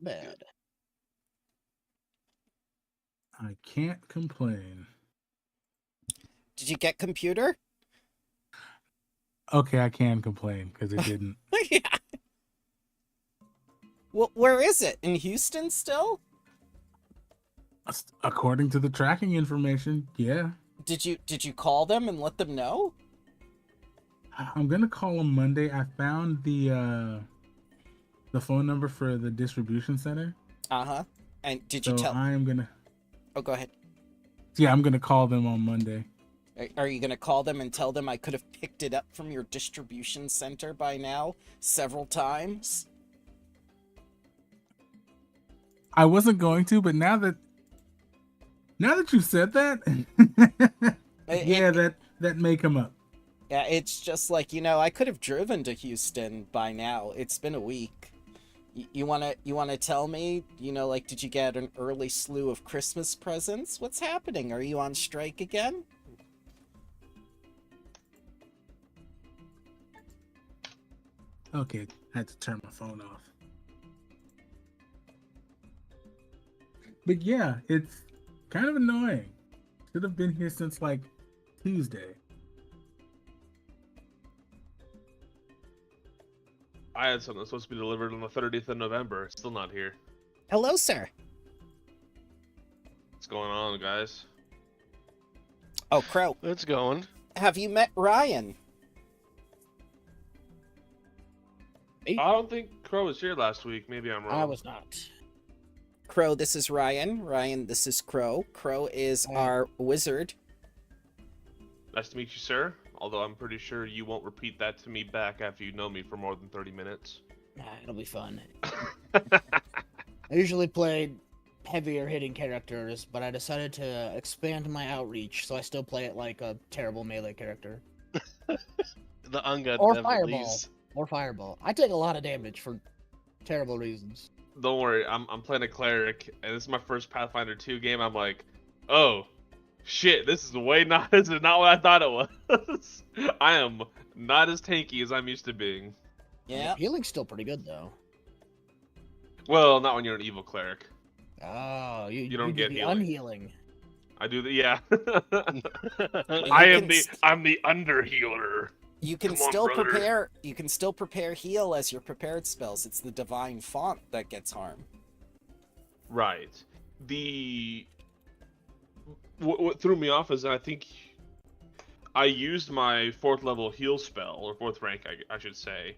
bad. I can't complain. Did you get computer? Okay, I can complain because it didn't. Yeah. Well, where is it? In Houston still? According to the tracking information, yeah. Did you call them and let them know? I'm gonna call them Monday. I found the phone number for the distribution center. Uh-huh. And did you tell... I am gonna... Oh, go ahead. Yeah, I'm gonna call them on Monday. Are you gonna call them and tell them I could have picked it up from your distribution center by now several times? I wasn't going to, but now that you said that, that may come up. Yeah, it's just like, I could have driven to Houston by now. It's been a week. You wanna tell me, did you get an early slew of Christmas presents? What's happening? Are you on strike again? Okay, I had to turn my phone off. But yeah, it's kind of annoying. Should have been here since like Tuesday. I had something that's supposed to be delivered on the 30th of November. It's still not here. Hello, sir. What's going on, guys? Oh, Crow. It's going. Have you met Ryan? I don't think Crow was here last week. Maybe I'm wrong. I was not. Crow, this is Ryan. Ryan, this is Crow. Crow is our wizard. Nice to meet you, sir. Although I'm pretty sure you won't repeat that to me back after you know me for more than 30 minutes. Nah, it'll be fun. I usually play heavier hitting characters, but I decided to expand my outreach, so I still play it like a terrible melee character. The undead Or devil Fireball. leaves. Or Fireball. I take a lot of damage for terrible reasons. Don't worry, I'm playing a cleric, and this is my first Pathfinder 2 game. I'm like, oh, shit, this is not what I thought it was. I am not as tanky as I'm used to being. Yeah. Healing's still pretty good, though. Well, not when you're an evil cleric. Oh, you don't do get the healing. unhealing. I do the, yeah. I'm the under healer. You can Come on, still brother. prepare. You can still prepare heal as your prepared spells. It's the divine font that gets harm. Right. What threw me off is I think I used my 4th level heal spell, or 4th rank, I should say,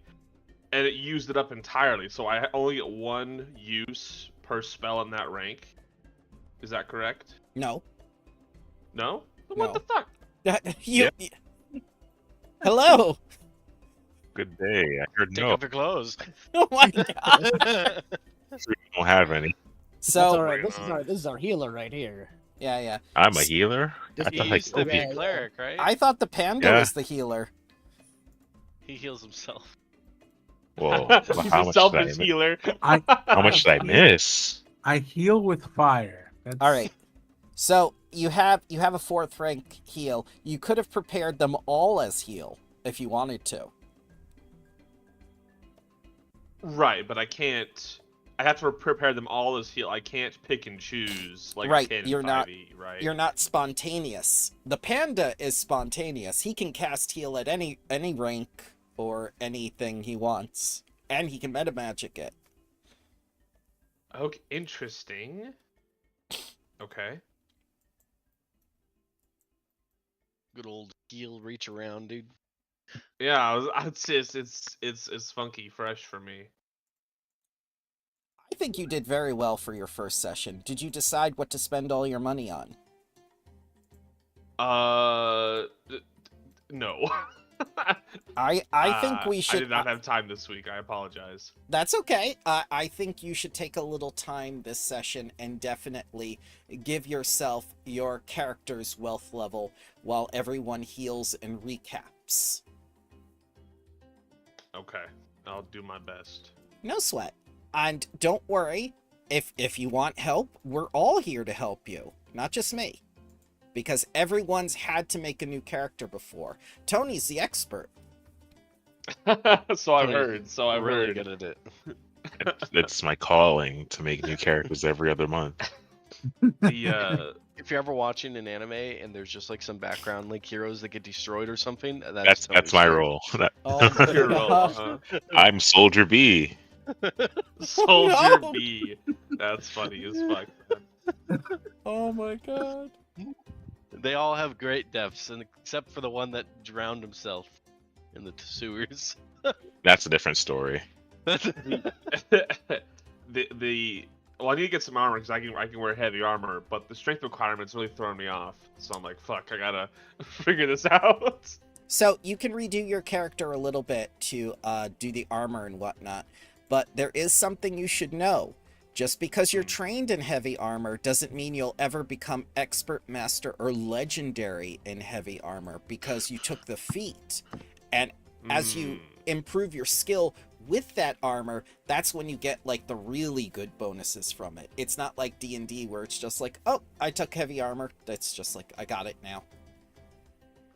and it used it up entirely. So I only get 1 use per spell in that rank. Is that correct? No. No? No. What the fuck? Hello. Good day. I heard Take no. off your clothes. Oh my god. We don't have any. That's So alright. This is our healer right here. yeah. I'm a healer. This I He thought I used to be could a be. cleric, right? I thought the panda Yeah. was the healer. He heals himself. Whoa. He's How a much did I selfish miss? healer. How much did I miss? I heal with fire. That's... All right. So you have a 4th rank heal. You could have prepared them all as heal if you wanted to. Right, but I can't. I have to prepare them all as heal. I can't pick and choose like Right, 10 you're not- 5e, right? You're not spontaneous. The panda is spontaneous. He can cast heal at any rank or anything he wants, and he can meta magic it. Okay, interesting. Okay. Good old heal reach around, dude. Yeah, it's funky, fresh for me. I think you did very well for your first session. Did you decide what to spend all your money on? No. I think we should. I did not have time this week. I apologize. That's okay. I think you should take a little time this session and definitely give yourself your character's wealth level while everyone heals and recaps. Okay, I'll do my best. No sweat. And don't worry, if you want help, we're all here to help you, not just me. Because everyone's had to make a new character before. Tony's the expert. So I've heard. So I've really heard. good at it. It's my calling to make new characters every other month. The If you're ever watching an anime and there's just like some background like heroes that get destroyed or something, That's Tony's my thing. role. Oh my your role, god. I'm Soldier B. Soldier No! B. That's funny as fuck. Oh my god. They all have great deaths, and except for the one that drowned himself in the sewers. That's a different story. the well, I need to get some armor because I can wear heavy armor, but the strength requirement's really throwing me off. So I'm like, fuck, I gotta figure this out. So you can redo your character a little bit to do the armor and whatnot, but there is something you should know. Just because you're trained in heavy armor doesn't mean you'll ever become expert, master, or legendary in heavy armor because you took the feat. And as you improve your skill with that armor, that's when you get like the really good bonuses from it. It's not like D&D where it's just like, oh, I took heavy armor. That's just like, I got it now.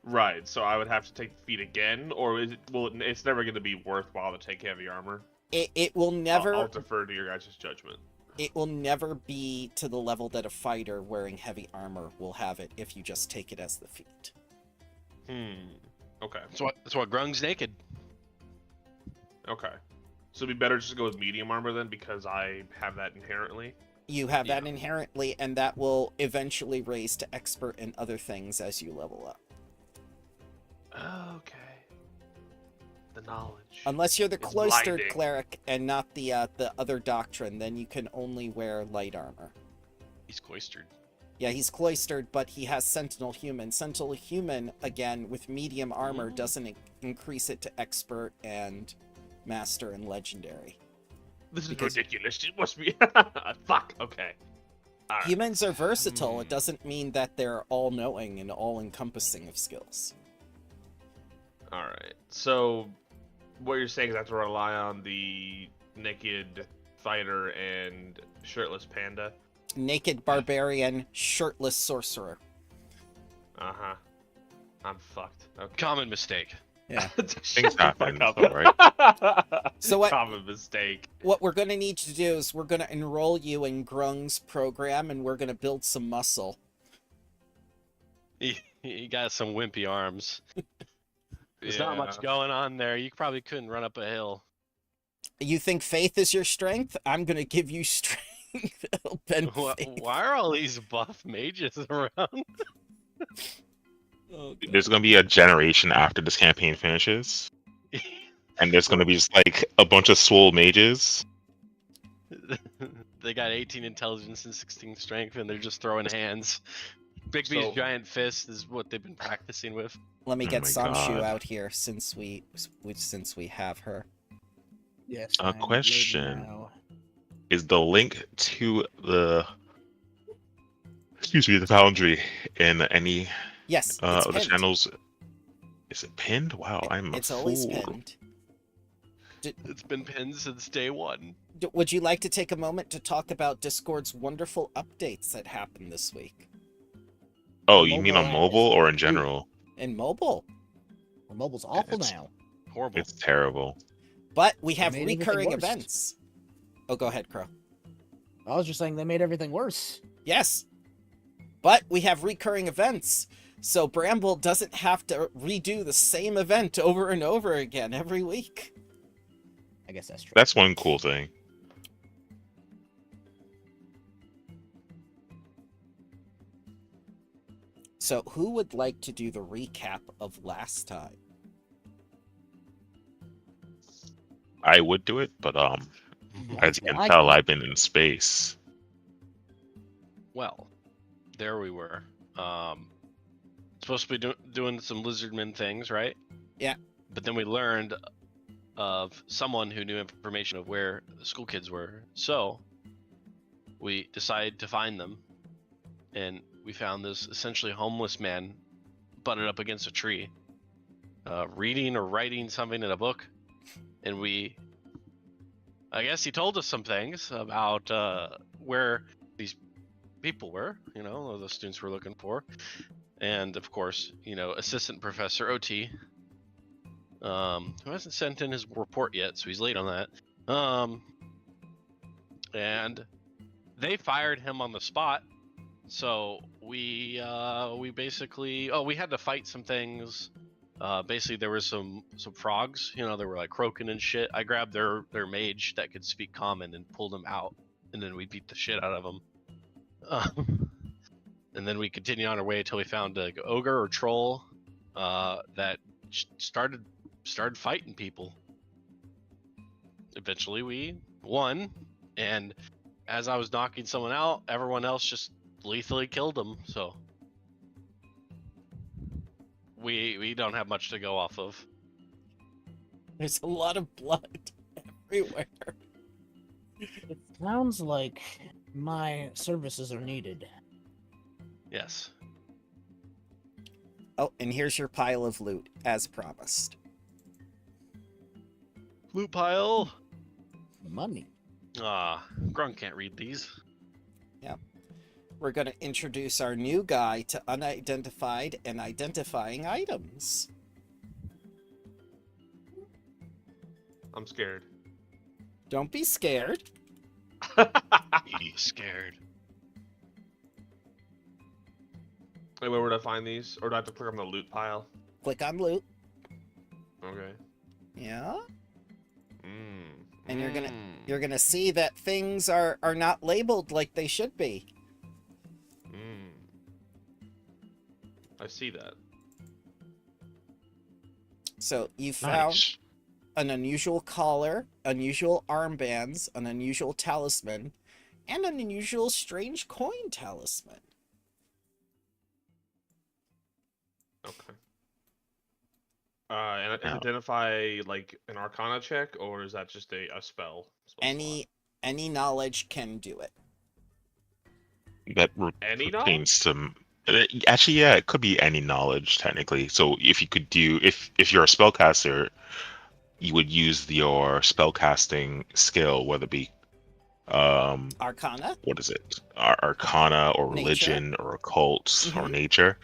Right, so I would have to take the feat again, or it's never going to be worthwhile to take heavy armor? It will never... I'll defer to your guys' judgment. It will never be to the level that a fighter wearing heavy armor will have it if you just take it as the feat. Okay. That's why Grung's naked. Okay. So it'd be better just to go with medium armor then, because I have that inherently? You have that inherently, and that will eventually raise to expert in other things as you level up. Okay. The knowledge. Unless you're the It's cloistered blinding. cleric and not the other doctrine, then you can only wear light armor. He's cloistered. Yeah, he's cloistered, but he has Sentinel Human. Sentinel Human, again, with medium armor, doesn't increase it to expert and master and legendary. This is because- ridiculous. It must be... Fuck, okay. All right. Humans are versatile. It doesn't mean that they're all-knowing and all-encompassing of skills. Alright, so what you're saying is I have to rely on the naked fighter and shirtless panda? Naked barbarian, shirtless sorcerer. Uh-huh. I'm fucked. Okay. Common mistake. Yeah. Things happen, Fuck though, up. right? So what- Common mistake. What we're going to need to do is we're going to enroll you in Grung's program, and we're going to build some muscle. He got some wimpy arms. There's not much Yeah. going on there. You probably couldn't run up a hill. You think faith is your strength? I'm going to give you strength. It'll bend faith. Why are all these buff mages around? Oh, There's gonna be a generation after this campaign finishes, and there's gonna be just like a bunch of swole mages. They got 18 intelligence and 16 strength, and they're just throwing hands. Bigby's So- giant fist is what they've been practicing with. Let me Oh get my Samshu God. out here since we have her. Yes. A I'm loading question. now. Is the link to the Foundry in any Yes, it's of the pinned. channels? Is it pinned? Wow, I'm a It's always fool. pinned. It's been pinned since day one. Would you like to take a moment to talk about Discord's wonderful updates that happened this week? Oh, you mean on Mobile mobile is or in huge. general? In mobile. Well, mobile's awful It's- now. Horrible. It's terrible. But we have made everything recurring worse. events. Oh, go ahead, Crow. I was just saying they made everything worse. Yes. But we have recurring events. So Bramble doesn't have to redo the same event over and over again every week. I guess that's true. That's one cool thing. So who would like to do the recap of last time? I would do it, but as you can tell, I've been in space. Well, there we were. Supposed to be doing some lizardman things, right? Yeah. But then we learned of someone who knew information of where the school kids were. So we decided to find them, and we found this essentially homeless man butted up against a tree, reading or writing something in a book. And I guess he told us some things about where these people were, the students we're looking for. And of course, Assistant Professor OT, who hasn't sent in his report yet, so he's late on that. and they fired him on the spot. So we basically we had to fight some things. Basically there was some frogs, you know, they were like croaking and shit. I grabbed their mage that could speak common and pulled him out, and then we beat the shit out of them. And then we continued on our way until we found a ogre or troll that started fighting people. Eventually we won, and as I was knocking someone out, everyone else just lethally killed him. So we don't have much to go off of. There's a lot of blood everywhere. It sounds like my services are needed. Yes. Oh, and here's your pile of loot, as promised. Loot pile. Money. Grunk can't read these. We're going to introduce our new guy to unidentified and identifying items. I'm scared. Don't be scared. Be scared. Wait, where would I find these? Or do I have to click on the loot pile? Click on loot. Okay. Yeah. Mm. And you're gonna see that things are not labeled like they should be. I see that. So you found Nice. an unusual collar, unusual armbands, an unusual talisman, and an unusual strange coin talisman. Okay. And identify like an Arcana check, or is that just a spell? Any knowledge can do it. That Any pertains to. Actually, yeah, it could be any knowledge technically. So if you could do, if you're a spellcaster, you would use your spellcasting skill, whether it be Arcana? what is it, Arcana or Nature. religion or occult or Mhm. nature.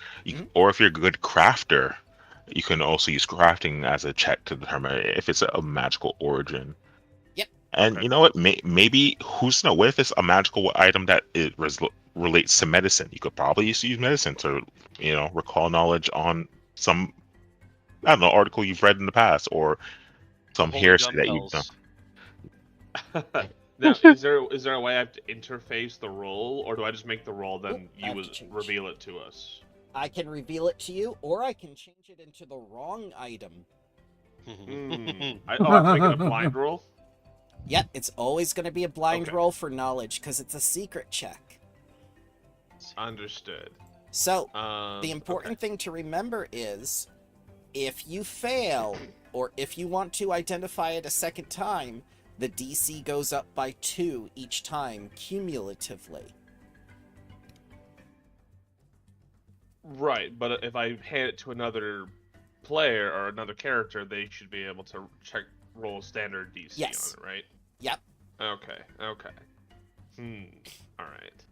Or if you're a good crafter, you can also use crafting as a check to determine if it's a magical origin. Yep. And Okay. you know what? Maybe who's to know? What if it's a magical item that relates to medicine? You could probably use medicine to, recall knowledge on some, I don't know, article you've read in the past, or some Holy hearsay gum that you've done. bells. Now, is there a way I have to interface the roll, or do I just make the roll, then Nope, I you have would to change. reveal it to us? I can reveal it to you, or I can change it into the wrong item. I have to make it a blind roll? Yep, it's always going to be a blind Okay. roll for knowledge, because it's a secret check. Understood. So, The the important thing to remember is, if you fail, or if you want to identify it a second time, the DC goes up by 2 each time, cumulatively. Right, but if I hand it to another player or another character, they should be able to roll standard DC Yes. on it, right? Yep. Okay. Alright.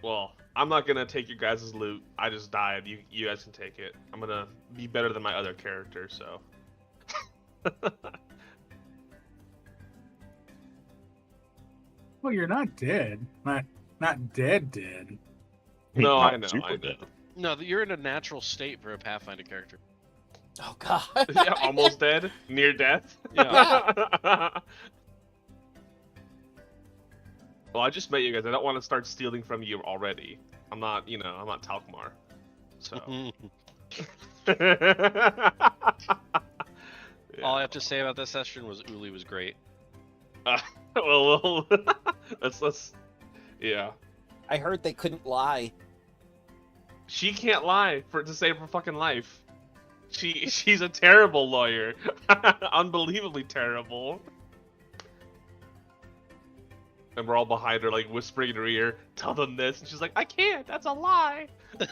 Well, I'm not gonna take your guys' loot. I just died. You guys can take it. I'm gonna be better than my other character, so. Well, you're not dead. Not dead. No, Not I know. super I know. dead. No, you're in a natural state for a Pathfinder character. Oh, God. Yeah, almost dead, near death. Yeah. Well, I just met you guys. I don't want to start stealing from you already. I'm not, I'm not Talkmar. So. All I have to say about this session was Uli was great. Well, let's. Yeah. I heard they couldn't lie. She can't lie to save her fucking life. She's a terrible lawyer. Unbelievably terrible. And we're all behind her, like whispering in her ear, "Tell them this," and she's like, "I can't. That's a lie." And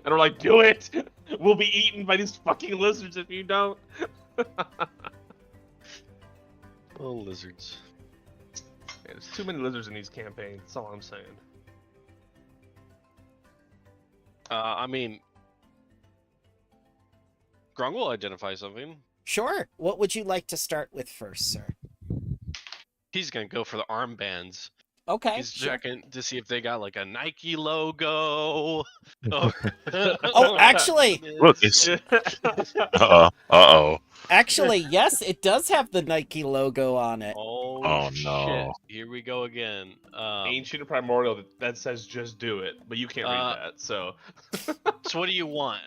we're like, "Do it. We'll be eaten by these fucking lizards if you don't." Oh, lizards. Yeah, there's too many lizards in these campaigns. That's all I'm saying. I mean, Grung will identify something. Sure. What would you like to start with first, sir? He's gonna go for the armbands. Okay. He's sure. checking to see if they got like a Nike logo. Or... Oh, actually, Look, it's uh-oh. actually, yes, it does have the Nike logo on it. Oh, Oh, shit! no. Here we go again. Ancient Primordial that says just do it, but you can't read that, so. So what do you want?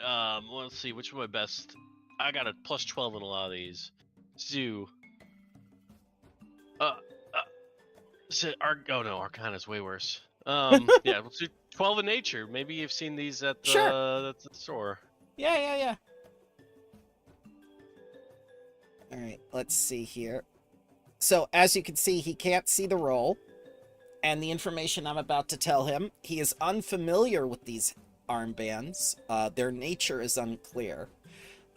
Let's see, which one my best? I got a plus 12 in a lot of these. Let's do. Oh no, Arcana is way worse. Yeah, let's do 12 in nature. Maybe you've seen these at the, Sure. at the store. Yeah. All right, let's see here. So, as you can see, he can't see the roll, and the information I'm about to tell him, he is unfamiliar with these armbands. Their nature is unclear,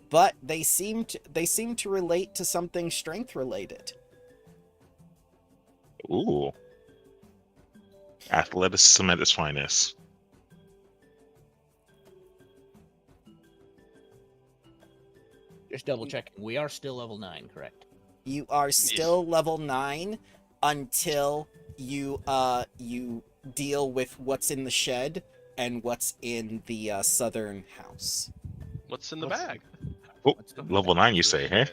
but they seem to relate to something strength related. Ooh. Athleticism at its finest. Just double checking. We are still level 9, correct? You are still level 9 until you deal with what's in the shed and what's in the southern house. What's in the What's- bag? Oh, level 9, you say, hey?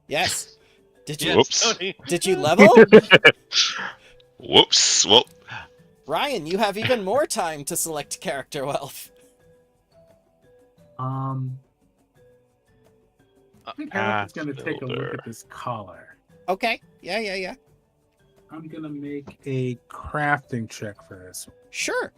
Yes. Did you Whoops. Tony. did you level? Whoops. Well, Ryan, you have even more time to select character wealth. I think Alex is gonna take a look builder. at this collar. Okay. Yeah. I'm gonna make a crafting check for this one. Sure.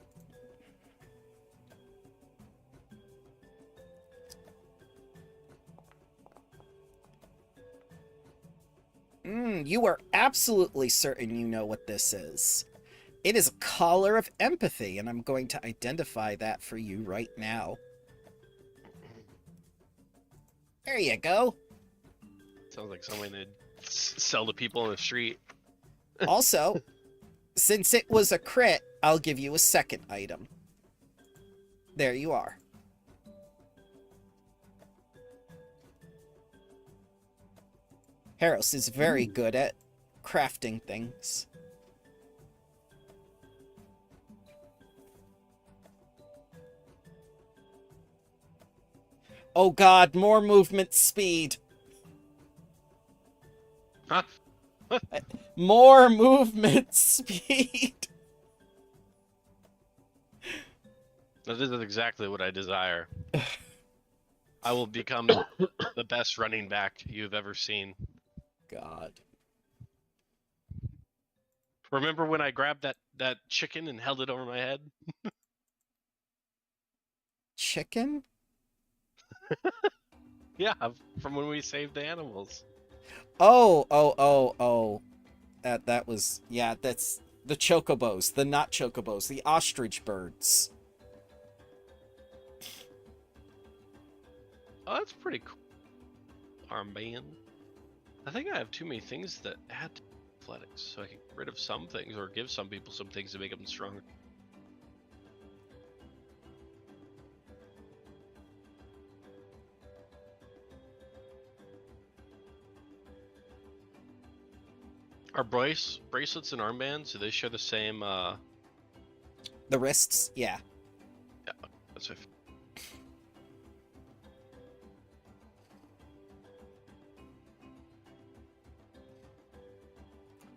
You are absolutely certain you know what this is. It is a collar of empathy, and I'm going to identify that for you right now. There you go. Sounds like someone that sell to people on the street. Also, since it was a crit, I'll give you a second item. There you are. Harris is very good at crafting things. Oh god, more movement speed. Huh? More movement speed. That is exactly what I desire. I will become the best running back you've ever seen. God. Remember when I grabbed that chicken and held it over my head? Chicken? Yeah, from when we saved the animals. Oh. That was, yeah, that's the chocobos, the not chocobos, the ostrich birds. Oh, that's pretty cool. Armband. I think I have too many things that add to athletics, so I can get rid of some things or give some people some things to make them stronger. Are bracelets and armbands, do they share the same, The wrists, yeah. that's what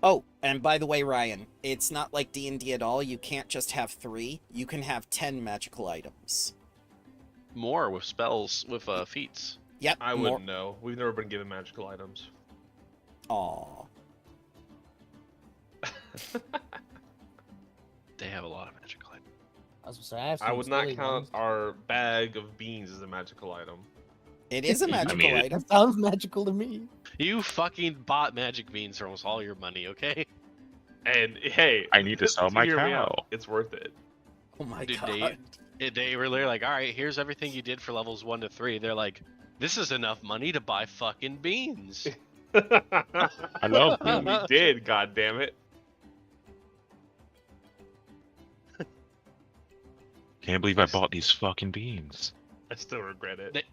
Oh, and by the way, Ryan, it's not like D&D at all. You can't just have 3. You can have 10 magical items. more with spells, with feats. Yep. I wouldn't know. We've never been given magical items. Aw. They have a lot of magical items. I was gonna say, I have I some would not silly count ones. our bag of beans as a magical item. It is a magical mean, it- item. That sounds magical to me. You fucking bought magic beans for almost all your money, okay? And hey, I need to sell my hear me cow. out. It's worth it. Oh my Dude, god. They were literally like, all right, here's everything you did for levels 1 to 3. They're like, this is enough money to buy fucking beans. I love we did, god damn it. Can't believe I bought these fucking beans. I still regret it.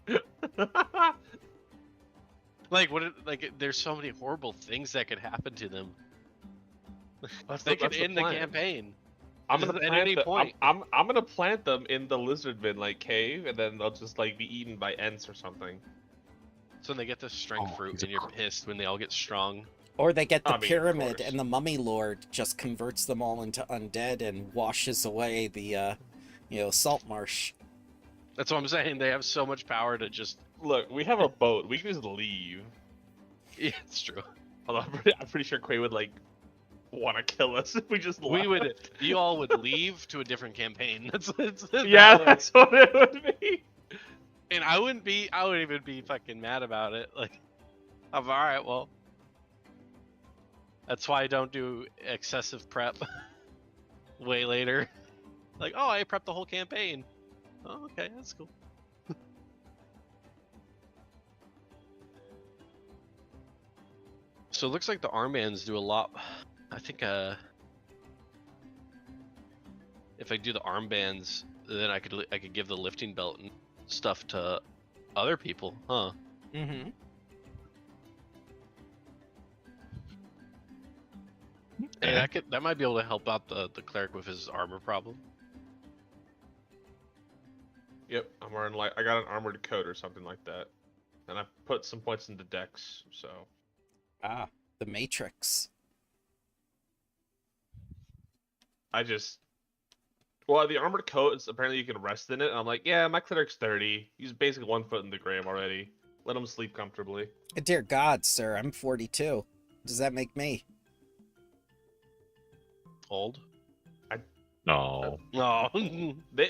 Like, what? Like, there's so many horrible things that could happen to them. They could that's the end the plan. campaign. I'm Just gonna at plant any them. point. I'm gonna plant them in the lizard bin like cave, and then they'll just like be eaten by ants or something. So when they get the strength Oh, fruit, he's a and you're cr- pissed when they all get strong. Or they get the I mean, of pyramid, course. and the mummy lord just converts them all into undead and washes away the, salt marsh. That's what I'm saying. They have so much power to just. Look, we have a boat. We can just leave. Yeah, it's true. Although I'm pretty sure Quay would like want to kill us if we just left. You all would leave to a different campaign. Yeah, that's what it would be. And I wouldn't even be fucking mad about it. Like, I'm alright, well. That's why I don't do excessive prep way later. Like, oh, I prepped the whole campaign. Oh, okay, that's cool. So it looks like the armbands do a lot. I think if I do the armbands, then I could give the lifting belt and stuff to other people, huh? Mm-hmm. Hey, that might be able to help out the cleric with his armor problem. Yep, I'm wearing I got an armored coat or something like that, and I put some points into Dex. So Ah, the Matrix. Well, the armored coat is apparently you can rest in it, and I'm like, yeah, my cleric's 30. He's basically 1 foot in the grave already. Let him sleep comfortably. Dear God, sir, I'm 42. Does that make me? Old? No. No.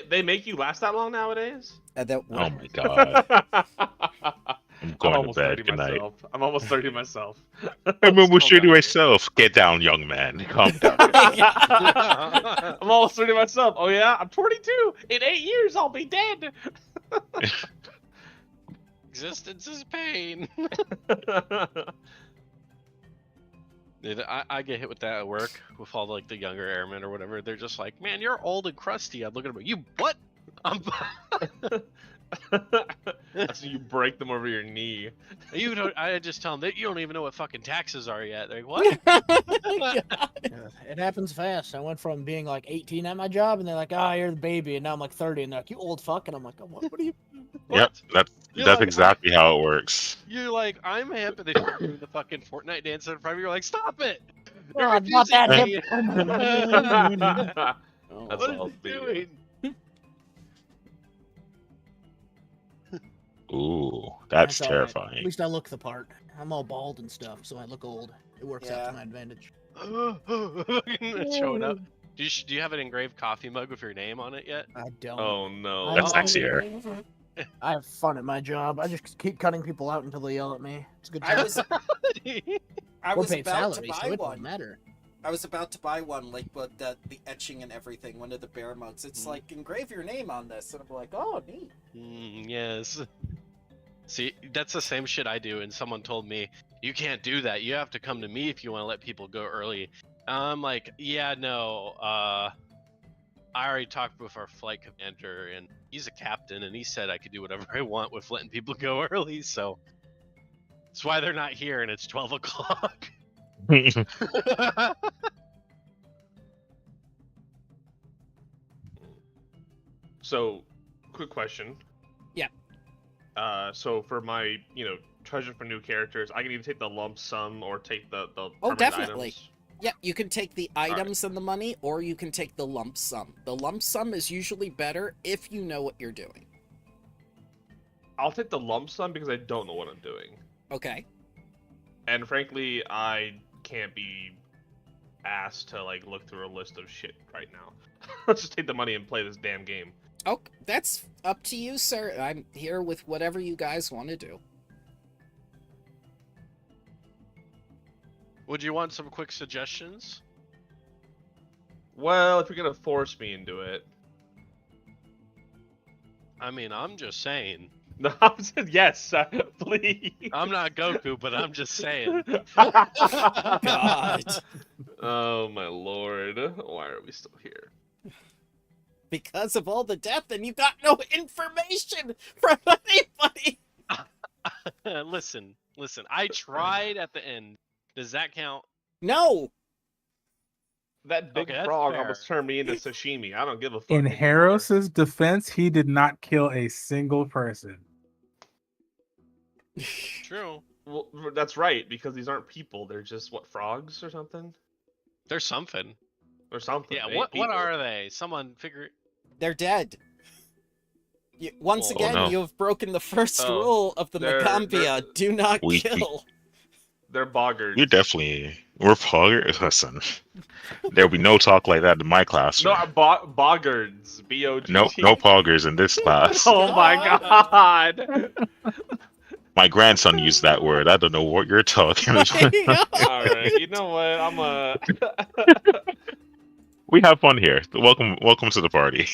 They make you last that long nowadays? Oh my god. I'm going to almost bed. 30 Good night. myself. I'm almost 30 myself. I'm almost Calm 30 down. myself. Get down, young man. Calm down. I'm almost 30 myself. Oh yeah, I'm 22. In 8 years, I'll be dead. Existence is pain. Dude, I get hit with that at work with all like the younger airmen or whatever. They're just like, man, you're old and crusty. I'm looking at them, you what? I'm That's when you break them over your knee. you don't. I just tell them that you don't even know what fucking taxes are yet. They're like, what? Yeah, it happens fast. I went from being like 18 at my job, and they're like, "Ah, you're the baby," and now I'm like 30, and they're like, "You old fuck," and I'm like, oh, "What are you?" Yep, You're that's like, exactly how it works. You're like, I'm hip, and they do the fucking Fortnite dance in front of you. You're like, stop it! Oh, You're I'm not that confusing hip. me." Oh, That's What all is it he be. doing? Ooh, that's all right. At terrifying. least I look the part. I'm all bald and stuff, so I look old. It works out Yeah. to my advantage. Showing up. Do you have an engraved coffee mug with your name on it yet? I don't. Oh no. That's sexier. I have fun at my job. I just keep cutting people out until they yell at me. It's a good I time. was I We're was paid about to salary, so buy it don't one. matter. I was about to buy one, like with the etching and everything, one of the bear mugs. It's like, engrave your name on this. And I'm like, oh, neat. Yes. See, that's the same shit I do, and someone told me, you can't do that. You have to come to me if you want to let people go early. I'm like, yeah, no. I already talked with our flight commander, and he's a captain, and he said I could do whatever I want with letting people go early, so that's why they're not here, and it's 12 o'clock. So, quick question. Yeah. So for my, treasure for new characters, I can either take the lump sum or take the Oh, permanent definitely. items. Yeah, you can take the right. items and the money, or you can take the lump sum. The lump sum is usually better if you know what you're doing. I'll take the lump sum because I don't know what I'm doing. Okay. And frankly, I can't be asked to look through a list of shit right now. Let's just take the money and play this damn game. Oh, that's up to you, sir. I'm here with whatever you guys want to do. Would you want some quick suggestions? Well, if you're gonna force me into it. I mean, I'm just saying. No, I'm saying yes, please. I'm not Goku, but I'm just saying. God. Oh my lord. Why are we still here? Because of all the death, and you got no information from anybody. Listen. I tried at the end. Does that count? No. That big Okay, that's frog fair. almost turned me into sashimi. I don't give a fuck. In anymore. Haros's defense, he did not kill a single person. True. Well, that's right, because these aren't people. They're just, what, frogs or something? There's something. Or something. Yeah. They ain't What people. are they? Someone figure. They're dead. Once Oh, again, no. you have broken the first Oh, rule of the they're- Macambia. Do not We- kill. They're boggards. We're poggers. Listen, there'll be no talk like that in my classroom. No, boggards. B-O-G-T. No poggers in this class. Oh my god. My grandson used that word. I don't know what you're talking about. Alright, you know what? I'm We have fun here. Welcome to the party.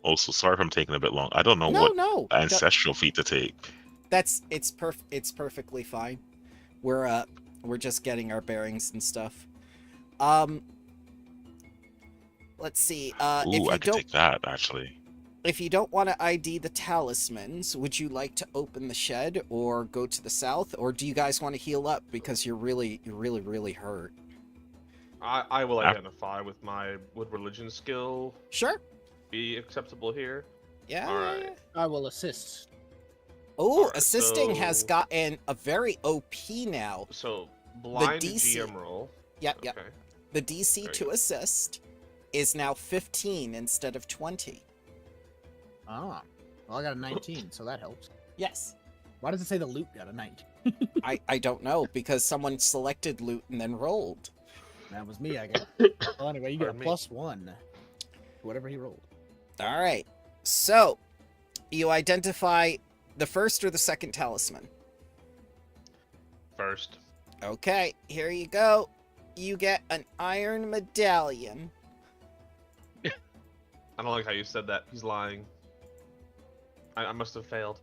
Also, sorry if I'm taking a bit long. I don't know No, what no. ancestral feat to take. It's perfectly fine. We're just getting our bearings and stuff. Let's see. Ooh, I could take that actually. If you don't want to ID the talismans, would you like to open the shed or go to the south, or do you guys want to heal up because you're really hurt? I will identify with my religion skill Sure. be acceptable here. Yeah. Alright. I will assist. Oh, Alright, assisting has so- gotten a very OP now. So blind DC GM roll. Yep. Okay. The DC Very to good. assist is now 15 instead of 20. Ah. Well, I got a 19, so that helps. Yes. Why does it say the loot got a 19? I don't know, because someone selected loot and then rolled. That was me, I guess. Well, anyway, you get a Pardon me. +1 to whatever he rolled. All right. So, you identify the first or the second talisman. First. Okay, here you go. You get an iron medallion. I don't like how you said that. He's lying. I must have failed.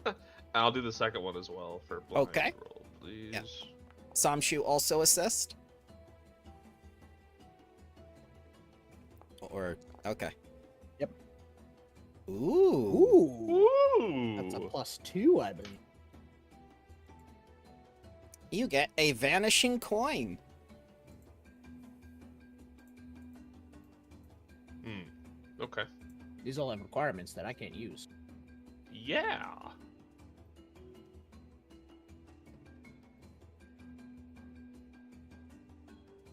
And I'll do the second one as well for blind Okay. roll, please. Yeah. Samshu also assist? Or, okay. Yep. Ooh. Ooh! That's a +2, I believe. You get a vanishing coin. Okay. These all have requirements that I can't use. Yeah.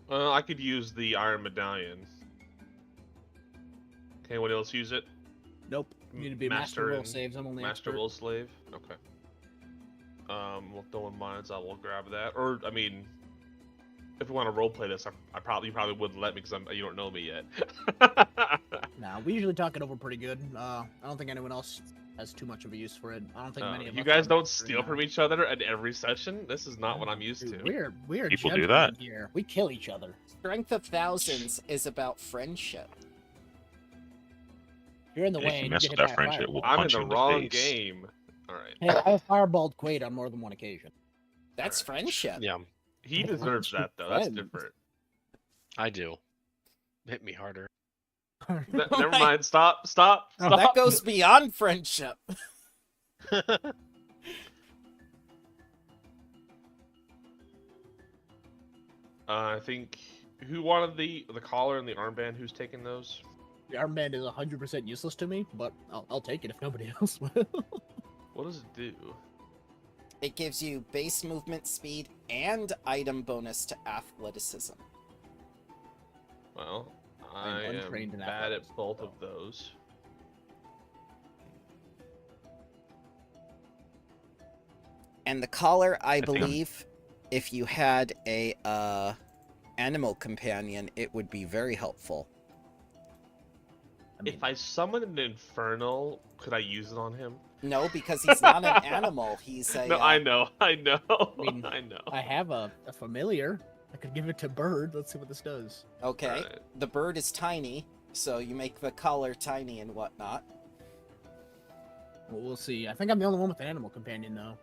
Well, I could use the iron medallion. Can anyone else use it? Nope. You need to be Master master roll and saves. I'm only Master expert. will slave. Okay. Well, no one minds. I will grab that. Or, I mean, if we want to roleplay this, you probably wouldn't let me because you don't know me yet. Nah, we usually talk it over pretty good. I don't think anyone else has too much of a use for it. I don't think many of you us guys are don't master steal now. from each other at every session. This is not what I'm used Dude, to. we're People do gentlemen that. here. We kill each other. Strength of thousands is about friendship. If you're in the If way. you and mess get with hit that by a friendship, we'll fireball. I'm in punch you the in the wrong face. game. All right. Hey, I have fireballed Quaid on more than one occasion. That's friendship. Yeah, He deserves that though. That's Friends. different. I do. Hit me harder. Never mind. Stop. That goes beyond friendship. I think who wanted the collar and the armband? Who's taking those? The armband is 100% useless to me, but I'll take it if nobody else will. What does it do? It gives you base movement speed and item bonus to athleticism. Well, I'm I am untrained in bad at athletics. both of those. And the collar, I think I'm- believe, if you had a animal companion, it would be very helpful. I mean, If I summon an infernal, could I use it on him? No, because he's not an animal. He's a. No, I know. mean, I know. I have a familiar. I could give it to Bird. Let's see what this does. Okay, Alright. the bird is tiny, so you make the collar tiny and whatnot. Well, we'll see. I think I'm the only one with an animal companion, though.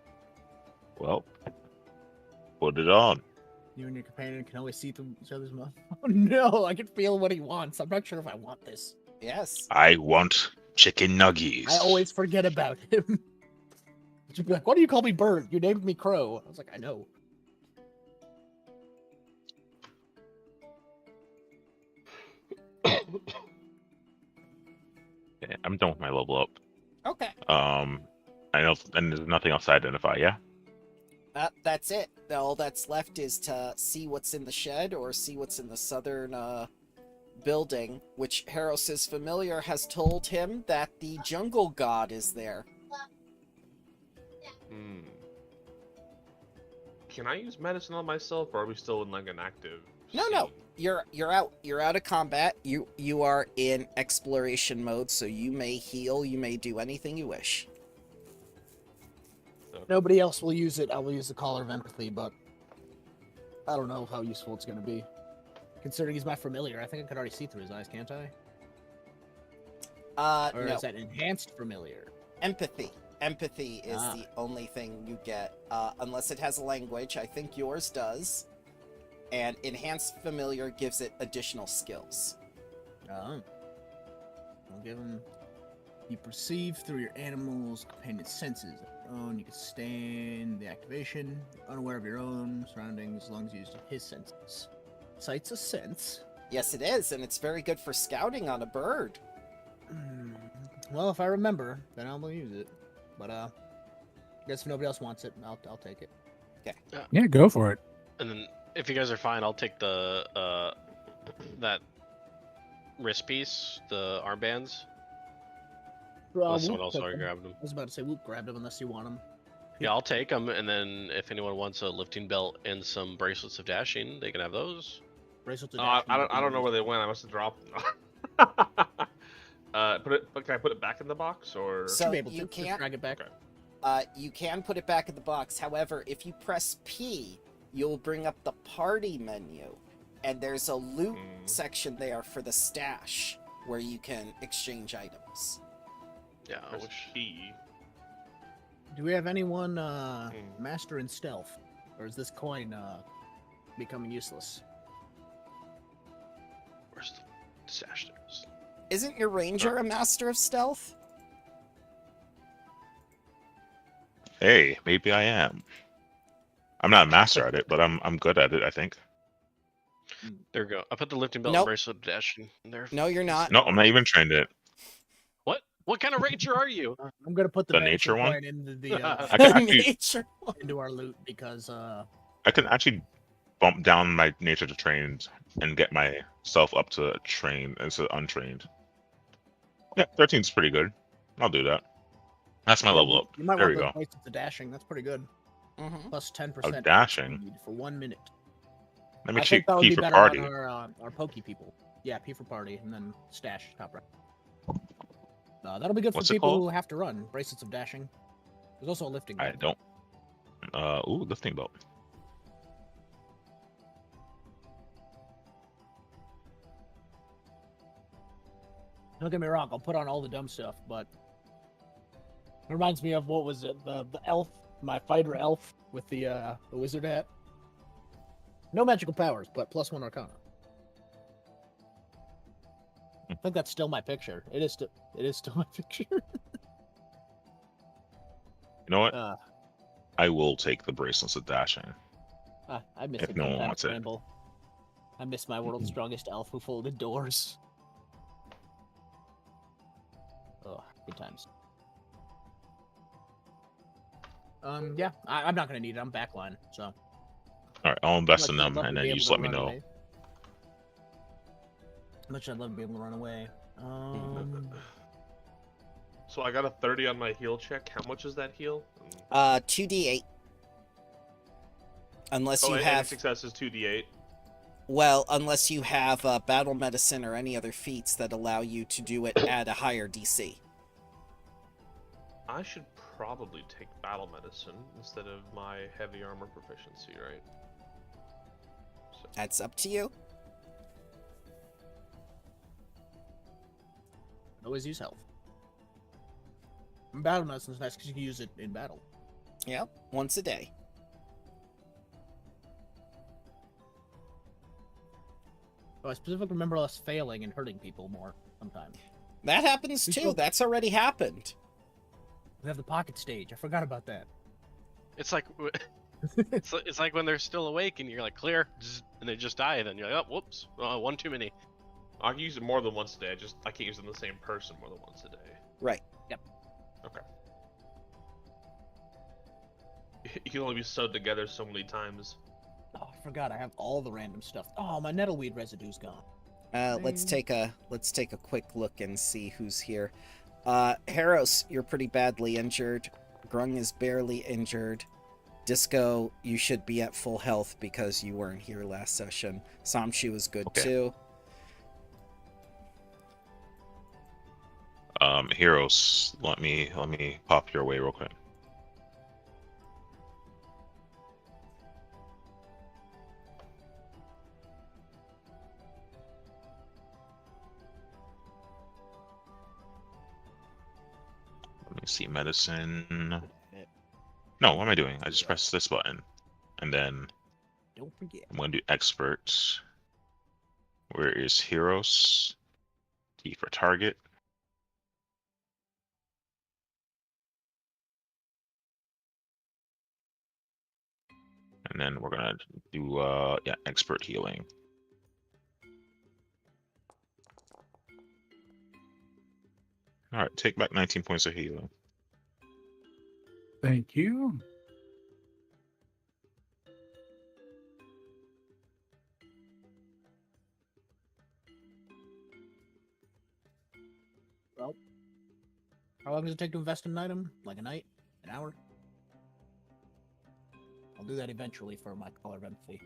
Well, put it on. You and your companion can always see through each other's mouth. Oh no, I can feel what he wants. I'm not sure if I want this. Yes. I want chicken nuggies. I always forget about him. You'd be like, why do you call me Bird? You named me Crow. I was like, I know. Yeah, I'm done with my level up. Okay. I know, and there's nothing else to identify. Yeah. That's it. All that's left is to see what's in the shed or see what's in the southern building, which Haros's familiar has told him that the jungle god is there. Hmm. Can I use medicine on myself, or are we still in like an active? No. You're out of combat. You are in exploration mode, so you may heal, you may do anything you wish. Nobody else will use it. I will use the Collar of Empathy, but I don't know how useful it's going to be. Considering he's my familiar, I think I could already see through his eyes, can't I? Or No. is that enhanced familiar? Empathy. Empathy is the only thing you get, unless it has a language. I think yours does. And enhanced familiar gives it additional skills. I'll give him. You perceive through your animal's companion senses. You can stand the activation, unaware of your own surroundings as long as you use his senses. Sight's a sense. Yes, it is, and it's very good for scouting on a bird. Well, if I remember, then I will use it. But I guess if nobody else wants it, I'll take it. Yeah, go for it. And then if you guys are fine, I'll take the that wrist piece, the armbands. Unless someone else already grabbed them. I was about to say, Whoop grabbed them unless you want them. Yeah, I'll take them, and then if anyone wants a lifting belt and some bracelets of dashing, they can have those. Bracelets of I dashing, don't know where they went. I must have dropped them. Can I put it back in the box, or? So Should be able you to. Just can't. drag it back. Okay. You can put it back in the box. However, if you press P, you'll bring up the party menu, and there's a loot section there for the stash where you can exchange items. Yeah, I Press wish. P. Do we have anyone master in stealth, or is this coin becoming useless? Where's the stash? There's... Isn't your ranger a master of stealth? Hey, maybe I am. I'm not a master at it, but I'm good at it. I think. There we go. I put the lifting belt Nope. and bracelet of dashing in there. No, you're not. No, I'm not even trained it. What? What kind of ranger are you? I'm gonna put the, The nature one? coin into the I can actually, Nature. into our loot because I can actually bump down my nature to trained and get myself up to trained instead of untrained. Yeah, 13 is pretty good. I'll do that. That's my level up. You might There we want go. the bracelets of dashing. That's pretty good. Mm-hmm. Plus 10% Oh, dashing. for 1 minute. Let me I check think that would P be for better party. on our pokey people. Yeah, P for party, and then stash top right. That'll be good What's for it people called? who have to run. Bracelets of dashing. There's also a lifting. I belt. don't. Ooh, lifting belt. Don't get me wrong. I'll put on all the dumb stuff, but it reminds me of what was it? The elf, my fighter elf with the wizard hat. No magical powers, but +1 Arcana. I think that's still my picture. It is still my picture. You know what? uh, I will take the bracelets of dashing. I miss If a no good one battle wants it. scramble. I miss my world's strongest elf who folded doors. Oh, good times. Yeah, I'm not gonna need it. I'm backline, so. All right, I'll invest in Much I'd them, love and to then be you able just to let me run know. away. Much I'd love to be able to run away. So I got a 30 on my heal check. How much is that heal? 2d8. Unless you any have, success is 2d8. well, unless you have battle medicine or any other feats that allow you to do it at a higher DC. I should probably take battle medicine instead of my heavy armor proficiency, right? So, That's up to you. Always use health. Battle medicine's nice because you can use it in battle. Yep, once a day. Oh, I specifically remember us failing and hurting people more sometimes. That happens We too. still- That's already happened. We have the pocket stage. I forgot about that. It's like it's like when they're still awake and you're like clear, zzz, and they just die. Then you're like, oh, whoops, one too many. I can use it more than once a day. I can't use it on the same person more than once a day. Right. Okay. You can only be sewed together so many times. Oh, I forgot. I have all the random stuff. Oh, my nettleweed residue's gone. Let's take a quick look and see who's here. Harros, you're pretty badly injured. Grung is barely injured. Disco, you should be at full health because you weren't here last session. Samshu is good too. Heroes, let me pop your way real quick. Let me see medicine. No, what am I doing? I just press this button, and then Don't forget. I'm going to do experts. Where is heroes? T for target. And then we're gonna do expert healing. All right, take back 19 points of healing. Thank you. Well, how long does it take to invest in an item? Like a night? An hour? I'll do that eventually for my color of empathy.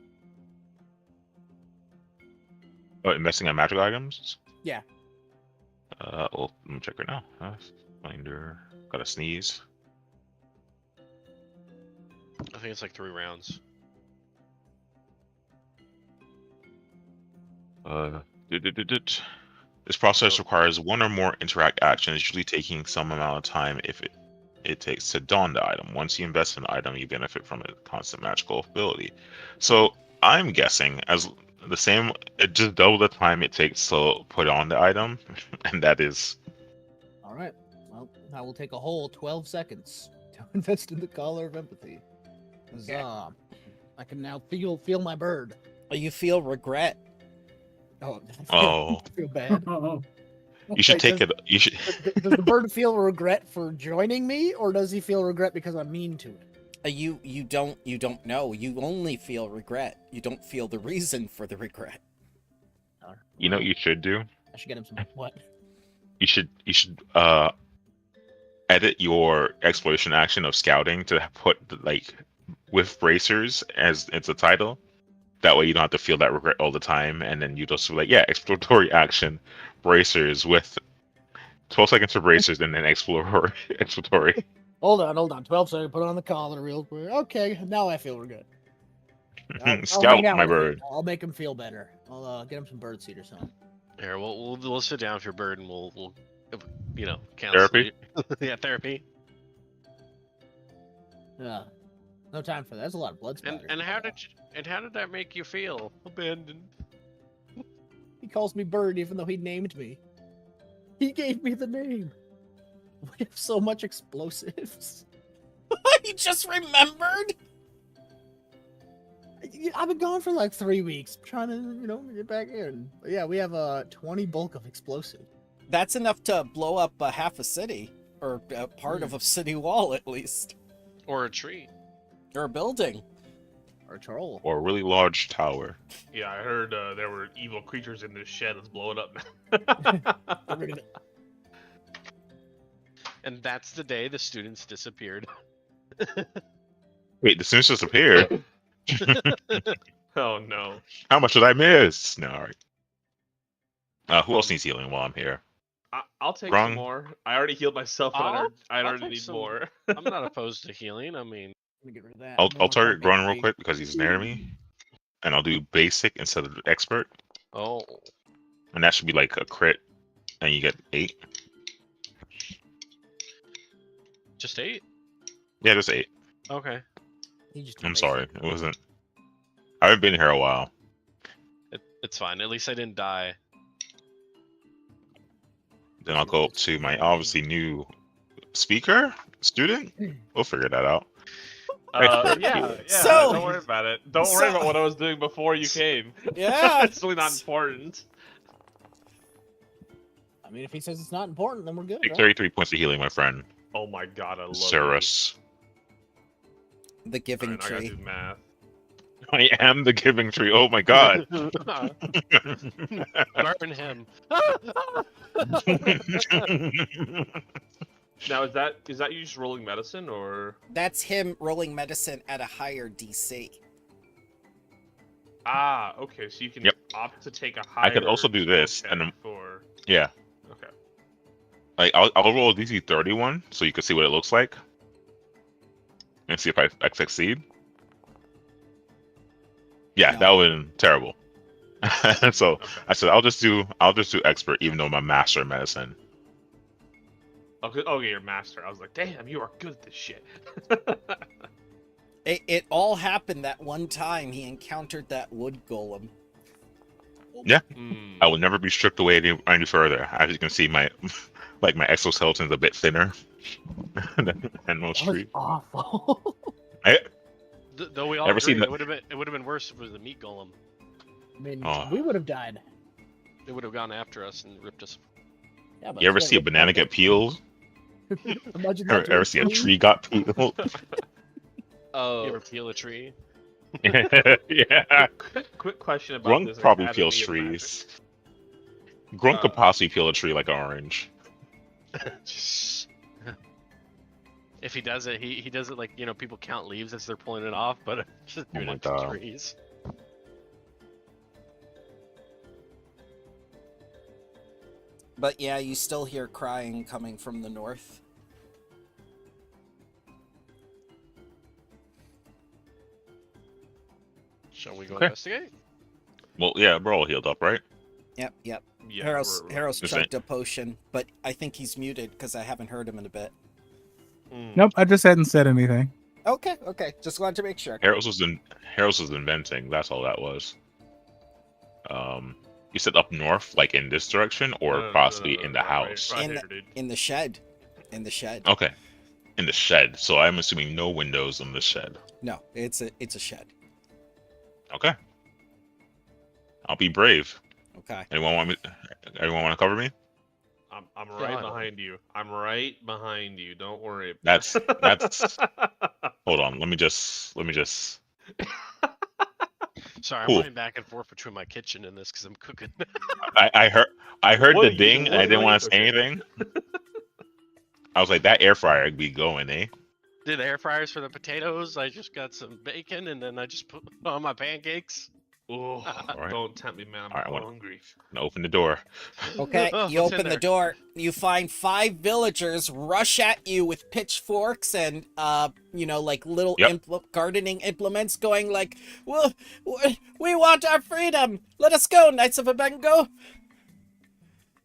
Oh, investing in magic items? Yeah. Well, let me check right now. Finder, gotta sneeze. I think it's like 3 rounds. This process requires one or more interact actions, usually taking some amount of time if it takes to don the item. Once you invest in the item, you benefit from a constant magical ability. So I'm guessing as the same, just double the time it takes to put on the item, and that is. All right. Well, I will take a whole 12 seconds to invest in the color of empathy. Huzzah. I can now feel my bird. You feel regret. Oh, Oh. I feel bad. You should Wait, take it. You should. Does the bird feel regret for joining me, or does he feel regret because I'm mean to it? You don't know. You only feel regret. You don't feel the reason for the regret. You know what you should do? I should get him some what? You should edit your exploration action of scouting to put like with bracers as it's a title. That way you don't have to feel that regret all the time, and then you just be like, yeah, exploratory action, bracers with 12 seconds for bracers, and then exploratory. Hold on. 12 seconds. Put on the collar real quick. Okay, now I feel regret. I'll Scout, hang out my with him. bird. I'll make him feel better. I'll get him some birdseed or something. Here, we'll sit down with your bird and we'll counsel Therapy? you. Yeah, therapy. Yeah. No time for that. That's a lot of blood splatter. And how did that make you feel? Abandoned. He calls me Bird even though he named me. He gave me the name. We have so much explosives. You just remembered? I've been gone for like 3 weeks trying to, get back in. But yeah, we have 20 bulk of explosive. That's enough to blow up half a city, or part of a city wall at least, Or a tree. or a building. Or a troll. Or a really large tower. Yeah, I heard there were evil creatures in this shed that's blowing up. Get rid of it. And that's the day the students disappeared. Wait, the students disappeared? Oh no. How much did I miss? No, alright. Who else needs healing while I'm here? I'll take Wrong. some more. I already healed myself, but I I'll already take need some. more. I'm not opposed to healing. I mean, Let me get rid of that. I'll One more target time, Grun real baby. quick because he's near me. And I'll do basic instead of expert. oh, And that should be like a crit. And you get 8. just 8? Yeah, just 8. Okay. He just I'm erased sorry. it. It wasn't. I haven't been here a while. It's fine. At least I didn't die. Then I'll go up to my obviously new speaker student. We'll figure that out. Yeah. So- Don't worry about it. Don't worry about what I was doing before you came. Yeah. It's really not important. I mean, if he says it's not important, then we're good, Take right? 33 points of healing, my friend. Oh my god, I love Cirrus. The giving I gotta tree. do math. I am the giving tree. Oh my god. Burn him. Now is that you just rolling medicine or? That's him rolling medicine at a higher DC. Ah, okay. So you can Yep. opt to take a higher. I could also do this, skill and check then- for. Yeah. Okay. Like I'll roll a DC 31 so you can see what it looks like. And see if I succeed. Yeah, No. that would have been terrible. So Okay. I said I'll just do expert even though I'm a master in medicine. Okay, you're master. I was like, damn, you are good at this shit. It all happened that one time he encountered that wood golem. Hmm. I will never be stripped away any further. As you can see, my my exoskeleton's a bit thinner than most That was trees. awful. Though we all Ever agree, seen it would have been worse if it was the meat golem. I mean, Oh. we would have died. They would have gone after us and ripped us. Yeah, but You ever still, see a banana get peeled? Imagine Or that. ever see a tree got peeled? You Oh, ever peel a tree? Yeah. quick question about Grunk this. probably Academy peels of Magic. trees. Grunk could possibly peel a tree like an orange. If he does it, he does it like, people count leaves as they're pulling it off, but just Oh doing my it to God. trees. But yeah, you still hear crying coming from the north. Shall we go Okay. investigate? Well, yeah, we're all healed up, right? Yep. Yeah, Harrow's Is chugged a potion, but I think he's muted because I haven't heard him in a bit. Nope, I just hadn't said anything. Okay. Just wanted to make sure. Harris was inventing. That's all that was. You said up north, like in this direction, or possibly in the house. Right In here, dude. In the shed. In the shed. Okay, in the shed. So I'm assuming no windows in the shed. No, it's a shed. Okay. I'll be brave. Okay. Anyone want to cover me? I'm right behind you. I'm right behind you. Don't worry. That's. Hold on. Let me just. Sorry, Cool. I'm running back and forth between my kitchen and this because I'm cooking. I heard What the are you- ding, and I what didn't are want you to say anything. I was like, that air fryer be going, eh? Did the air fryers for the potatoes. I just got some bacon and then I just put on my pancakes. Oh, Alright. don't tempt me, man. I'm Alright, I want- hungry. Now open the door. Okay, Oh, you what's in open the there? door. You find 5 villagers rush at you with pitchforks and, like little Yep. gardening implements, going like, "Well, we want our freedom. Let us go, Knights of Abengo."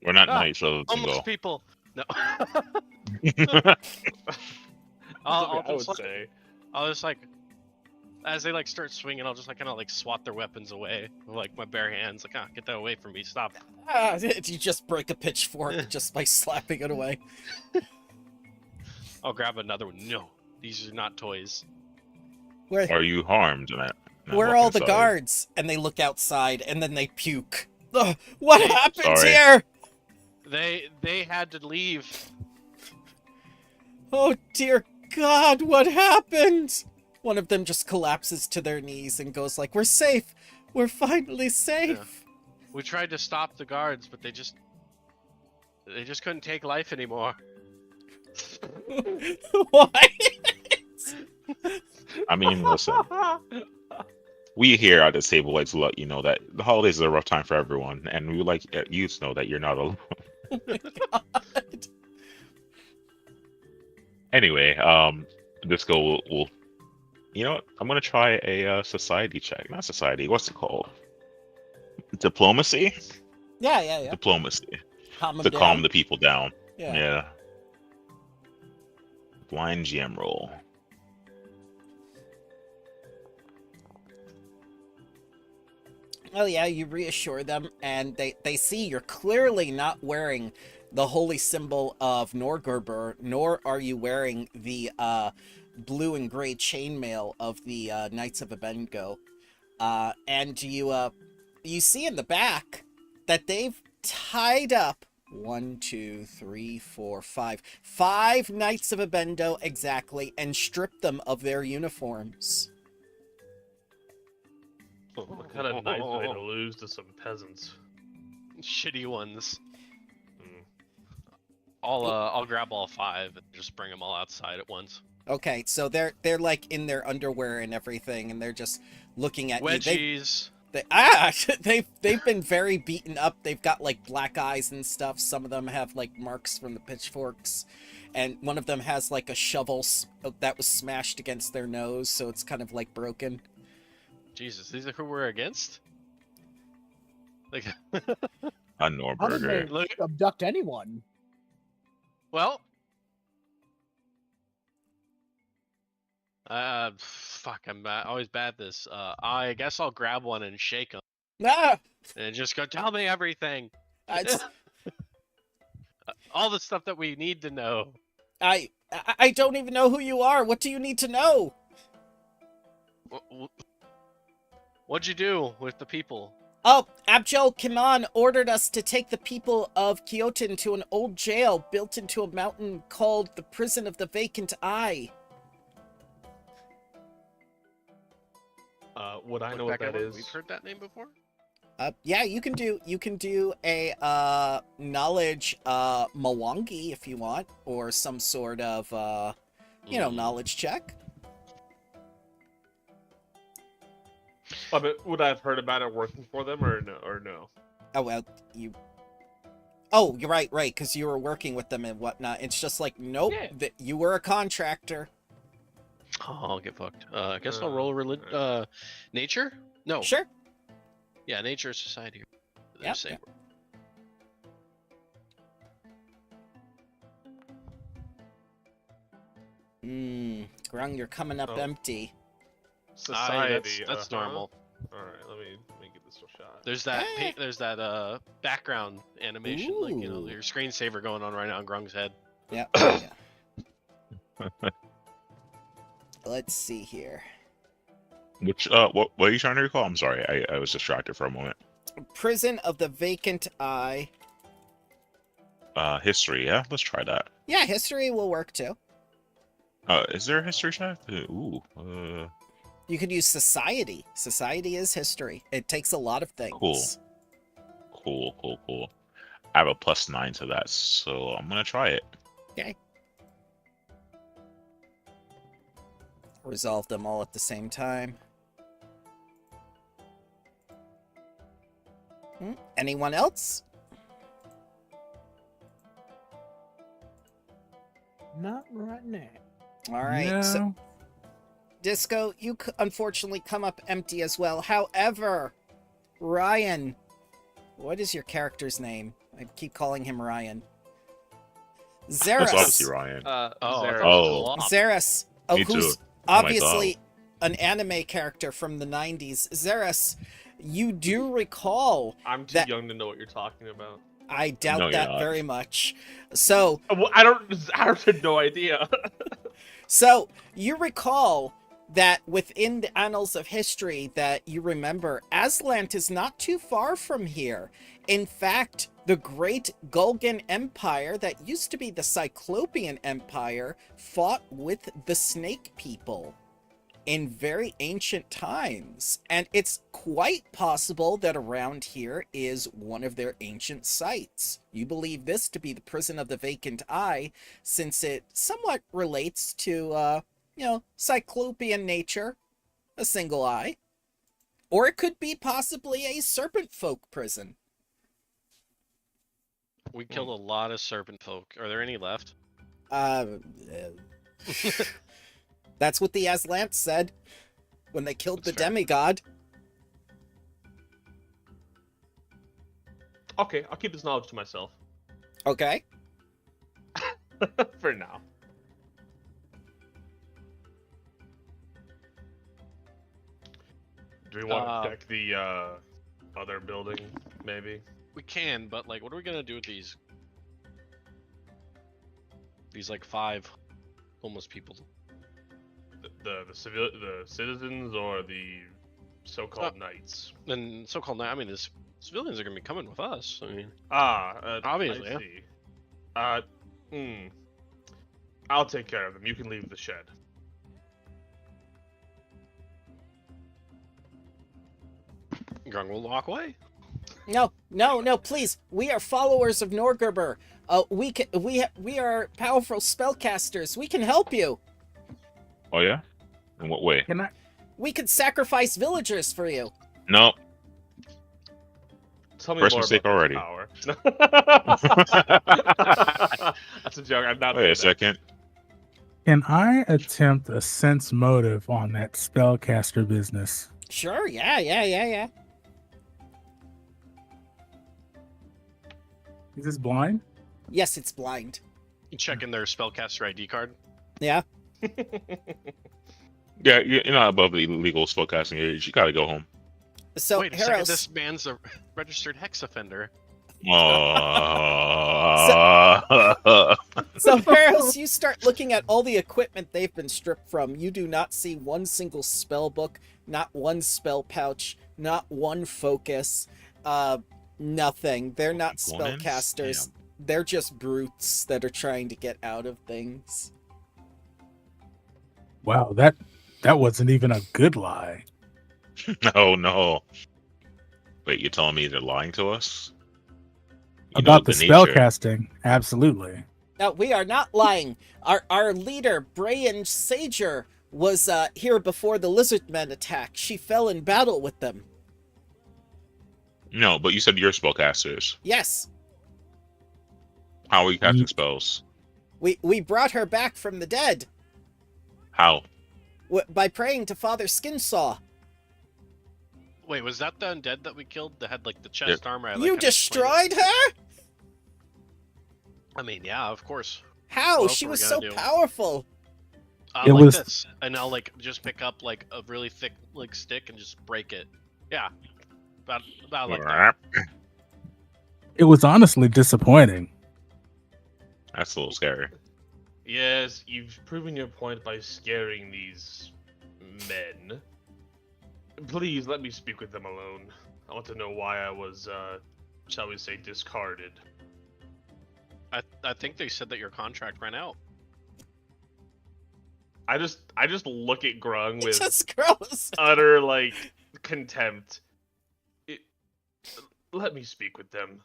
We're not Ah, nice, so let's Homeless go. people. No. That's I'll what I would just, say. I'll just like, as they like start swinging, I'll just like kind of like swat their weapons away with like my bare hands. Like, get that away from me! Stop. You just break a pitchfork just by slapping it away. I'll grab another one. No, these are not toys. Where Are you harmed? And I where are look all the inside. guards? And they look outside and then they puke. Ugh, what happened Sorry. here? They had to leave. Oh dear God, what happened? One of them just collapses to their knees and goes like, "We're safe. We're finally safe." We tried to stop the guards, but they just couldn't take life anymore. Why? I mean, listen. We here at this table like to let you know that the holidays are a rough time for everyone, and we would like you to know that you're not alone. God. Anyway, this go will. You know what? I'm gonna try a society check. Not society. What's it called? Diplomacy. Yeah. Diplomacy Calm to them calm down. the people down. Yeah. Yeah. Blind GM roll. Oh yeah, you reassure them, and they see you're clearly not wearing the holy symbol of Norgerber, nor are you wearing the blue and gray chainmail of the Knights of Abengo. And you see in the back that they've tied up 1, 2, 3, 4, 5. 5 Knights of Abendo exactly, and strip them of their uniforms. What kind of nice way to lose to some peasants? Shitty ones. Hmm. I'll grab all 5 and just bring them all outside at once. Okay, so they're like in their underwear and everything, and they're just looking at you. Wedgies. They've been very beaten up. They've got like black eyes and stuff. Some of them have like marks from the pitchforks, and one of them has like a shovel that was smashed against their nose, so it's kind of like broken. Jesus, these are who we're against? Like, A How did Norberger. they Look- abduct anyone? well, fuck, I'm always bad at this. I guess I'll grab one and shake them Ah, and just go, tell me everything. it's, All the stuff that we need to know. I don't even know who you are. What do you need to know? What'd you do with the people? Oh, Abjel Kiman ordered us to take the people of Kyoto to an old jail built into a mountain called the Prison of the Vacant Eye. Would I Look know what back that at is? We've heard that name before? Yeah, you can do a knowledge Mwangi if you want, or some sort of knowledge check. But would I have heard about it working for them or no? Oh well, Oh, you're right, because you were working with them and whatnot. It's just like, nope, Yeah. that you were a contractor. Oh, I'll get fucked. I guess I'll roll nature? No. Sure. Yeah, nature society. They're Yep, saying. Grung, you're coming up Oh. empty. Society. That's normal. All right, let me give this a shot. There's that Eh. there's that background animation, like Ooh. your screensaver going on right now on Grung's head. Yeah. Yeah. Let's see here. Which what are you trying to recall? I'm sorry, I was distracted for a moment. Prison of the Vacant Eye. History, yeah, let's try that. Yeah, history will work too. Is there a history check? You could use society. Society is history. It takes a lot of things. Cool. I have a +9 to that, so I'm gonna try it. Okay. Resolve them all at the same time. Anyone else? Not right now. All right. No. So, Disco, you unfortunately come up empty as well. However, Ryan, what is your character's name? I keep calling him Ryan. That's Zeros. obviously Ryan. Oh. Zeros, Me too. who's Oh my obviously an anime character from the 90s. Zeros, you do recall, I'm too that- young to know what you're talking about. I doubt No, you're that not. very much. So, Well, I have no idea. So, you recall that within the annals of history that you remember, Aslant is not too far from here. In fact, the great Gulgan Empire that used to be the Cyclopean Empire fought with the Snake People in very ancient times. And it's quite possible that around here is one of their ancient sites. You believe this to be the Prison of the Vacant Eye, since it somewhat relates to, Cyclopean nature, a single eye. Or it could be possibly a serpent folk prison. We killed a lot of serpent folk. Are there any left? That's what the Aslant said when they killed That's the fair. demigod. Okay, I'll keep this knowledge to myself Okay. for now. Do we want to check the other building, maybe? We can, but like, what are we gonna do with these? These like 5 homeless people. The citizens or the so-called knights? And so-called, I mean, this Civilians are gonna be coming with us. I mean, Obviously. Obviously, I see. I'll take care of them. You can leave the shed. Grung will walk away. No, please. We are followers of Norgerber. We are powerful spellcasters. We can help you. Oh yeah? In what way? Can I? We could sacrifice villagers for you. No. Tell me First more mistake about already. Power. That's a joke. I'm not. Wait a saying second. Can I attempt a sense motive on that spellcaster business? Sure. Yeah. Is this blind? Yes, it's blind. You check in their spellcaster ID card. Yeah. Yeah, you're not above the legal spellcasting age. You gotta go home. So, Wait a second, Haros, this man's a registered hex offender. so Haros, you start looking at all the equipment they've been stripped from. You do not see one single spell book, not one spell pouch, not one focus, nothing. They're not spellcasters. They're just brutes that are trying to get out of things. Wow, that wasn't even a good lie. No. Wait, you're telling me they're lying to us? You know About the nature. spellcasting, absolutely. No, we are not lying. Our leader, Brayan Sager, was here before the Lizardmen attacked. She fell in battle with them. No, but you said you're spellcasters. Yes, How are you casting spells? we brought her back from the dead How? by praying to Father Skinsaw. Wait, was that the undead that we killed that had like the chest armor? I, like, You kinda explained destroyed her? it? I mean, yeah, of course. How? What She else was were so we gonna do? powerful. It Like was- this, and I'll like just pick up like a really thick like stick and just break it. Yeah, about like that. It was honestly disappointing. That's a little scary. Yes, you've proven your point by scaring these men. Please let me speak with them alone. I want to know why I was, shall we say, discarded. I think they said that your contract ran out. I just look at Grung with Just gross. utter like contempt. Let me speak with them.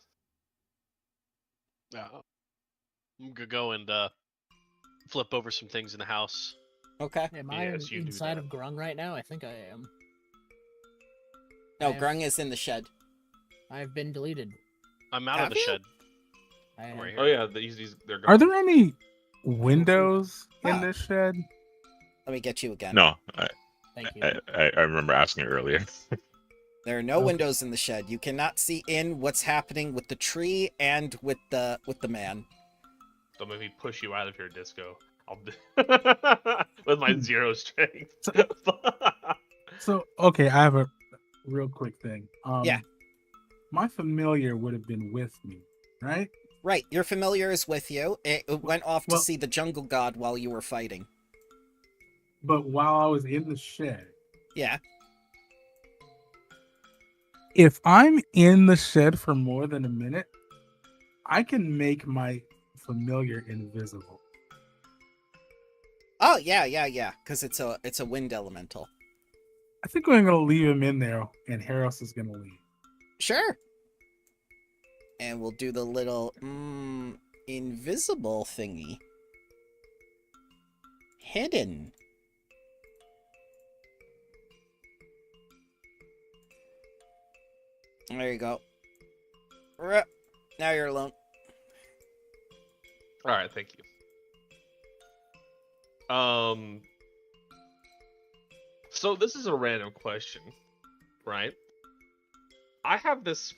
Yeah. I'm gonna go and flip over some things in the house. Okay. Am I Yes, you do inside that. of Grung right now? I think I am. No, I have- Grung is in the shed. I've been deleted. I'm out Have of the you? shed. I I'm have- right Oh here. yeah, they're gone. Are there any windows in Ah. this shed? Let me get you again. No, Thank you. I remember asking earlier. There are no Okay. windows in the shed. You cannot see in what's happening with the tree and with the man. Don't make me push you out of here, Disco. I'll with my 0 strength. So, okay, I have a real quick thing. Yeah. My familiar would have been with me, right? Right, your familiar is with you. It went off to Well- see the jungle god while you were fighting. But while I was in the shed, Yeah. if I'm in the shed for more than a minute, I can make my familiar invisible. Oh yeah. Because it's a wind elemental. I think I'm gonna leave him in there, and Haros is gonna leave. Sure. And we'll do the little invisible thingy. Hidden. There you go. Now you're alone. All right, thank you. So this is a random question, right? I have this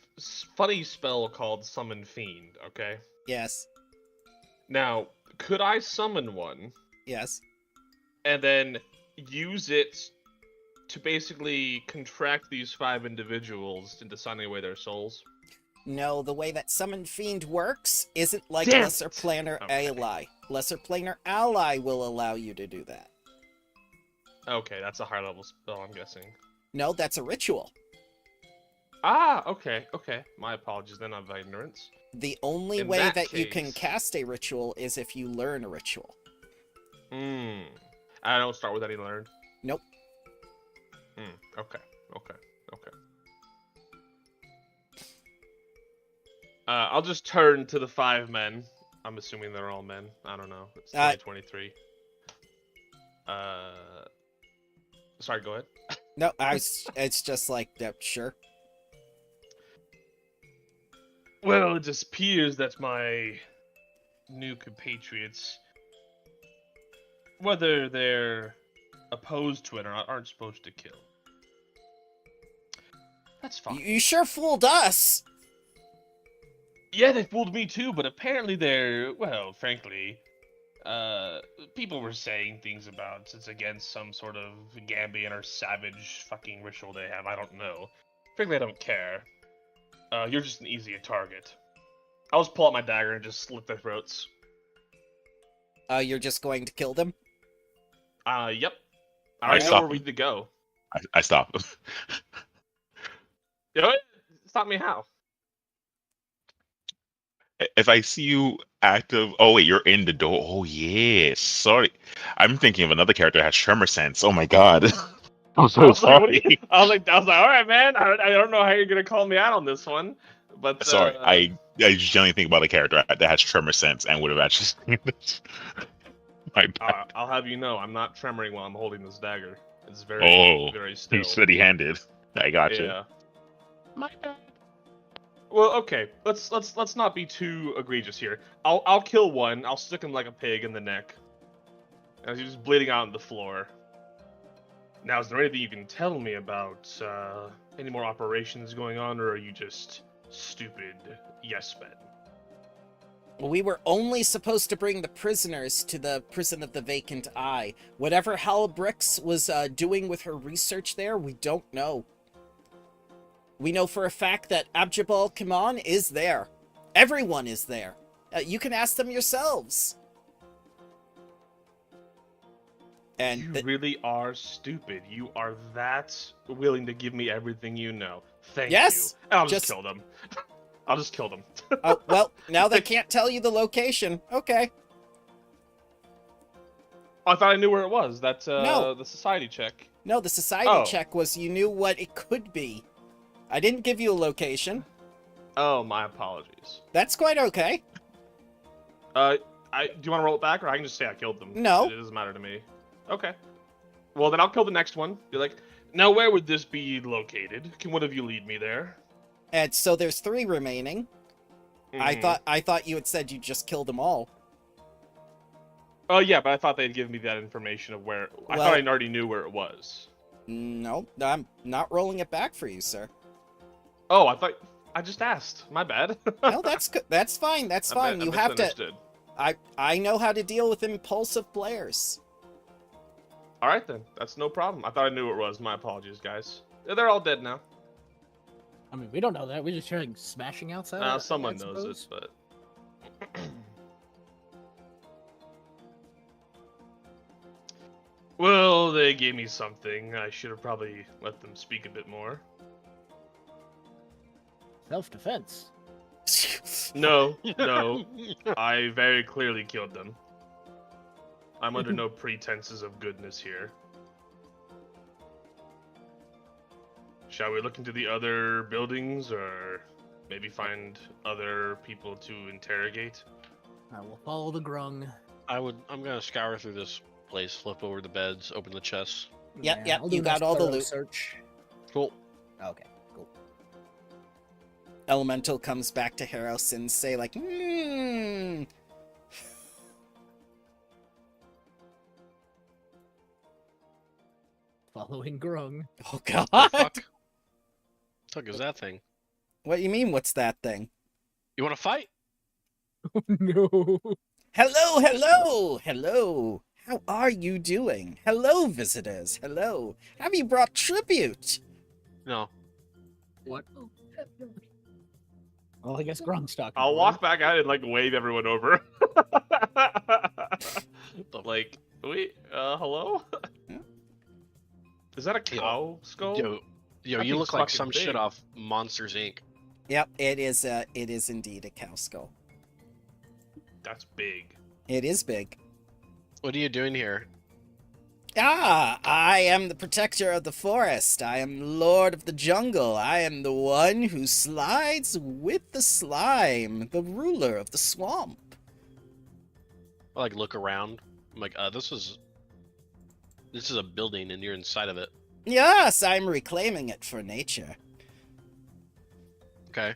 funny spell called Summon Fiend, okay? Yes. Now, could I summon one Yes. and then use it to basically contract these 5 individuals into signing away their souls? No, the way that Summon Fiend works isn't like Damn Lesser it! Planar Okay. Ally. Lesser Planar Ally will allow you to do that. Okay, that's a high level spell, I'm guessing. No, that's a ritual. Ah, okay, okay. My apologies then of my ignorance. The only In way that that you can case- cast a ritual is if you learn a ritual. Hmm. I don't start with any learn. Nope. Okay, okay, okay. I'll just turn to the 5 men. I'm assuming they're all men. I don't know. It's 2023. Sorry, go ahead. No, it's just like, yep, sure. Well, it just appears that my new compatriots, whether they're opposed to it or not, aren't supposed to kill. That's fine. You sure fooled us. Yeah, they fooled me too, but apparently they're, well, frankly, people were saying things about it's against some sort of Gambian or savage fucking ritual they have. I don't know. Frankly, I don't care. You're just an easier target. I'll just pull out my dagger and just slit their throats. You're just going to kill them? Yep. I I already know stop where we him. need to go. I stop. You know what? Stop me how? If I see you active, oh wait, you're in the door. Oh yeah, sorry. I'm thinking of another character that has tremor sense. Oh my god. I'm I so was like, what do you- sorry. I was like, all right, man. I don't know how you're gonna call me out on this one, but Sorry, I just generally think about a character that has tremor sense and would have actually seen this. My bad. I'll have you know, I'm not tremoring while I'm holding this dagger. It's very, Oh, very still. he's steady-handed. I got you. Yeah. My bad. Well, okay. Let's not be too egregious here. I'll kill one. I'll stick him like a pig in the neck, as he's just bleeding out on the floor. Now, is there anything you can tell me about any more operations going on, or are you just stupid yes men? We were only supposed to bring the prisoners to the prison of the Vacant Eye. Whatever Howl Bricks was doing with her research there, we don't know. We know for a fact that Abjabal Kaman is there. Everyone is there. You can ask them yourselves. And You really are stupid. You are that willing to give me everything you know. Thank Yes, you. And I'll just just- kill them. I'll just kill them. oh, well, now they can't tell you the location. Okay. I thought I knew where it was. That's No. the society check. No, the society Oh. check was you knew what it could be. I didn't give you a location. Oh, my apologies. That's quite okay. Do you want to roll it back, or I can just say I killed them? No. It doesn't matter to me. Okay. Well, then I'll kill the next one. Be like, now where would this be located? Can one of you lead me there? And so there's 3 remaining. Mhm. I thought you had said you just killed them all. Oh yeah, but I thought they'd give me that information of where. I Well- thought I already knew where it was. No, I'm not rolling it back for you, sir. Oh, I thought I just asked. My bad. No, that's fine. That's fine. You have to. misunderstood. I know how to deal with impulsive players. All right then, that's no problem. I thought I knew where it was. My apologies, guys. They're all dead now. I mean, we don't know that. We're just hearing smashing outside. Someone I knows it, suppose. but. Well, they gave me something. I should have probably let them speak a bit more. Self-defense. No, no. I very clearly killed them. I'm under no pretenses of goodness here. Shall we look into the other buildings, or maybe find other people to interrogate? I will follow the grung. I'm gonna scour through this place, flip over the beds, open the chests. Yep, yep, I'll do you a got nice all the thorough loot. Search. Cool. Okay, cool. Elemental comes back to Harris and say like, Following grung. oh god. Fuck is that thing? What do you mean? What's that thing? You want to fight? Oh no. Hello, hello, hello. How are you doing? Hello, visitors. Hello. Have you brought tribute? No. What? Well, I guess grung's talking. I'll for walk back out and like wave everyone over. Like, wait, hello? Yeah. Is that a cow skull? Yo, Yo, That you thing's look like fucking some shit big. off Monsters Inc. Yep, it is indeed a cow skull. That's big. It is big. What are you doing here? Ah, I am the protector of the forest. I am lord of the jungle. I am the one who slides with the slime, the ruler of the swamp. I like look around. I'm like, this is a building and you're inside of it. Yes, I'm reclaiming it for nature. Okay.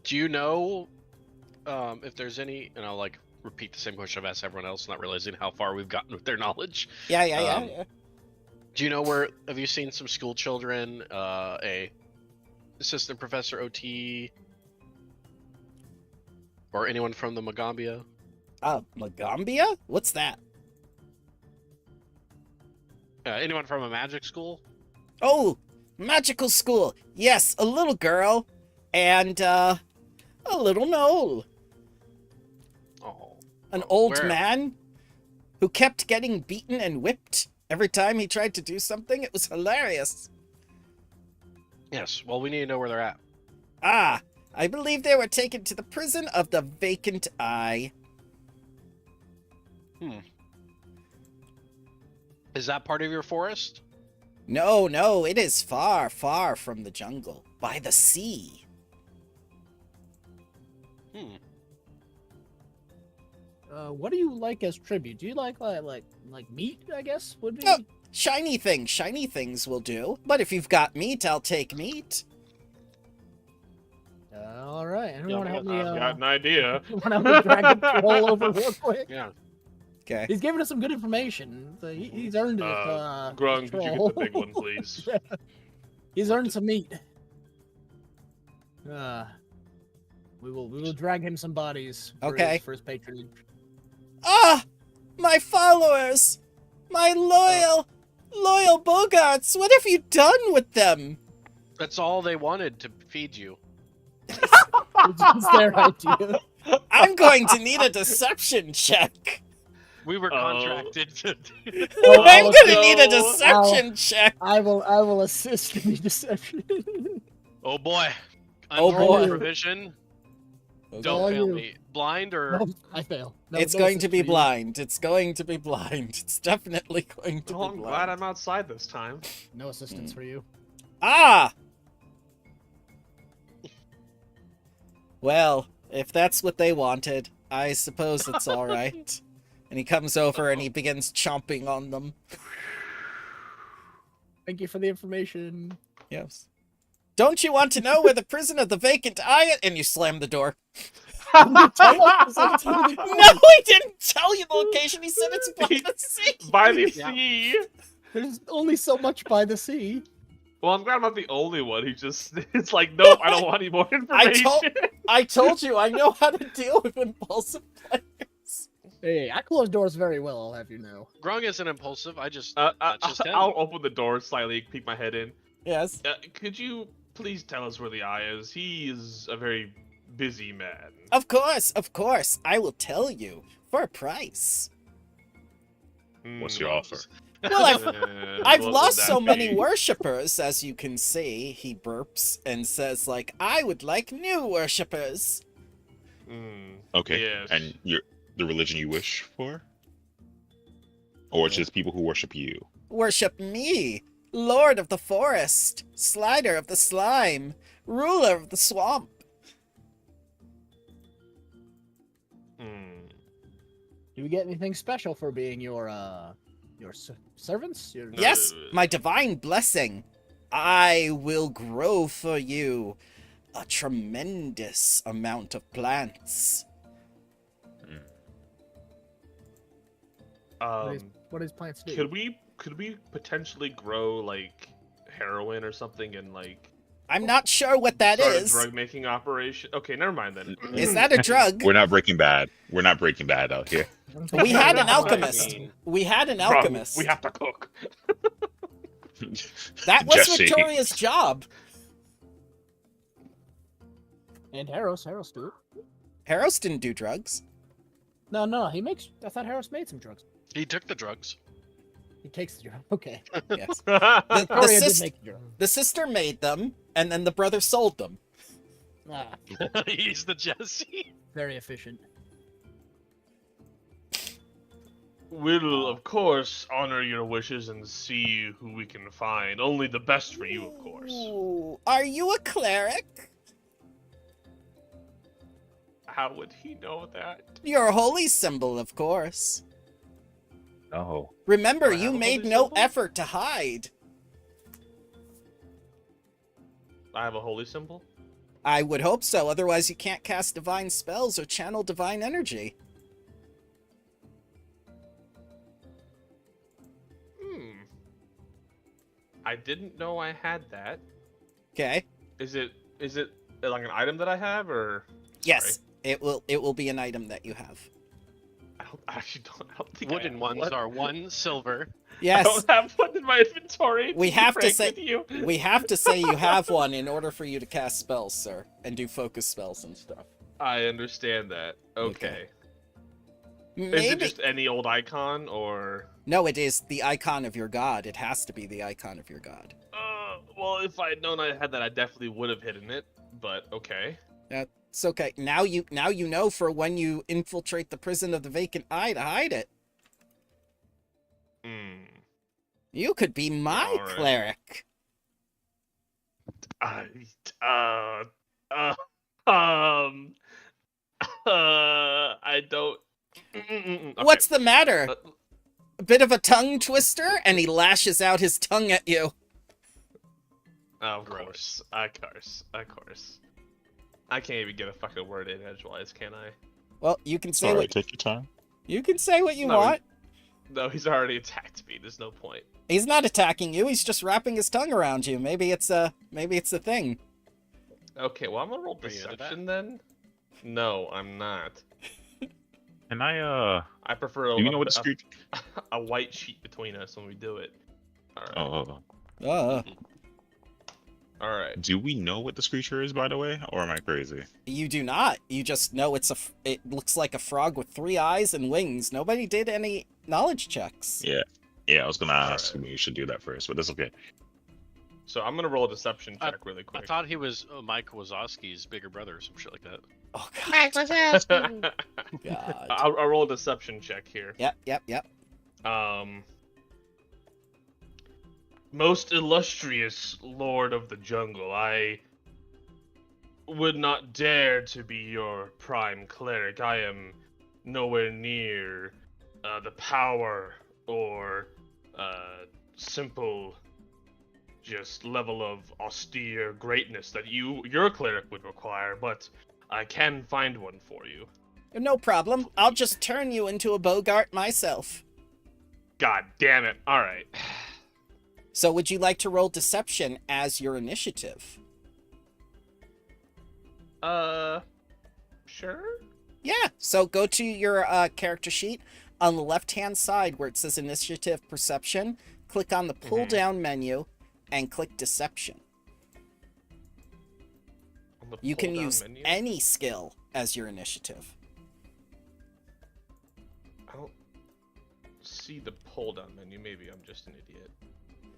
Do you know if there's any? And I'll like repeat the same question I've asked everyone else, not realizing how far we've gotten with their knowledge. Yeah. Do you know where? Have you seen some school children? A assistant professor OT, or anyone from the Magambia? Magambia? What's that? Anyone from a magic school? Oh, magical school. Yes, a little girl and a little knoll. Oh, An old where? man who kept getting beaten and whipped every time he tried to do something. It was hilarious. Yes. Well, we need to know where they're at. Ah, I believe they were taken to the prison of the Vacant Eye. Is that part of your forest? No, it is far, far from the jungle, by the sea. What do you like as tribute? Do you like meat? I guess would be. Oh. Shiny things will do. But if you've got meat, I'll take meat. All right. Anyone want to help me? I've got an idea. Want to help me drag the troll over real quick? Yeah. Okay. He's giving us some good information. So he's earned it. Grung, could you troll. get the big one, please? He's earned some meat. We will drag him some bodies. Okay. For his patronage. Ah! My followers! My loyal Bogarts! What have you done with them? That's all they wanted to feed you. It's their idea. I'm going to need a deception check. We were contracted to. I'm I'll gonna need a go- deception check. I will assist in the deception. Oh boy. Oh, Unroll boy. provision. all Don't fail you. me. Blind or No, I fail. No, It's no going to assist be for you. blind. It's going to be blind. It's definitely going to Oh, be I'm glad blind. I'm outside this time. No assistance for you. Ah! Well, if that's what they wanted, I suppose it's alright. And he comes over and he begins chomping on them. Thank you for the information. Yes. Don't you want to know where the prison of the Vacant Eye is? And you slam the door. Tell us No, he didn't tell you the location. He said it's by the sea. By the Yeah. sea. There's only so much by the sea. Well, I'm glad I'm not the only one. He just, it's like, nope, I don't want any more information. I told you, I know how to deal with impulsive players. Hey, I close doors very well, I'll have you know. Grung isn't impulsive. That's just him. I'll open the door slightly, peek my head in. Yes. Could you please tell us where the eye is? He is a very busy man. Of course. I will tell you. For a price. What's your offer? Well, I've What would lost that so many be? worshippers, as you can see. He burps and says, like, I would like new worshippers. Okay. Yes. And the religion you wish for? Or just people who worship you? Worship me, Lord of the Forest, Slider of the Slime, Ruler of the Swamp. Do we get anything special for being your servants? Yes, my divine blessing. I will grow for you a tremendous amount of plants. What does plants do? Could we potentially grow like heroin or something and like I'm not sure what that start is. a drug making operation? Okay, never mind then. Is that a drug? We're not Breaking Bad. We're not Breaking Bad out here. We had an I alchemist. mean, We had an Bro, alchemist. we have to cook. That was Jesse. Victoria's job. And Harris do it. Harris didn't do drugs. No, he makes. I thought Harris made some drugs. He took the drugs. He takes the drug. Okay. Yes. Sorry, I did sis- make the drug. The sister made them, and then the brother sold them. Ah, He's the Jesse. very efficient. We'll, of course, honor your wishes and see who we can find. Only the best for you, of course. Ooh, are you a cleric? How would he know that? Your holy symbol, of course. No. Remember, Do I you have a made holy no symbol? effort to hide. I have a holy symbol? I would hope so, otherwise you can't cast divine spells or channel divine energy. I didn't know I had that. Okay. Is it like an item that I have, or? Yes, Sorry. it will be an item that you have. I don't think I Wooden have ones one. are 1 silver. I Yes, don't have one in my inventory. We to be have to frank say- with you. we have to say you have one in order for you to cast spells, sir, and do focus spells and stuff. I understand that. Okay. Is Maybe. it just any old icon, or? No, it is the icon of your god. It has to be the icon of your god. Well, if I had known I had that, I definitely would have hidden it. But okay. It's okay. Now you know for when you infiltrate the prison of the vacant eye to hide it. Hmm. You could be my All right. cleric. I don't. Okay. What's the matter? Uh, A bit of a tongue twister? And he lashes out his tongue at you. Of course. Of course. I can't even get a fucking word in edgewise, can I? Well, you can say Sorry, what take your time. you can say what you No, want. No, he's already attacked me. There's no point. He's not attacking you. He's just wrapping his tongue around you. Maybe it's a thing. Okay, well, I'm gonna roll Are you into that? deception then. No, I'm not. Can I I prefer do you know what the street? a white sheet between us when we do it. Alright. Oh, Alright. do we know what the creature is, by the way, or am I crazy? You do not. You just know it looks like a frog with 3 eyes and wings. Nobody did any knowledge checks. Yeah, I was gonna ask Alright. you should do that first, but that's okay. So I'm gonna roll a deception I- check really I quick. thought he was Mike Wazowski's bigger brother or some shit like that. Oh god. God. I'll roll a deception check here. Yep. Most illustrious lord of the jungle, I would not dare to be your prime cleric. I am nowhere near the power or simple just level of austere greatness that your cleric would require, but I can find one for you. No problem. I'll just turn you into a Bogart myself. God damn it. Alright. So would you like to roll deception as your initiative? Sure? Yeah. So go to your character sheet. On the left-hand side where it says initiative perception, click on the pull-down menu and click deception. On the You can pull-down use menu? any skill as your initiative. I don't see the pull down menu. Maybe I'm just an idiot.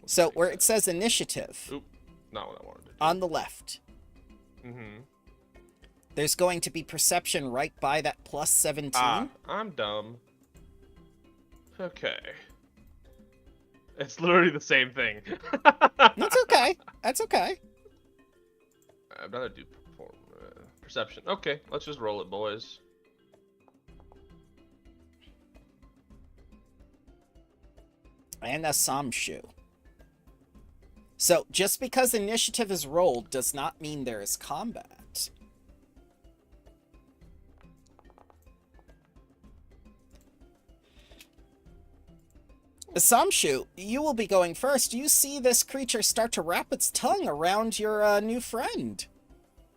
Let's So check where that. it says initiative, Oop, not what I wanted to do. on the left, Mm-hmm. there's going to be perception right by that plus 17. I'm dumb. Okay. It's literally the same thing. That's okay. That's okay. I'd rather do perception. Okay, let's just roll it, boys. And a Samshu. So just because initiative is rolled does not mean there is combat. Samshu, you will be going first. You see this creature start to wrap its tongue around your new friend.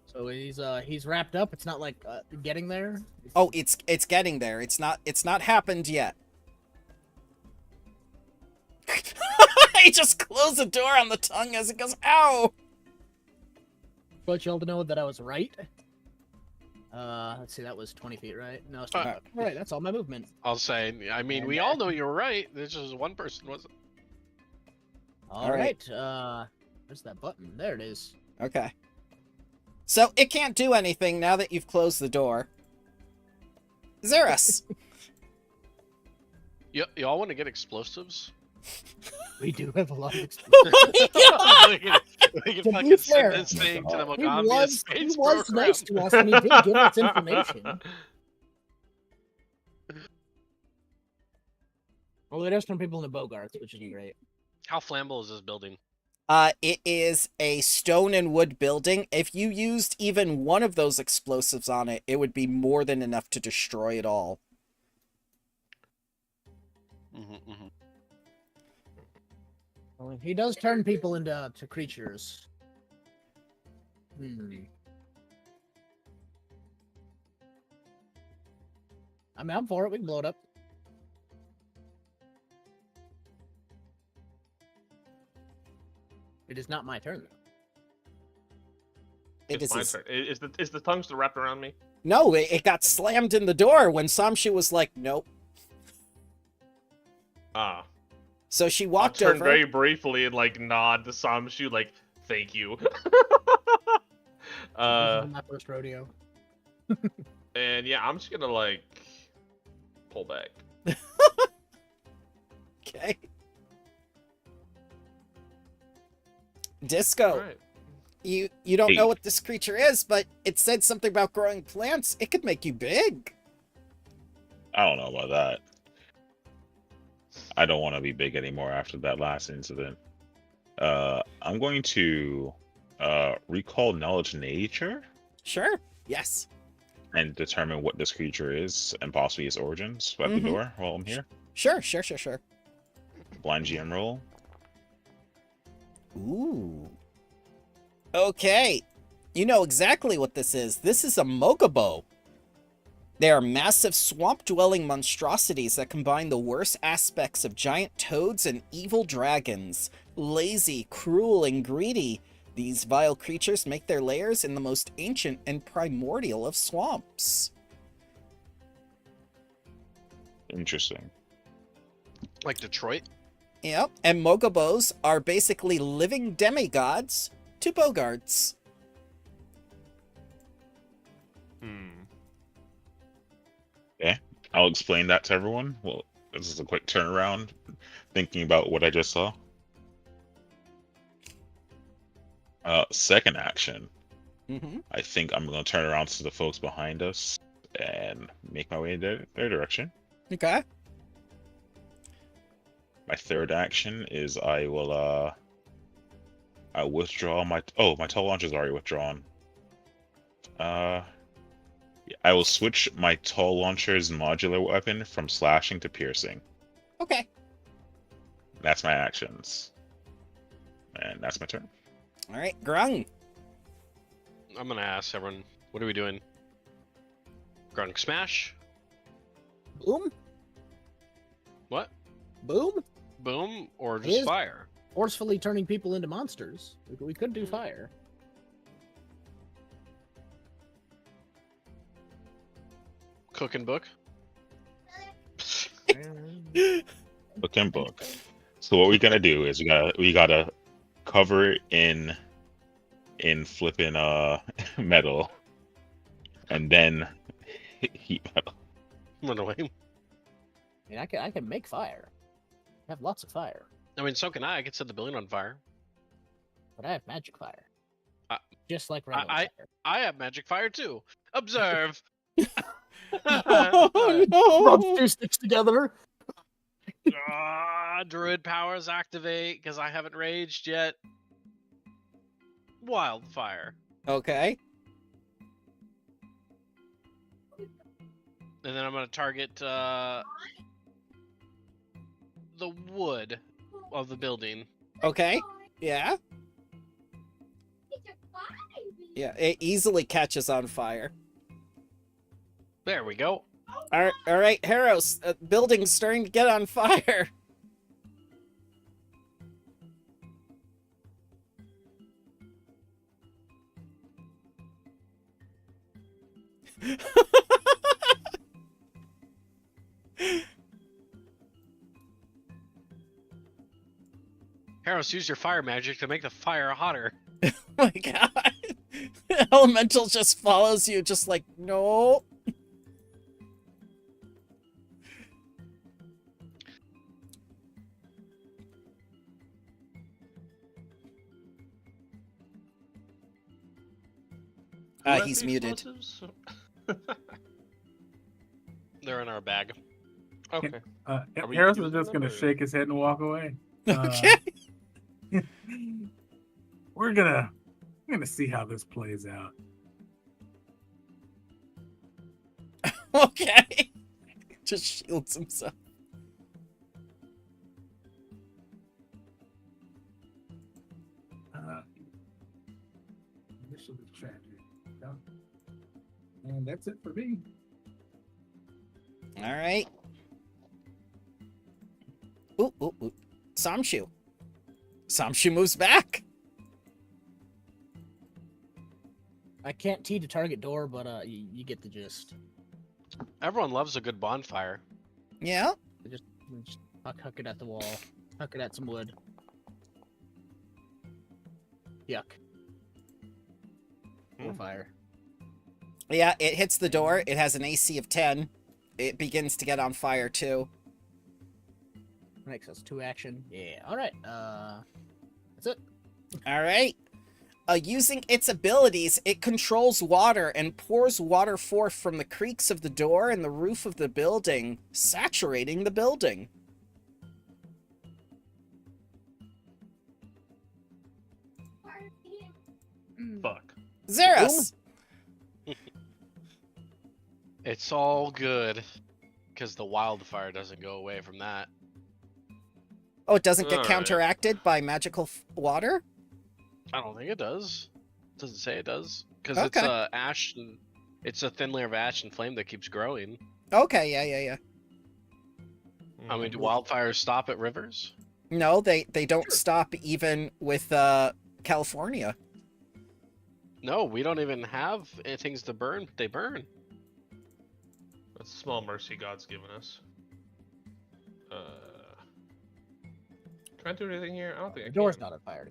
So he's wrapped up. It's not like getting there. Oh, it's getting there. It's not happened yet. He just closed the door on the tongue as it goes, ow! Want y'all to know that I was right. Let's see, that was 20 feet, right? No, it's Uh, 25. All right, that's all my movement. I'll say. I mean, And we all know you're right. There's just one person wasn't. All right. right. Where's that button? There it is. Okay. So it can't do anything now that you've closed the door. Xeris. Y'all want to get explosives? We do have a lot of experience. we can To be fucking fair, send this thing to the he Mogambia was space nice program. to us, and he did give us information. Well, it does turn people into Bogarts, which is great. How flammable is this building? It is a stone and wood building. If you used even one of those explosives on it, it would be more than enough to destroy it all. Mm-hmm. Well, he does turn people into creatures. I mean, I'm for it. We can blow it up. It is not my turn, though. It's my turn. Is the tongue still wrapped around me? No, it got slammed in the door when Samshu was like, nope. Ah. So she I'll walked turn over. very briefly and like nod to Samshu, like, thank you. This is my first rodeo. And yeah, I'm just gonna like pull back. Okay. Disco. All right. You don't know Hey. what this creature is, but it said something about growing plants. It could make you big. I don't know about that. I don't want to be big anymore after that last incident. I'm going to recall knowledge nature Sure. Yes. and determine what this creature is and possibly its origins at the Mhm. door while I'm here. Sure. Blind GM roll. Ooh. Okay. You know exactly what this is. This is a Mogobo. They are massive swamp-dwelling monstrosities that combine the worst aspects of giant toads and evil dragons. Lazy, cruel, and greedy, these vile creatures make their lairs in the most ancient and primordial of swamps. Interesting. Like Detroit? Yep, and Mogobos are basically living demigods to Bogarts. I'll explain that to everyone. Well, this is a quick turnaround, thinking about what I just saw. Second action. Mm-hmm. I think I'm going to turn around to the folks behind us and make my way in their direction. Okay. My third action is I will I withdraw my my tall launcher is already withdrawn. I will switch my tall launcher's modular weapon from slashing to piercing. Okay. That's my actions. And that's my turn. All right, Grung. I'm gonna ask everyone, what are we doing? Grunk smash? Boom? What? Boom? Boom or It just is- fire? Forcefully turning people into monsters. We could do fire. Cook and book? Book and book. So what we're gonna do is we gotta cover it in flipping metal, and then heat metal. Run away. I mean, I can make fire. I have lots of fire, I mean, so can I. I could set the building on fire. but I have magic fire. I- Just like regular I- fire. I have magic fire too. Observe. Oh Rub no! two sticks together. Druid powers activate because I haven't raged yet. Wildfire. Okay. And then I'm gonna target the wood of the building. Okay. Yeah. Yeah. It easily catches on fire. There we go. All right, Harrows. Building's starting to get on fire. Harris, use your fire magic to make the fire hotter. Oh my god. Elemental just follows you, just like, no. He's muted. Explosives? They're in our bag. Okay. Are we Harris is using just them, gonna or- shake his head and walk away. Okay. We're gonna see how this plays out. Okay. Just shields himself. Initially tragic. Yeah. And that's it for me. All right. Ooh, ooh, ooh. Samshu. Samshu moves back. I can't tee the target door, but you get the gist. Everyone loves a good bonfire. Yeah. Just huck it at the wall. Huck it at some wood. Yuck. Or fire. Yeah, it hits the door. It has an AC of 10. It begins to get on fire too. Makes us 2 action. Yeah. All right. That's it. All right. Using its abilities, it controls water and pours water forth from the creaks of the door and the roof of the building, saturating the building. Fuck. Xeros! It's all good, because the wildfire doesn't go away from that. Oh, it doesn't get All right. counteracted by magical water? I don't think it does. It doesn't say it does, because Okay. it's ash. And, it's a thin layer of ash and flame that keeps growing. Okay, yeah. I mean, do wildfires stop at rivers? No, they don't stop even with California. No, we don't even have things to burn. But they burn. That's a small mercy God's given us. Can I do anything here? I don't think The I door's can. not on fire.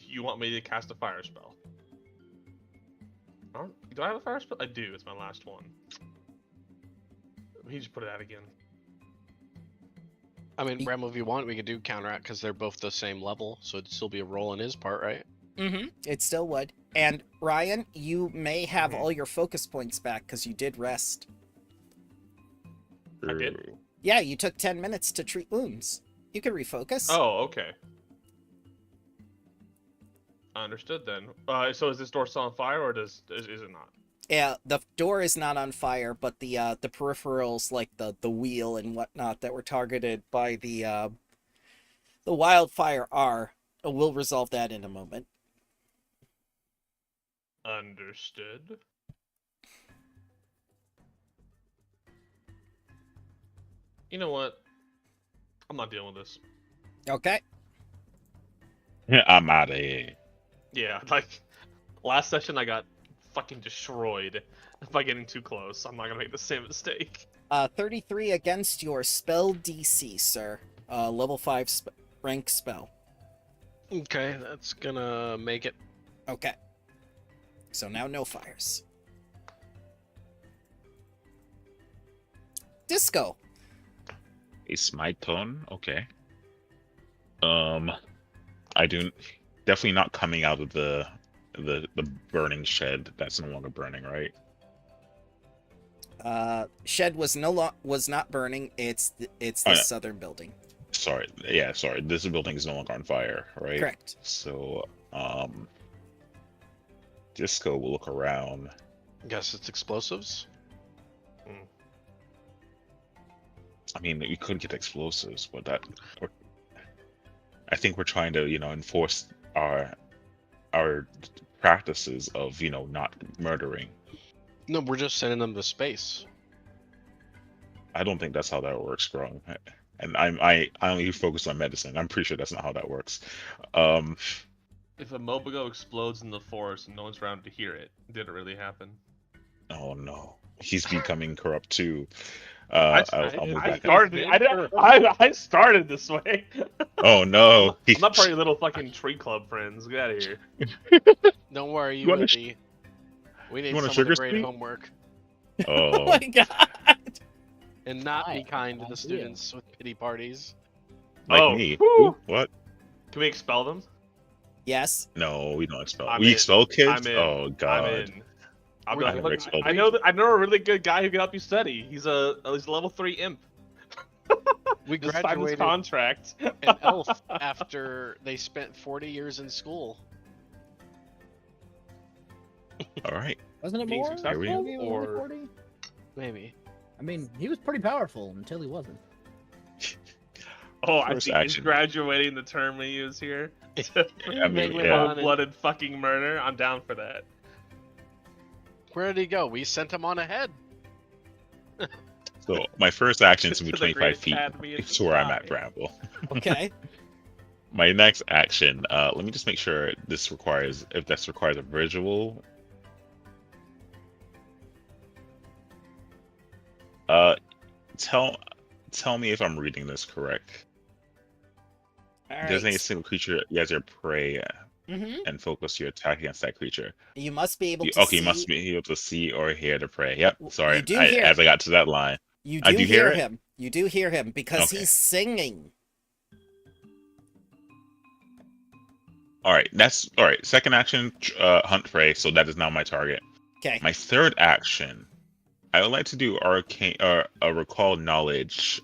You want me to cast a fire spell? Do I have a fire spell? I do. It's my last one. He just put it out again. I mean, Rem, if you want, we could do counteract because they're both the same level, so it'd still be a roll on his part, right? Mm-hmm. It still would. And Ryan, you may have Mhm. all your focus points back because you did rest. I did? Yeah, you took 10 minutes to treat wounds. You can refocus. Oh, okay. Understood then. So is this door still on fire, or is it not? Yeah, the door is not on fire, but the peripherals like the wheel and whatnot that were targeted by the wildfire are. We'll resolve that in a moment. Understood. You know what? I'm not dealing with this. Okay. Yeah, I'm out of here. Yeah, like last session I got fucking destroyed by getting too close. I'm not gonna make the same mistake. 33 against your spell DC, sir. Level 5 rank spell. Okay, that's gonna make it. Okay. So now no fires. Disco. It's my turn. Okay. I do definitely not coming out of the burning shed. That's no longer burning, right? Shed was was not burning. It's the Oh, yeah. southern building. Sorry. Yeah, sorry. This building is no longer on fire, right? Correct. So, Disco will look around. Guess it's explosives. I mean, we could get explosives, but I think we're trying to, enforce our practices of, not murdering. No, we're just sending them to space. I don't think that's how that works, bro. And I only focus on medicine. I'm pretty sure that's not how that works. If a Mobigo explodes in the forest and no one's around to hear it, did it really happen? Oh no, he's becoming corrupt too. I'll move back up. I started this way. Oh no, I'm not part of your little fucking tree club friends. Get out of here. Don't worry, You you wanna will sh- be. We need you wanna someone to sugar grade sweet? homework Oh Oh, my god! and not be Hi, kind to the idea. students with pity parties. like Oh, me. whew. What? Can we expel them? Yes. No, we don't expel. I'm We in. expel kids. I'm in. Oh god. I'm in. I'll be I like, never look, expelled I it. know a really good guy who can help you study. He's a level 3 imp. We Just sign this graduated contract. an elf after they spent 40 years in school. All right. Wasn't it Being more? successful, Maybe it was only or- 40? Maybe. I mean, he was pretty powerful until he wasn't. Oh, I First think he's action. graduating the term we use here. I mean, yeah. Cold-blooded fucking murder. I'm down for that. Where did he go? We sent him on ahead. So my first action is To to move the 25 Great feet Academy in to where I'm at, Dubai. Bramble. Okay. My next action. Let me just make sure if this requires a visual. Tell me if I'm reading this correct. All Designating a right. single creature as your prey Mm-hmm. and focus your attack against that creature. You must be able You, to okay, see. you must be able to see or hear the prey. Yep. Sorry. You do hear As it. I got to that line. You I do do hear hear it? him. You do hear him because Okay. he's singing. All right. That's all right. Second action, hunt prey. So that is now my target. Okay. My third action, I would like to do arcane or recall knowledge,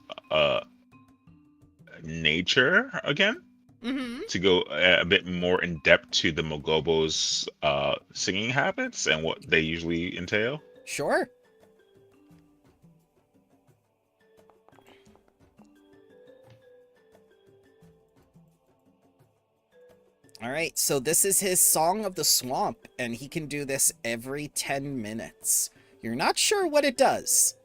nature again Mm-hmm. to go a bit more in depth to the Mogobo's singing habits and what they usually entail. Sure. All right, so this is his Song of the Swamp, and he can do this every 10 minutes. You're not sure what it does.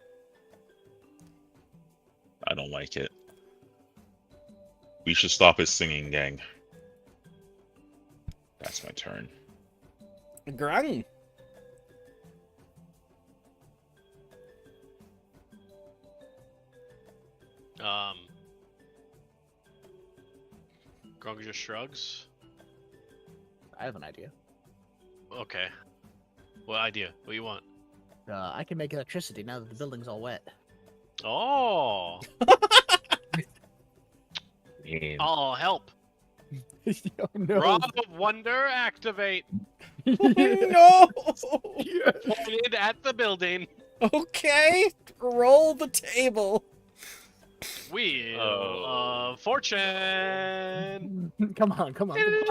I don't like it. We should stop his singing, gang. That's my turn. Grung. Grog just shrugs. I have an idea. Okay. What idea? What do you want? I can make electricity now that the building's all wet. Oh! Man. I'll help. Oh, no. Rod of Wonder activate. No! Pointed at the building. Okay, roll the table. Wheel Oh. of Fortune. Come on, come on. You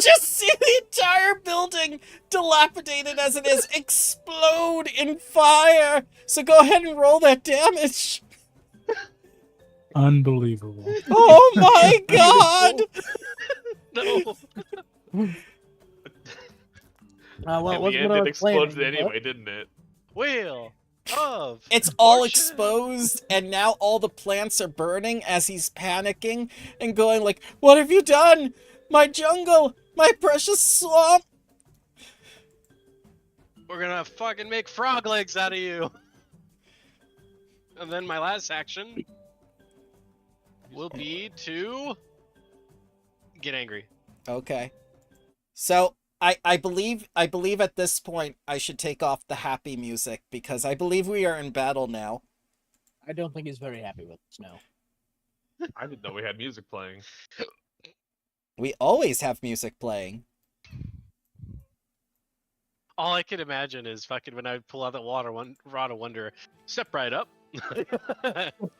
just see the entire building, dilapidated as it is, explode in fire. So go ahead and roll that damage. Unbelievable. Oh my god! No. Well, In what's the end, what I it was planning, exploded but- anyway, didn't it? Wheel of It's all Fortune. exposed, and now all the plants are burning as he's panicking and going like, "What have you done? My jungle, my precious swamp." We're gonna fucking make frog legs out of you. And then my last action will be to get angry. Okay. So I believe at this point I should take off the happy music because I believe we are in battle now. I don't think he's very happy with us now. I didn't know we had music playing. We always have music playing. All I can imagine is fucking when I pull out that rod of wonder, step right up.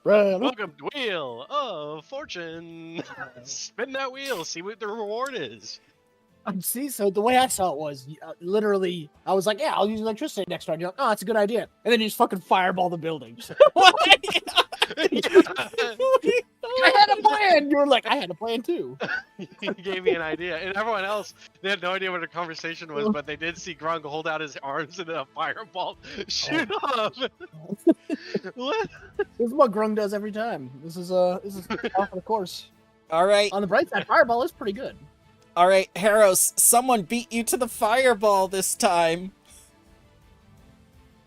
Welcome to Wheel of Fortune. Spin that wheel, see what the reward is. See, so the way I saw it was literally, I was like, yeah, I'll use electricity next round. You're like, oh, that's a good idea. And then you just fucking fireball the building. I had a plan. You were like, I had a plan too. He gave me an idea, and everyone else, they had no idea what the conversation was, but they did see Grung hold out his arms and then a fireball shoot off. What? This is what Grung does every time. This is par for the course. All right, On the bright side, fireball is pretty good. all right, Harros, someone beat you to the fireball this time.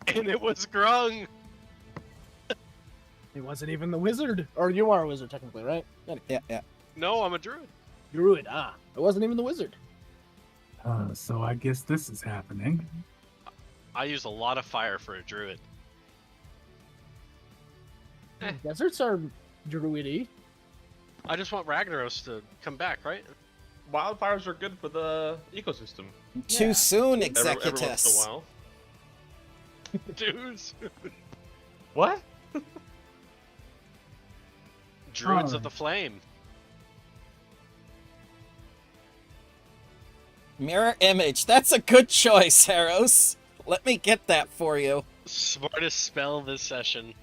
And it was Grung. It wasn't even the wizard. Or you are a wizard, technically, right? Yeah. No, I'm a druid. Druid, It wasn't even the wizard. So I guess this is happening. I use a lot of fire for a druid. Deserts are druidy. I just want Ragnaros to come back, right? Wildfires are good for the ecosystem. Too Yeah. soon, Every once in a Executus. while. Dudes. What? Druids of Alright. the Flame. Mirror image. That's a good choice, Harros. Let me get that for you. Smartest spell this session.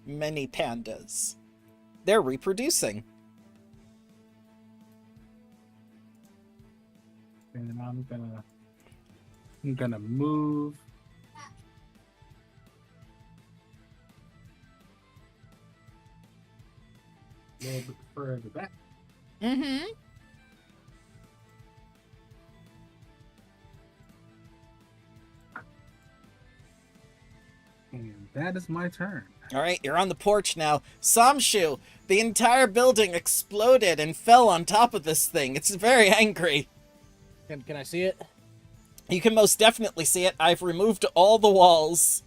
Many pandas. They're reproducing. And I'm gonna move. A little bit further back. Mm-hmm. And that is my turn. All right, you're on the porch now. Samshu, the entire building exploded and fell on top of this thing. It's very angry. Can I see it? You can most definitely see it. I've removed all the walls.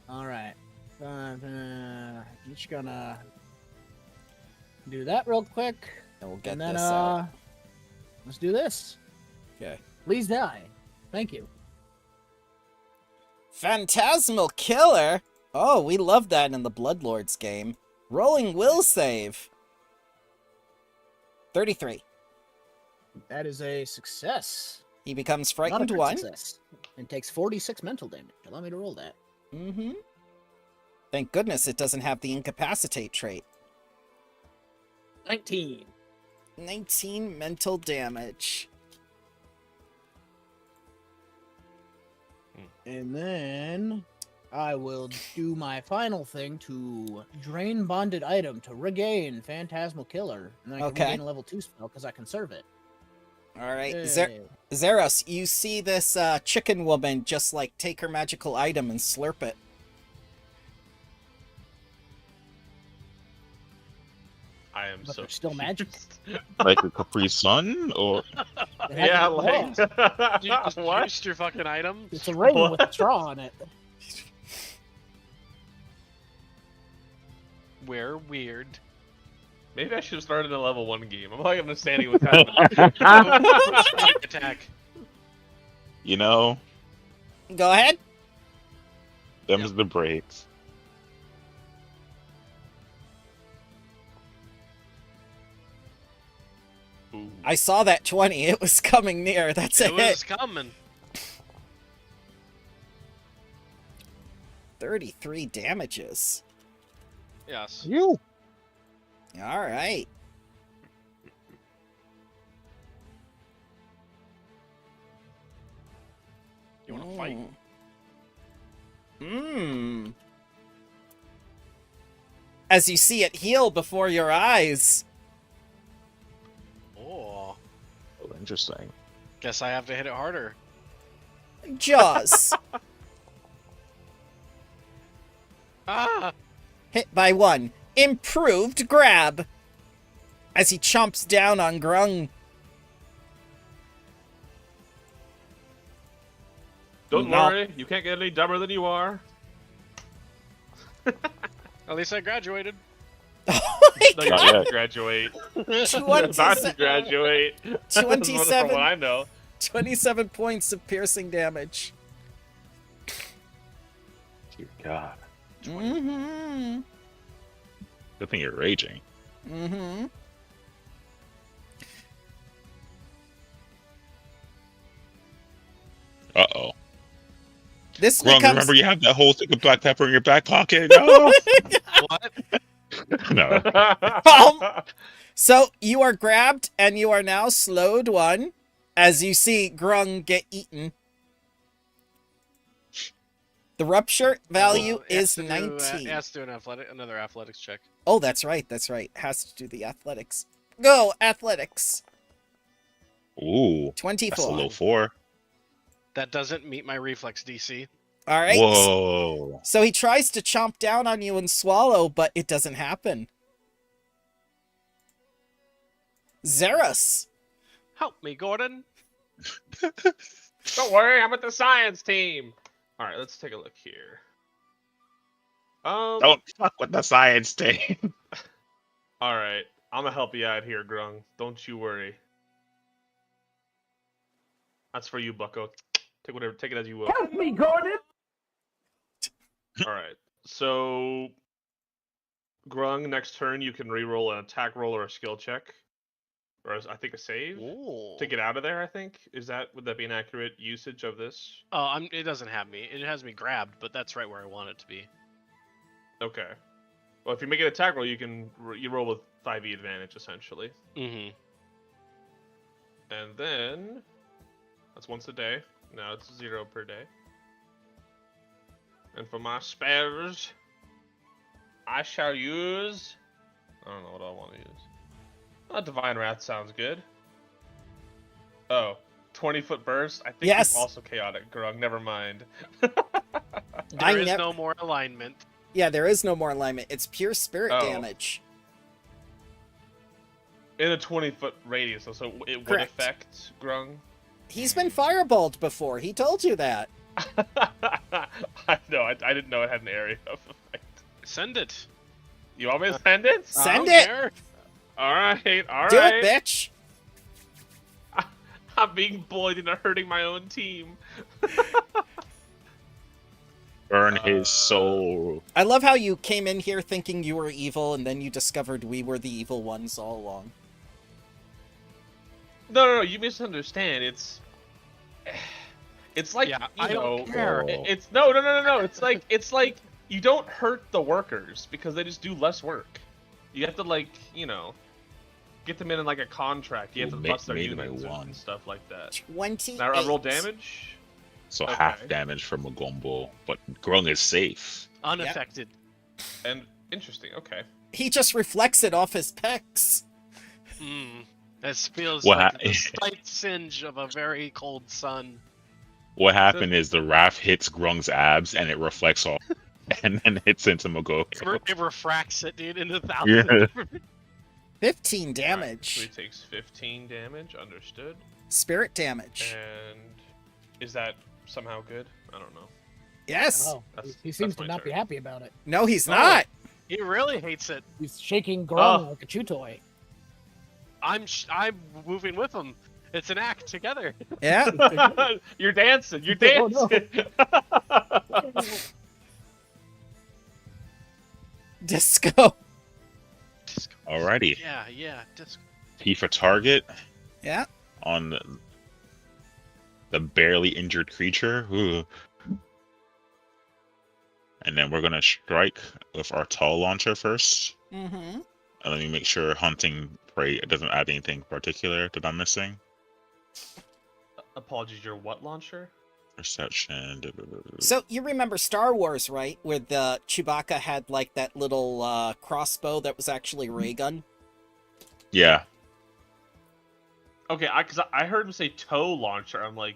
All right. Just gonna do that real quick. And we'll get And then, this out. let's do this. Okay. Please die. Thank you. Phantasmal Killer? Oh, we love that in the Bloodlords game. Rolling will save. 33. That is a success. He becomes Not a frightened crit one. success. And takes 46 mental damage. Allow me to roll that. Mm-hmm. Thank goodness it doesn't have the incapacitate trait. 19. 19 mental damage. And then I will do my final thing to drain bonded item to regain Phantasmal Killer. And then I can Okay. regain a level 2 spell because I conserve it. All right, Yay. Zeros, you see this chicken woman just like take her magical item and slurp it. I am But so they're still magic. confused. Like a Capri Sun, or It has Yeah, a like claw. You just what? juiced your fucking item. It's a ring What? with a straw on it. We're weird. Maybe I should have started a level 1 game. I'm like understanding what's happening. Attack. you know, Go ahead. them's the breaks. Ooh. I saw that 20. It was coming near. That's a It hit. was coming. 33 damages. Yes. You. All right. You want to fight? Mmm. As you see it heal before your eyes. Oh. Oh, interesting. Guess I have to hit it harder. Jaws. Ah! Hit by 1. Improved grab. As he chomps down on Grung. Don't No. worry, you can't get any dumber than you are. At least I graduated. Oh No, my you Not god. yet. didn't graduate. 27 Not to graduate. 27. From what I know. 27 points of piercing damage. Dear God. Mm-hmm. Good thing you're raging. Mm-hmm. Uh-oh. This Grung, becomes... remember you have that whole thing of black pepper in your back pocket? No. What? No. So, you are grabbed, and you are now slowed 1, as you see Grung get eaten. The rupture value Well, it has is to do, 19. it has to do another athletics check. Oh, that's right. That's right. Has to do the athletics. Go athletics. Ooh, 24. that's a low 4. That doesn't meet my reflex DC. All right. Whoa. So he tries to chomp down on you and swallow, but it doesn't happen. Xeris. Help me, Gordon. Don't worry, I'm with the science team. All right, let's take a look here. Don't fuck with the science team. All right, I'm gonna help you out here, Grung. Don't you worry. That's for you, Bucko. Take it as you will. Help me, Gordon. All right. So, Grung, next turn you can reroll an attack roll or a skill check, or I think a save Ooh. to get out of there. I think would that be an accurate usage of this? It doesn't have me. It has me grabbed, but that's right where I want it to be. Okay. Well, if you make an attack roll, you roll with 5e advantage essentially, Mm-hmm. and then that's once a day. Now it's 0 per day. And for my spares, I shall use. I don't know what I want to use. Divine Wrath sounds good. Oh, 20-foot burst. I think Yes. it's also chaotic. Grung, never mind. There is no more alignment. Yeah, there is no more alignment. It's pure spirit Oh. damage. In a 20-foot radius, so it would Correct. affect Grung. He's been fireballed before. He told you that. I know. I didn't know it had an area of effect. Send it. You want me to send it? Send I don't it. care. All right. All Do right. it, bitch. I'm being bullied into hurting my own team. Burn his soul. I love how you came in here thinking you were evil, and then you discovered we were the evil ones all along. No, you misunderstand. It's like, Yeah, you I know, don't care. it's no. It's like you don't hurt the workers because they just do less work. You have to get them in like a contract. You have to Well, bust their made them at units one. and stuff like that. 28. Now I roll damage. So Okay. half damage from a Gombo, but Grung is safe. Unaffected. And interesting. Okay. He just reflects it off his pecs. Hmm. This feels What like hap- the slight singe of a very cold sun. What happened is the raft hits Grung's abs and it reflects off, and then hits into Magoko. It refracts it, dude, into thousands. Yeah. 15 Alright, damage. so he takes 15 damage. Understood. Spirit damage. And is that somehow good? I don't know. Yes. Oh, That's- he seems that's to my not be turn. happy about it. No, he's Oh. not. He really hates it. He's shaking Grom Oh. like a chew toy. I'm moving with him. It's an act together. Yeah. You're dancing. You're Oh, no. dancing. Disco. Disco. Alrighty. Yeah, disco. P for target Yeah. on the barely injured creature. Ooh. And then we're gonna strike with our tall launcher first. Mm-hmm. And let me make sure hunting prey doesn't add anything particular that I'm missing. Apologies, your what launcher? Perception. So you remember Star Wars, right? Where the Chewbacca had like that little crossbow that was actually a ray gun. Yeah. Okay, because I heard him say toe launcher. I'm like,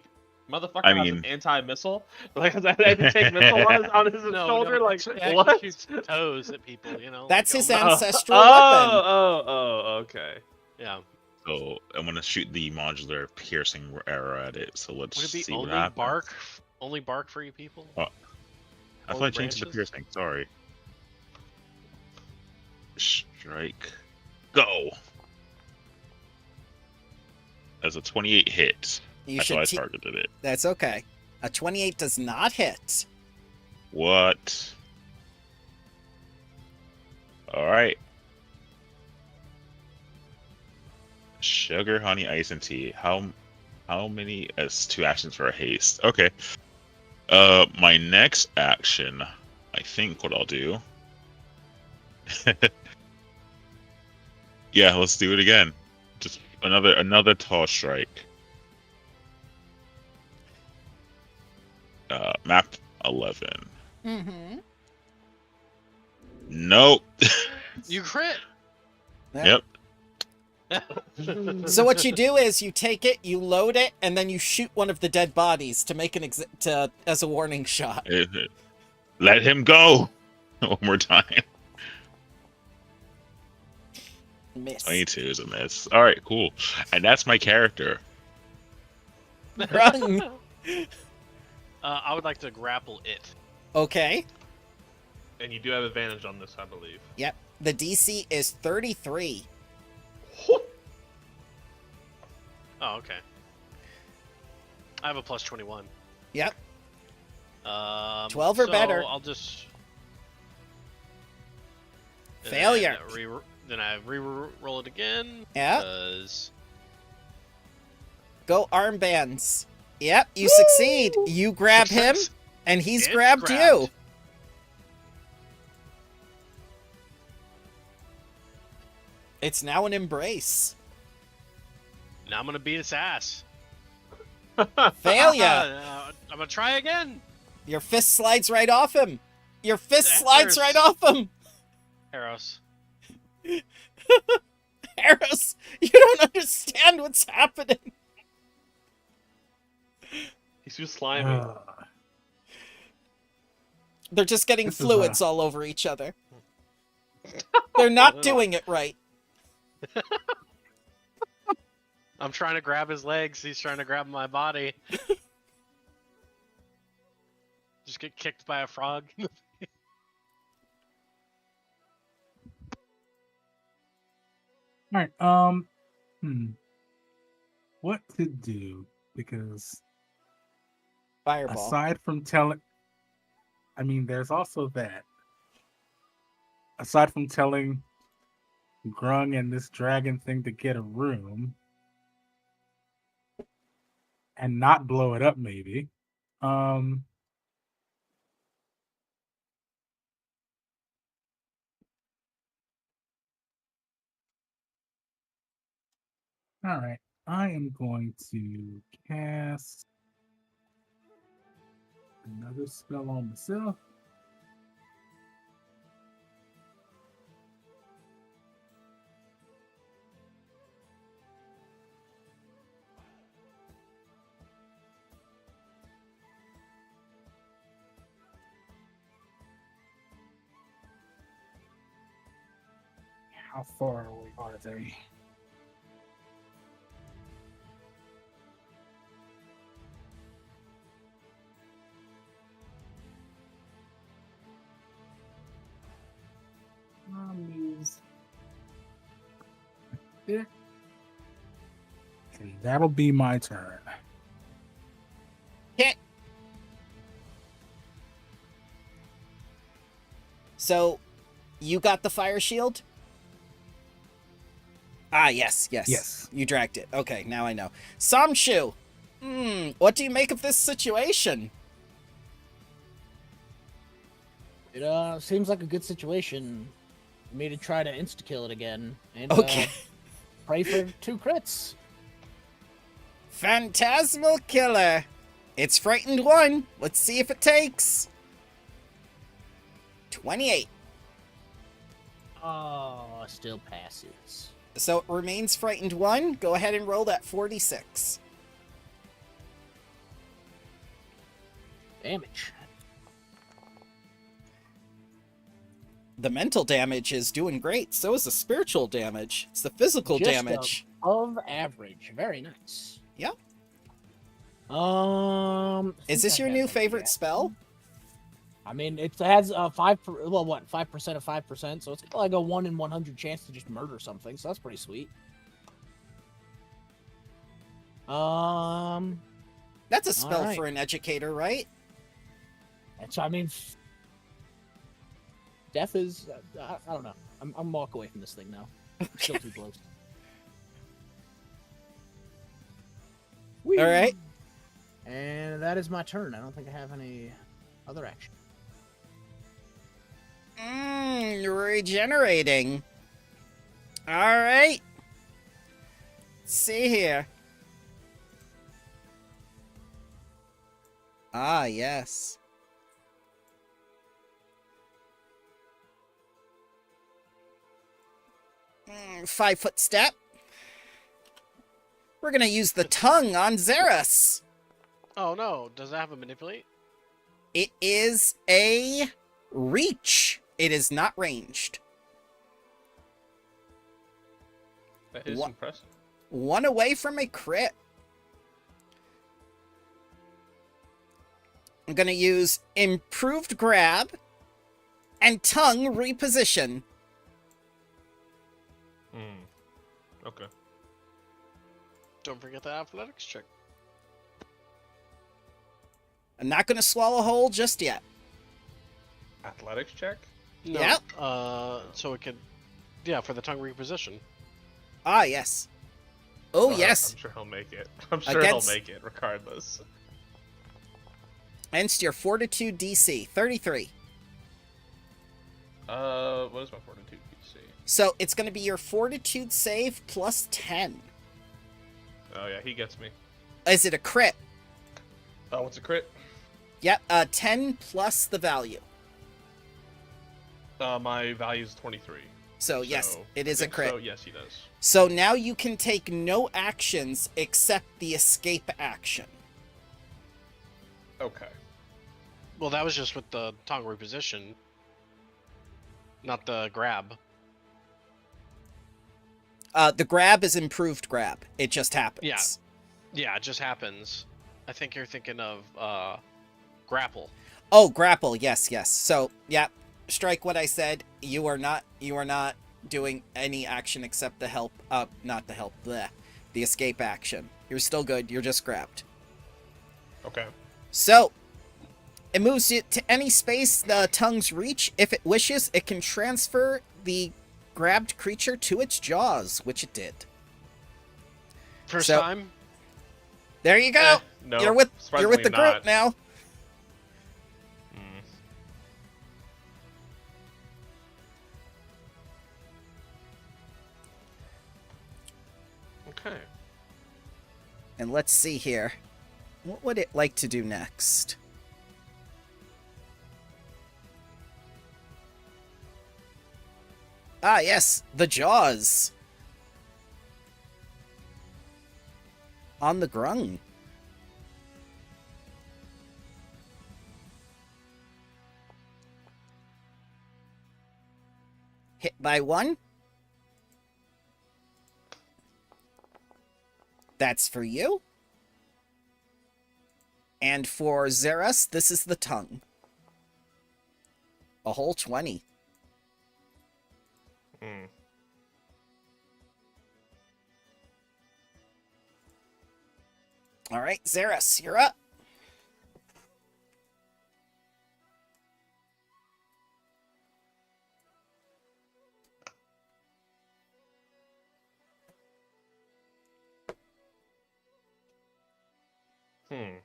motherfucker I has mean- an anti-missile. Like, has that take missile on his shoulder? No, Like, it actually what? shoots toes at people, you know? That's like, his oh, ancestral weapon. Oh, okay. Yeah. So I'm gonna shoot the modular piercing arrow at it. So let's Would it be see what only happens. bark? Only bark for you people? I thought I changed it to branches? piercing. Sorry. Strike. Go. That's a 28 hit. You That's why I should. targeted it. That's okay. A 28 does not hit. What? All right. Sugar, honey, ice, and tea. How many? As 2 actions for a haste. Okay. My next action, I think what I'll do. Yeah, let's do it again. Just another tall strike. Map 11. Mm-hmm. Nope. You crit. Yep. So what you do is you take it, you load it, and then you shoot one of the dead bodies to make an as a warning shot. Let him go. One more time. Miss. 22 is a miss. All right, cool. And that's my character. Run. I would like to grapple it. Okay. And you do have advantage on this, I believe. Yep. The DC is 33. Oh, okay. I have a plus 21. Yep. 12 or so better. I'll just Failure. Then I re-roll it again. Yeah. Because Go armbands. Yep, you succeed. You grab him, Success. and he's It's grabbed you. It's now an embrace. now I'm gonna beat its ass. Failure. I'm gonna try again. Your fist slides right off him. Your fist That slides hurts. right off him. Eros. Eros, you don't understand what's happening. He's too slimy. They're just getting This is, fluids all over each other. They're not doing it right. I'm trying to grab his legs. He's trying to grab my body. Just get kicked by a frog. All right. What to do? Because Fireball. aside from telling, I mean, there's also that. Aside from telling Grung and this dragon thing to get a room and not blow it up, maybe. All right. I am going to cast another spell on myself. How far away are they? Yeah. And that'll be my turn. Hit. So, you got the fire shield? Ah, yes. Yes. You dragged it. Okay, now I know. Samshu! What do you make of this situation? It seems like a good situation for me to try to insta-kill it again. And, Okay. pray for 2 crits. Phantasmal Killer. It's frightened 1. Let's see if it takes. 28. Oh, still passes. So it remains frightened 1. Go ahead and roll that 46. Damage. The mental damage is doing great. So is the spiritual damage. It's the physical Just damage. Above average. Very nice. Yep. think Is this I your have new one favorite yet. spell? I mean, it has a 5% of 5%, so it's like a 1 in 100 chance to just murder something. So that's pretty sweet. That's a spell Alright. for an educator, right? So I mean, death is. I don't know. I'm walk away from this thing now. Still too close. Whee! All right. And that is my turn. I don't think I have any other action. Regenerating. All right. Let's see here. Ah, yes. 5-foot step. We're gonna use the tongue on Xeris. Oh no, does it have a manipulate? It is a reach. It is not ranged. That is What? impressive. 1 away from a crit. I'm gonna use improved grab and tongue reposition. Okay. Don't forget the athletics check. I'm not gonna swallow whole just yet. Athletics check? No. Yep. So it could, yeah, for the tongue reposition. Ah, yes. Oh, yes. I'm sure he'll make it. I'm sure Against- he'll make it, regardless. Against your Fortitude DC, 33. What is my fortitude DC? So it's going to be your Fortitude save plus 10. Oh yeah, he gets me. Is it a crit? Oh, what's a crit? Yep, 10 plus the value. My value is 23. So, yes, it is a think crit. So yes, he does. So now you can take no actions except the escape action. Okay. Well, that was just with the tongue reposition, not the grab. The grab is improved grab. It just happens. Yeah. Yeah, it just happens. I think you're thinking of grapple. Oh, grapple. Yes, yes. So, yeah, strike what I said. You are not doing any action except the help. Not the help. Bleh, the escape action. You're still good. You're just grabbed. Okay. So, it moves it to any space the tongue's reach. If it wishes, it can transfer the grabbed creature to its jaws, which it did. First So- time? There you go. No. You're with the surprisingly group not. now. Hmm. Okay. And let's see here. What would it like to do next? Ah, yes, the jaws. On the grung. Hit by 1. That's for you. And for Xeris, this is the tongue. A whole 20. Hmm. All right, Xeris, you're up. Hmm.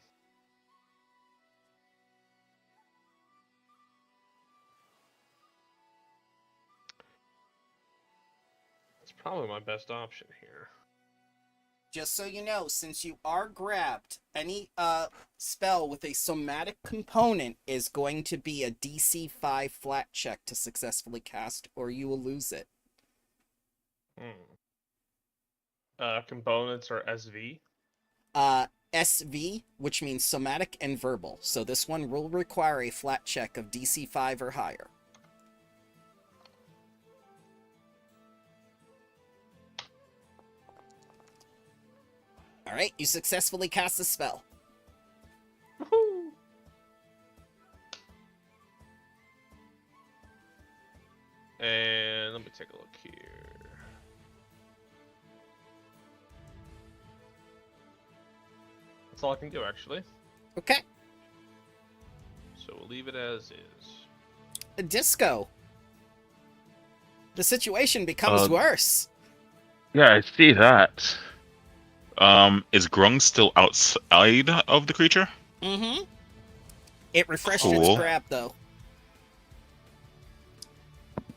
It's probably my best option here. Just so you know, since you are grabbed, any spell with a somatic component is going to be a DC 5 flat check to successfully cast, or you will lose it. Hmm. Components are SV. SV, which means somatic and verbal. So this one will require a flat check of DC 5 or higher. Alright, you successfully cast the spell. Woohoo! And let me take a look here. That's all I can do, actually. Okay. So we'll leave it as is. A disco. The situation becomes worse. Yeah, I see that. Is Grung still outside of the creature? Mm-hmm. It refreshed Cool. its grab, though.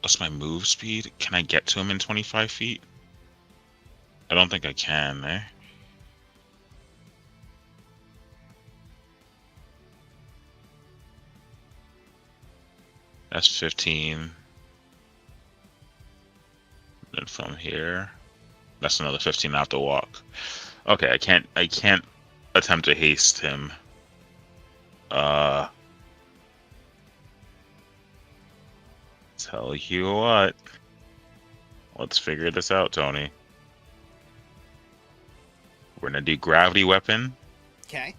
What's my move speed? Can I get to him in 25 feet? I don't think I can, eh? That's 15. Then from here. That's another 15 I have to walk. Okay, I can't attempt to haste him. Tell you what. Let's figure this out, Tony. We're gonna do gravity weapon Okay.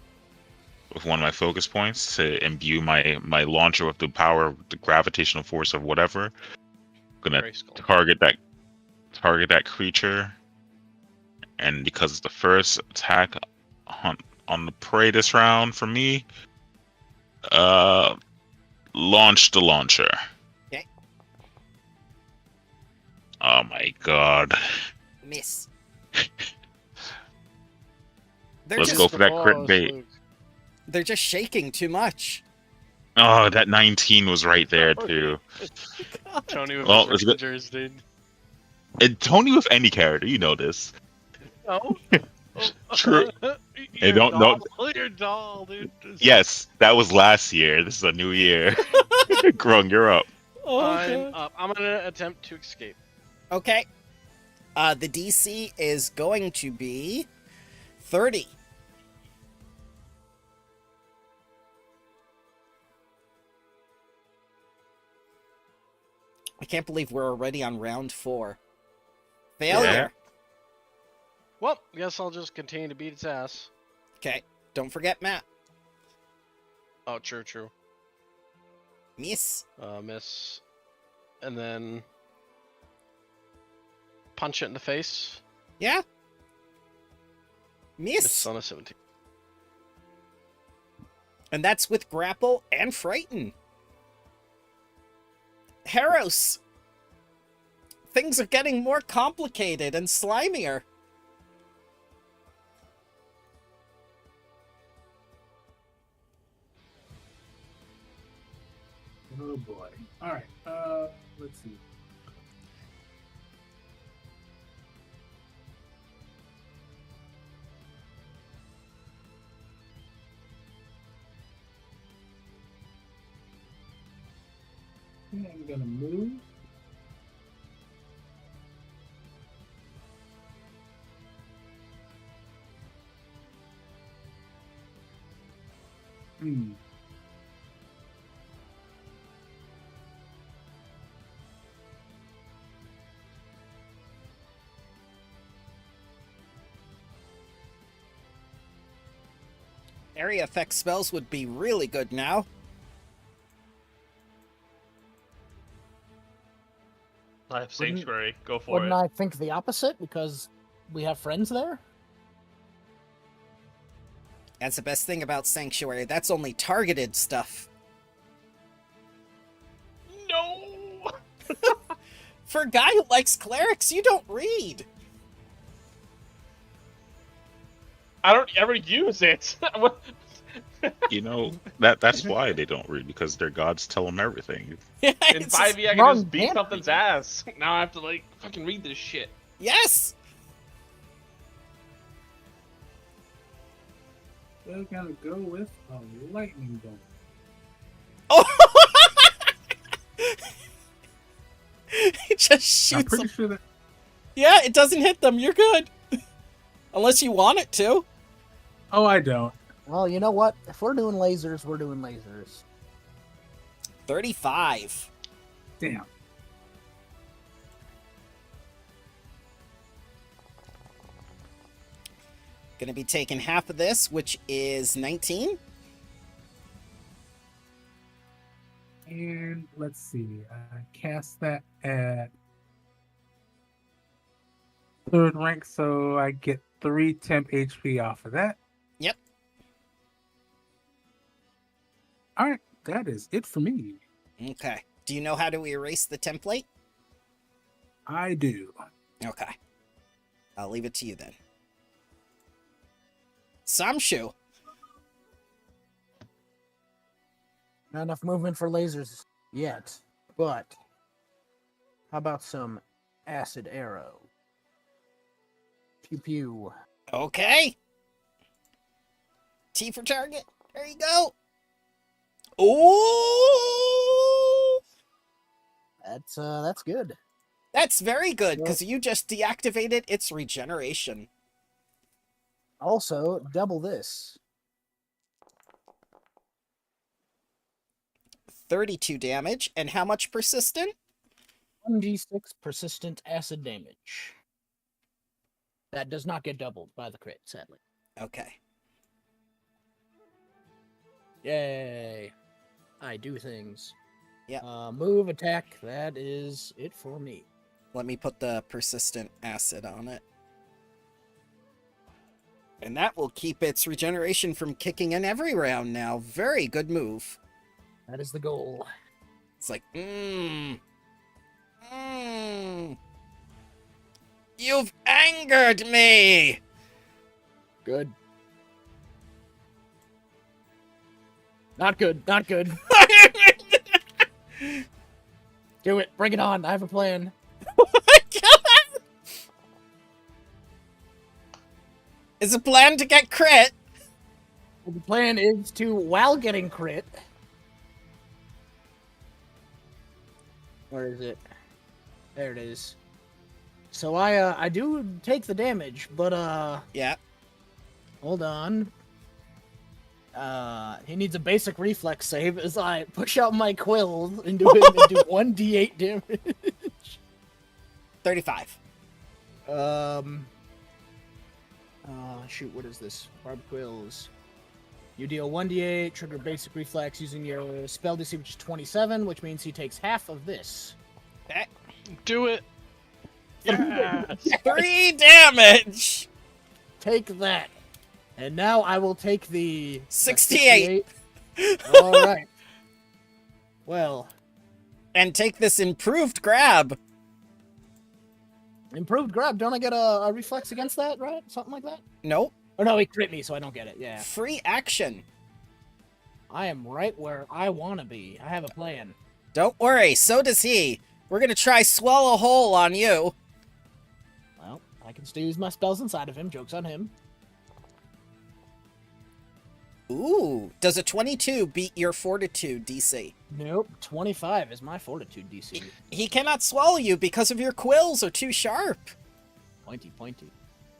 with one of my focus points to imbue my launcher with the power of the gravitational force of whatever. Gonna Grayskull. target that creature, and because it's the first attack on the prey this round for me, launch the launcher. Okay. Oh my god. Miss. They're Let's just go for that crit Applause, bait. Luke. they're just shaking too much. Oh, that 19 was right there too. Tony with Well, his it's good. Rangers, dude. And Tony with any character, you know this. No. True. Your don't- doll, your doll, dude. Yes, that was last year. This is a new year. Grung, you're up. I'm up. I'm gonna attempt to escape. Okay. The DC is going to be 30. I can't believe we're already on round 4. Failure. Well, guess I'll just continue to beat its ass. Okay. Don't forget Matt. Oh, true. Miss. Miss. And then punch it in the face. Yeah. Miss Miss. on a 17. And that's with grapple and frighten. Haros. Things are getting more complicated and slimier. Oh boy. All right. Let's see. I'm gonna move. Hmm. Area effect spells would be really good now. I have Sanctuary. Go for Wouldn't it. I think the opposite because we have friends there? That's the best thing about Sanctuary. That's only targeted stuff. No! For a guy who likes clerics, you don't read. I don't ever use it. What- You know that's why they don't read, because their gods tell them everything. In It's just- 5e, I can Wrong just beat hand. something's ass. Now I have to, like, fucking read this shit. Yes! We're gonna go with a lightning bolt. Oh! It just I'm shoots pretty them. sure that. Yeah, it doesn't hit them. You're good. Unless you want it to. Oh, I don't. Well, you know what? If we're doing lasers, we're doing lasers. 35. Damn. Gonna be taking half of this, which is 19. And let's see. I cast that at 3rd rank, so I get 3 temp HP off of that. Yep. All right, that is it for me. Okay. Do you know how to erase the template? I do. Okay. I'll leave it to you then. Samshu. Not enough movement for lasers yet, but how about some acid arrow? Pew pew. Okay. T for target. There you go. Oh! That's good. That's very good, because you just deactivated its regeneration. Also, double this. 32 damage, and how much persistent? 1d6 persistent acid damage. That does not get doubled by the crit, sadly. Okay. Yay. I do things. Yeah. Move, attack, that is it for me. Let me put the persistent acid on it. And that will keep its regeneration from kicking in every round now. Very good move. That is the goal. It's like, You've angered me! Good. Not good, not good. Do it, bring it on, I have a plan. Is the plan to get crit? The plan is to, while getting crit... Where is it? There it is. So I do take the damage, but Yeah. hold on. He needs a basic reflex save as I push out my quills and do 1d8 damage. 35. Shoot, what is this? Barb quills. You deal 1d8, trigger basic reflex using your spell DC, which is 27, which means he takes half of this. Okay. Do it. Yes. 3 damage! Take that. And now I will take the 68. Alright. Well, And take this improved grab. improved grab. Don't I get a reflex against that, right? Something like that? Nope. Oh no, he crit me, so I don't get it. Yeah. Free action. I am right where I want to be. I have a plan. Don't worry, so does he. We're gonna try swallow hole on you. Well, I can still use my spells inside of him. Joke's on him. Ooh, does a 22 beat your fortitude DC? Nope, 25 is my fortitude DC. He cannot swallow you because of your quills are too sharp. Pointy, pointy.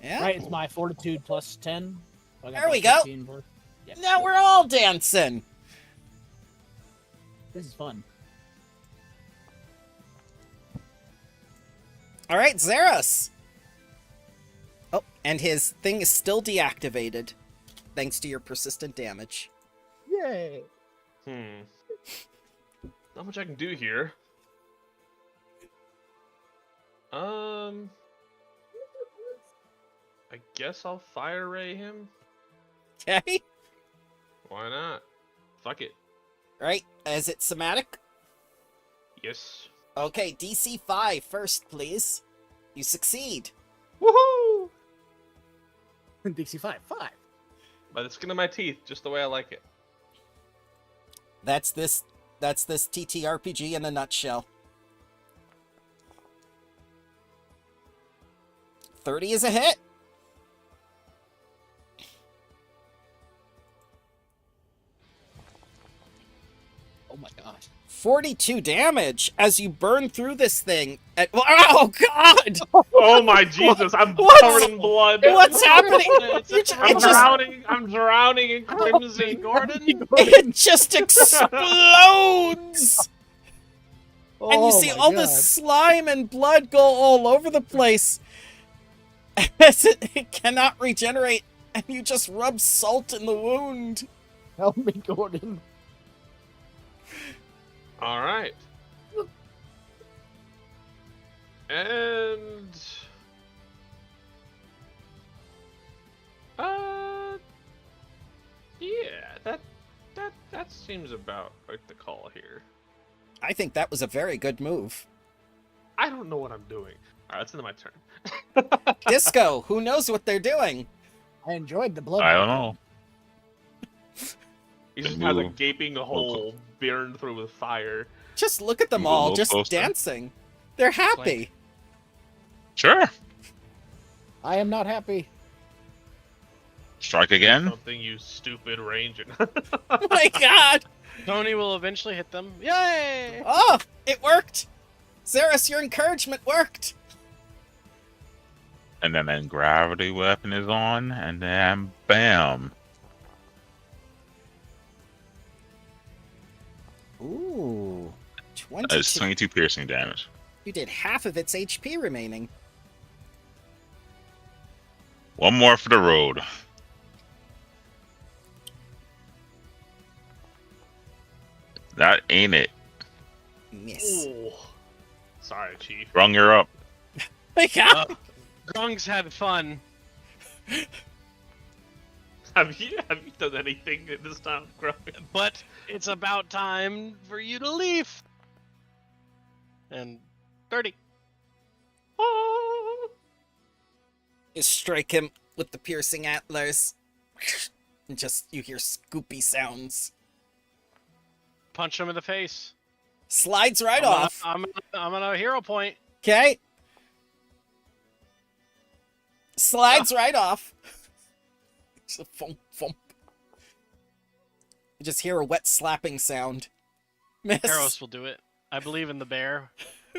Yeah. Right, it's my fortitude plus 10. So I got There we plus go. 15 plus- Yep. Now we're all dancing. This is fun. All right, Xeros. Oh, and his thing is still deactivated, thanks to your persistent damage. Yay! Not much I can do here. I guess I'll fire ray him. Okay. Why not? Fuck it. Right, is it somatic? Yes. Okay, DC 5 first, please. You succeed. Woohoo! DC 5. By the skin of my teeth, just the way I like it. That's this TTRPG in a nutshell. 30 is a hit. Oh my gosh. 42 damage as you burn through this thing. Oh god! Oh my Jesus! I'm What's- covered in blood. What's happening? I'm drowning in crimson, Gordon. It just explodes! And you Oh see my all God. this slime and blood go all over the place. As it cannot regenerate, and you just rub salt in the wound. Help me, Gordon. All right. And yeah, that seems about like the call here. I think that was a very good move. I don't know what I'm doing. All right, that's into my turn. Disco, who knows what they're doing? I enjoyed the blood. I don't know. He just Move. has a gaping hole burned through with fire. Just look at them Move a all, little just closer. dancing. They're happy. Sure. I am not happy. Strike again. Something, you stupid ranger. Oh my god! Tony will eventually hit them. Yay! Oh, it worked! Xeris, your encouragement worked! And then gravity weapon is on, and then bam. Ooh. 22. That's 22 piercing damage. You did half of its HP remaining. One more for the road. That ain't it. Miss. Ooh. Sorry, Chief. Grung, you're up. Wake up! Grung's had fun. Have you done anything at this time, Grung? But it's about time for you to leave. And 30. You strike him with the piercing antlers. And just, you hear scoopy sounds. Punch him in the face. Slides right off. I'm on a hero point. Okay. Slides right off. Just a thump, thump. You just hear a wet slapping sound. Miss. Eros will do it. I believe in the bear.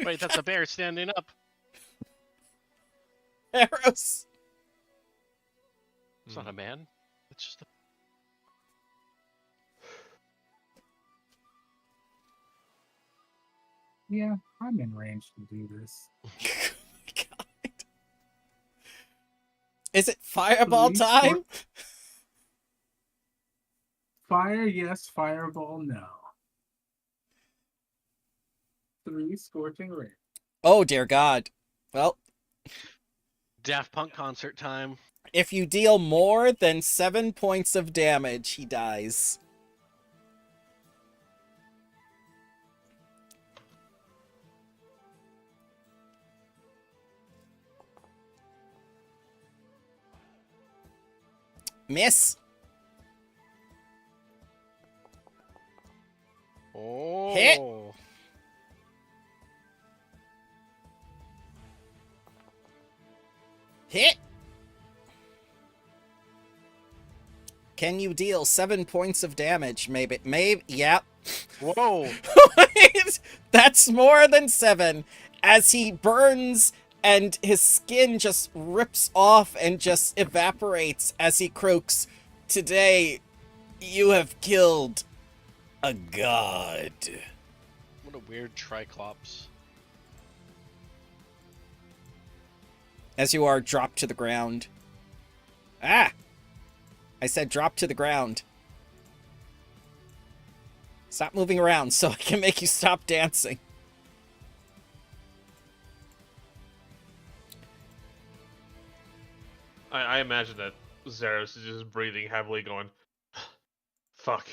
Wait, that's a bear standing up. Eros. It's not a man. It's just a... Yeah, I'm in range to do this. God. Is it fireball Please, time? Fire, yes. Fireball, no. 3 scorching ray. Oh, dear God. Well, Daft Punk concert time. if you deal more than 7 points of damage, he dies. Miss. Oh. Hit. Hit. Can you deal 7 points of damage? Maybe. Yep. Whoa. That's more than 7. As he burns and his skin just rips off and just evaporates as he croaks, "Today, you have killed a god." What a weird triclops. As you are dropped to the ground. Ah! I said drop to the ground. Stop moving around so I can make you stop dancing. I imagine that Xeris is just breathing heavily, going, "Fuck.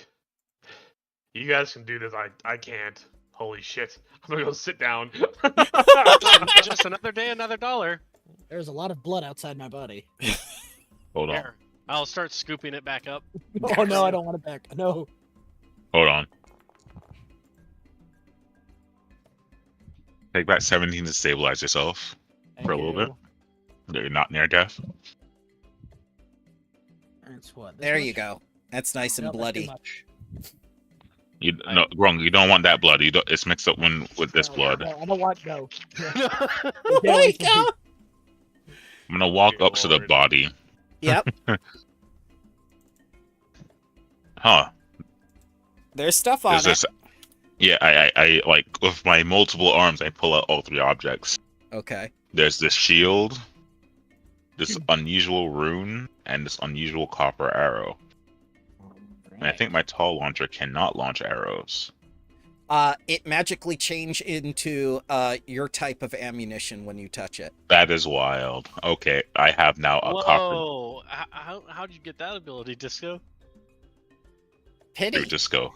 You guys can do this. I can't. Holy shit. I'm gonna go sit down." Just another day, another dollar. There's a lot of blood outside my body. Hold on. There. I'll start scooping it back up. Oh no, I don't want it back. No. Hold on. Take back 17 to stabilize yourself for a little bit. You're not near death. That's what. There you go. That's nice and bloody. You no, wrong. You don't want that blood. You don't. It's mixed up with this blood. No, I don't want no. There you go. I'm gonna walk Dear up to the Lord. body. Yep. Huh. There's stuff on There's it. this. Yeah, I like with my multiple arms. I pull out all 3 objects. Okay. There's this shield, this unusual rune, and this unusual copper arrow. And I think my tall launcher cannot launch arrows. It magically change into your type of ammunition when you touch it. That is wild. Okay, I have now a copper. Whoa. How'd you get that ability, Disco? Pity. Just go.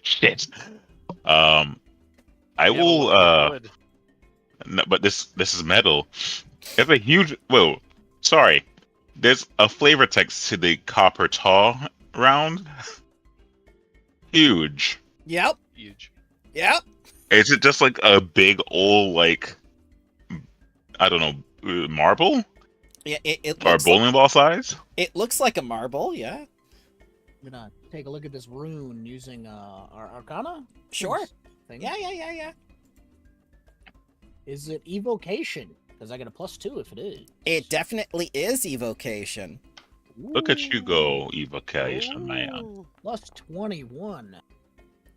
Shit. I Yeah, will. wood. No, but this is metal. There's a huge. Whoa, sorry. There's a flavor text to the copper tar round. Huge. Yep. Huge. Yep. Is it just like a big old like I don't know marble Yeah. It or looks bowling ball size? it looks like a marble. Yeah. I'm gonna take a look at this rune using our Arcana. Sure. thing. Yeah. Is it evocation? Because I get a +2 if it is. It definitely is evocation. Look at you go, evocation, man. Ooh. +21.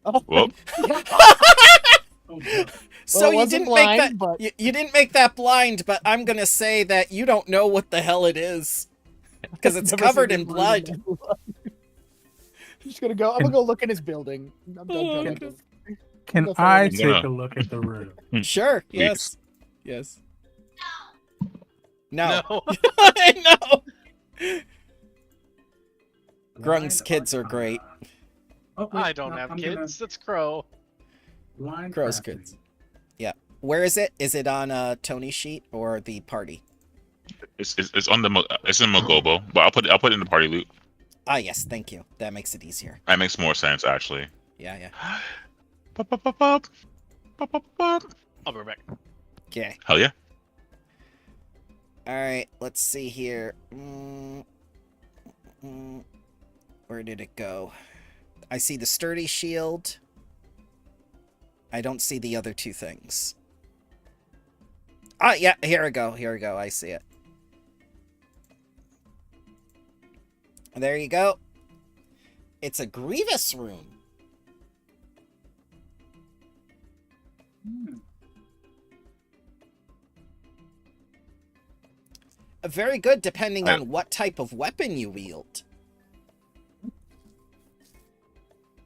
Oh, Whoop. oh, no. So Well, it you wasn't didn't blind, make that. but- You didn't make that blind, but I'm gonna say that you don't know what the hell it is because it's Never covered seen in him blood. bleed in blood. I'm just gonna go. I'm gonna go look in his building. I'm done Oh, joking. God. Can Go for I it. take gonna- a look at the room? Sure. Please. Yes. No. No. I know. Grung's Blind kids are Arcana. great. Oh, wait, I don't no, have I'm gonna- kids. That's Crow. Blind Crow's crafting. kids. Where is it? Is it on Tony's sheet or the party? It's on the it's in Magobo, but I'll put it in the party loot. Ah, yes. Thank you. That makes it easier. That makes more sense actually. Yeah. Pop, pop, pop, pop. Pop, pop, pop. I'll be right back. Okay. Hell yeah. All right. Let's see here. Where did it go? I see the sturdy shield. I don't see the other two things. Ah, yeah. Here we go. I see it. There you go. It's a Grievous rune. Hmm. Very good, depending on what type of weapon you wield. I'm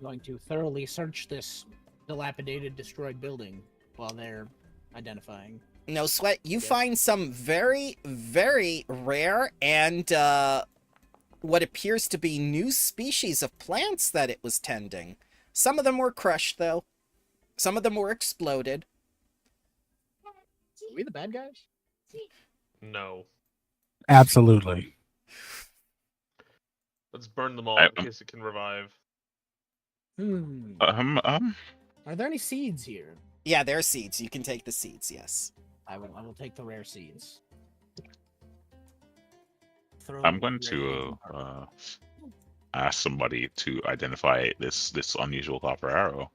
going to thoroughly search this dilapidated, destroyed building while they're identifying. No sweat. You Yeah. find some very, very rare and what appears to be new species of plants that it was tending. Some of them were crushed, though. Some of them were exploded. Are we the bad guys? No. Absolutely. Let's burn them all I- in case it can revive. Are there any seeds here? Yeah, there are seeds. You can take the seeds, yes. I will take the rare seeds. I'm going to ask somebody to identify this unusual copper arrow.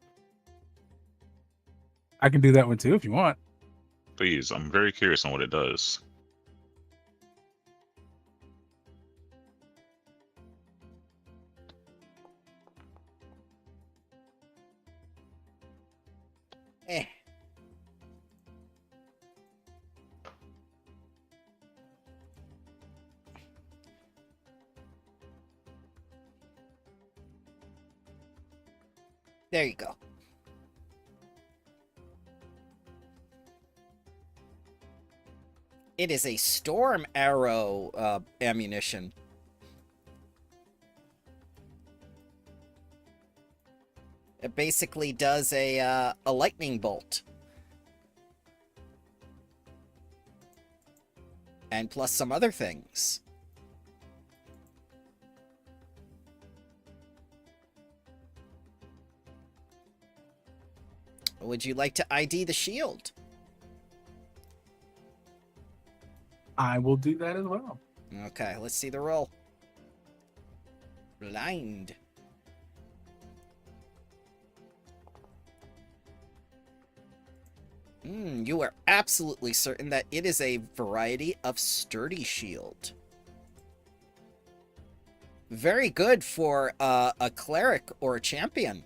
I can do that one too if you want. Please, I'm very curious on what it does. Eh. There you go. It is a storm arrow ammunition. It basically does a lightning bolt. And plus some other things. Would you like to ID the shield? I will do that as well. Okay, let's see the roll. Blind. You are absolutely certain that it is a variety of sturdy shield. Very good for a cleric or a champion.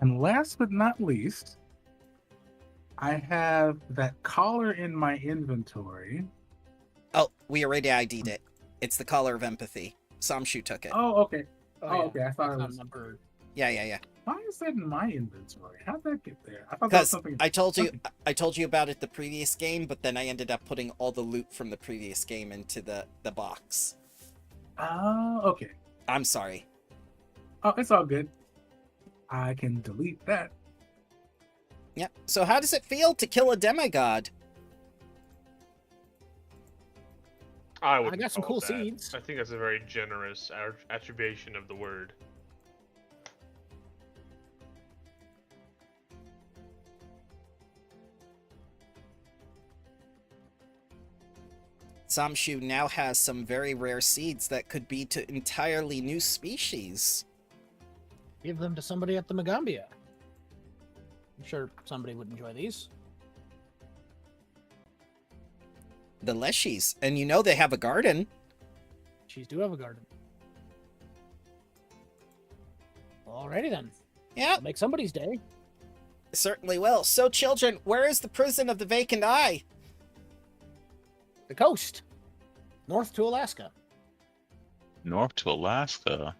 And last but not least, I have that collar in my inventory. Oh, we already ID'd it. It's the collar of empathy. Samshu took it. Oh, okay. Oh, okay. I thought it That's was. not numbered. Yeah. Why is that in my inventory? How'd that get there? I thought that was Because something. I told you about it the previous game, but then I ended up putting all the loot from the previous game into the box. Oh, okay. I'm sorry. Oh, it's all good. I can delete that. Yep. So how does it feel to kill a demigod? I would. I got some cool seeds. I think that's a very generous attribution of the word. Samshu now has some very rare seeds that could be to entirely new species. Give them to somebody at the Magambia. I'm sure somebody would enjoy these. The Leshies. And you know they have a garden. Cheese do have a garden. Alrighty then. Yeah, I'll make somebody's day. certainly will. So, children, where is the prison of the Vacant Eye? The coast. North to Alaska. North to Alaska.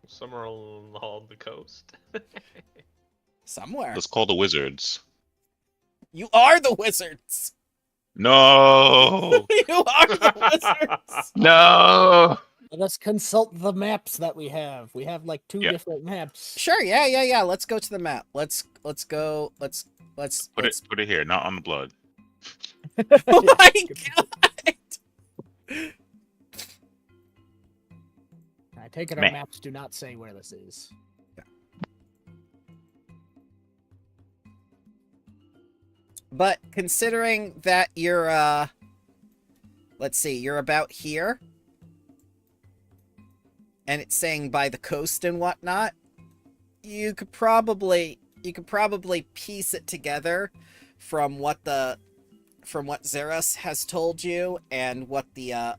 Somewhere along the coast. Somewhere. Let's call the wizards. You are the wizards. No. You are the wizards. No. Let us consult the maps that we have. We have like 2 Yeah. different maps. Sure, yeah. Let's go to the map. Let's go. Let's Put it here, not on the blood. Oh my god! I take it our Man. maps do not say where this is. But considering that you're let's see, you're about here, and it's saying by the coast and whatnot, you could probably piece it together from what Xeros has told you and what the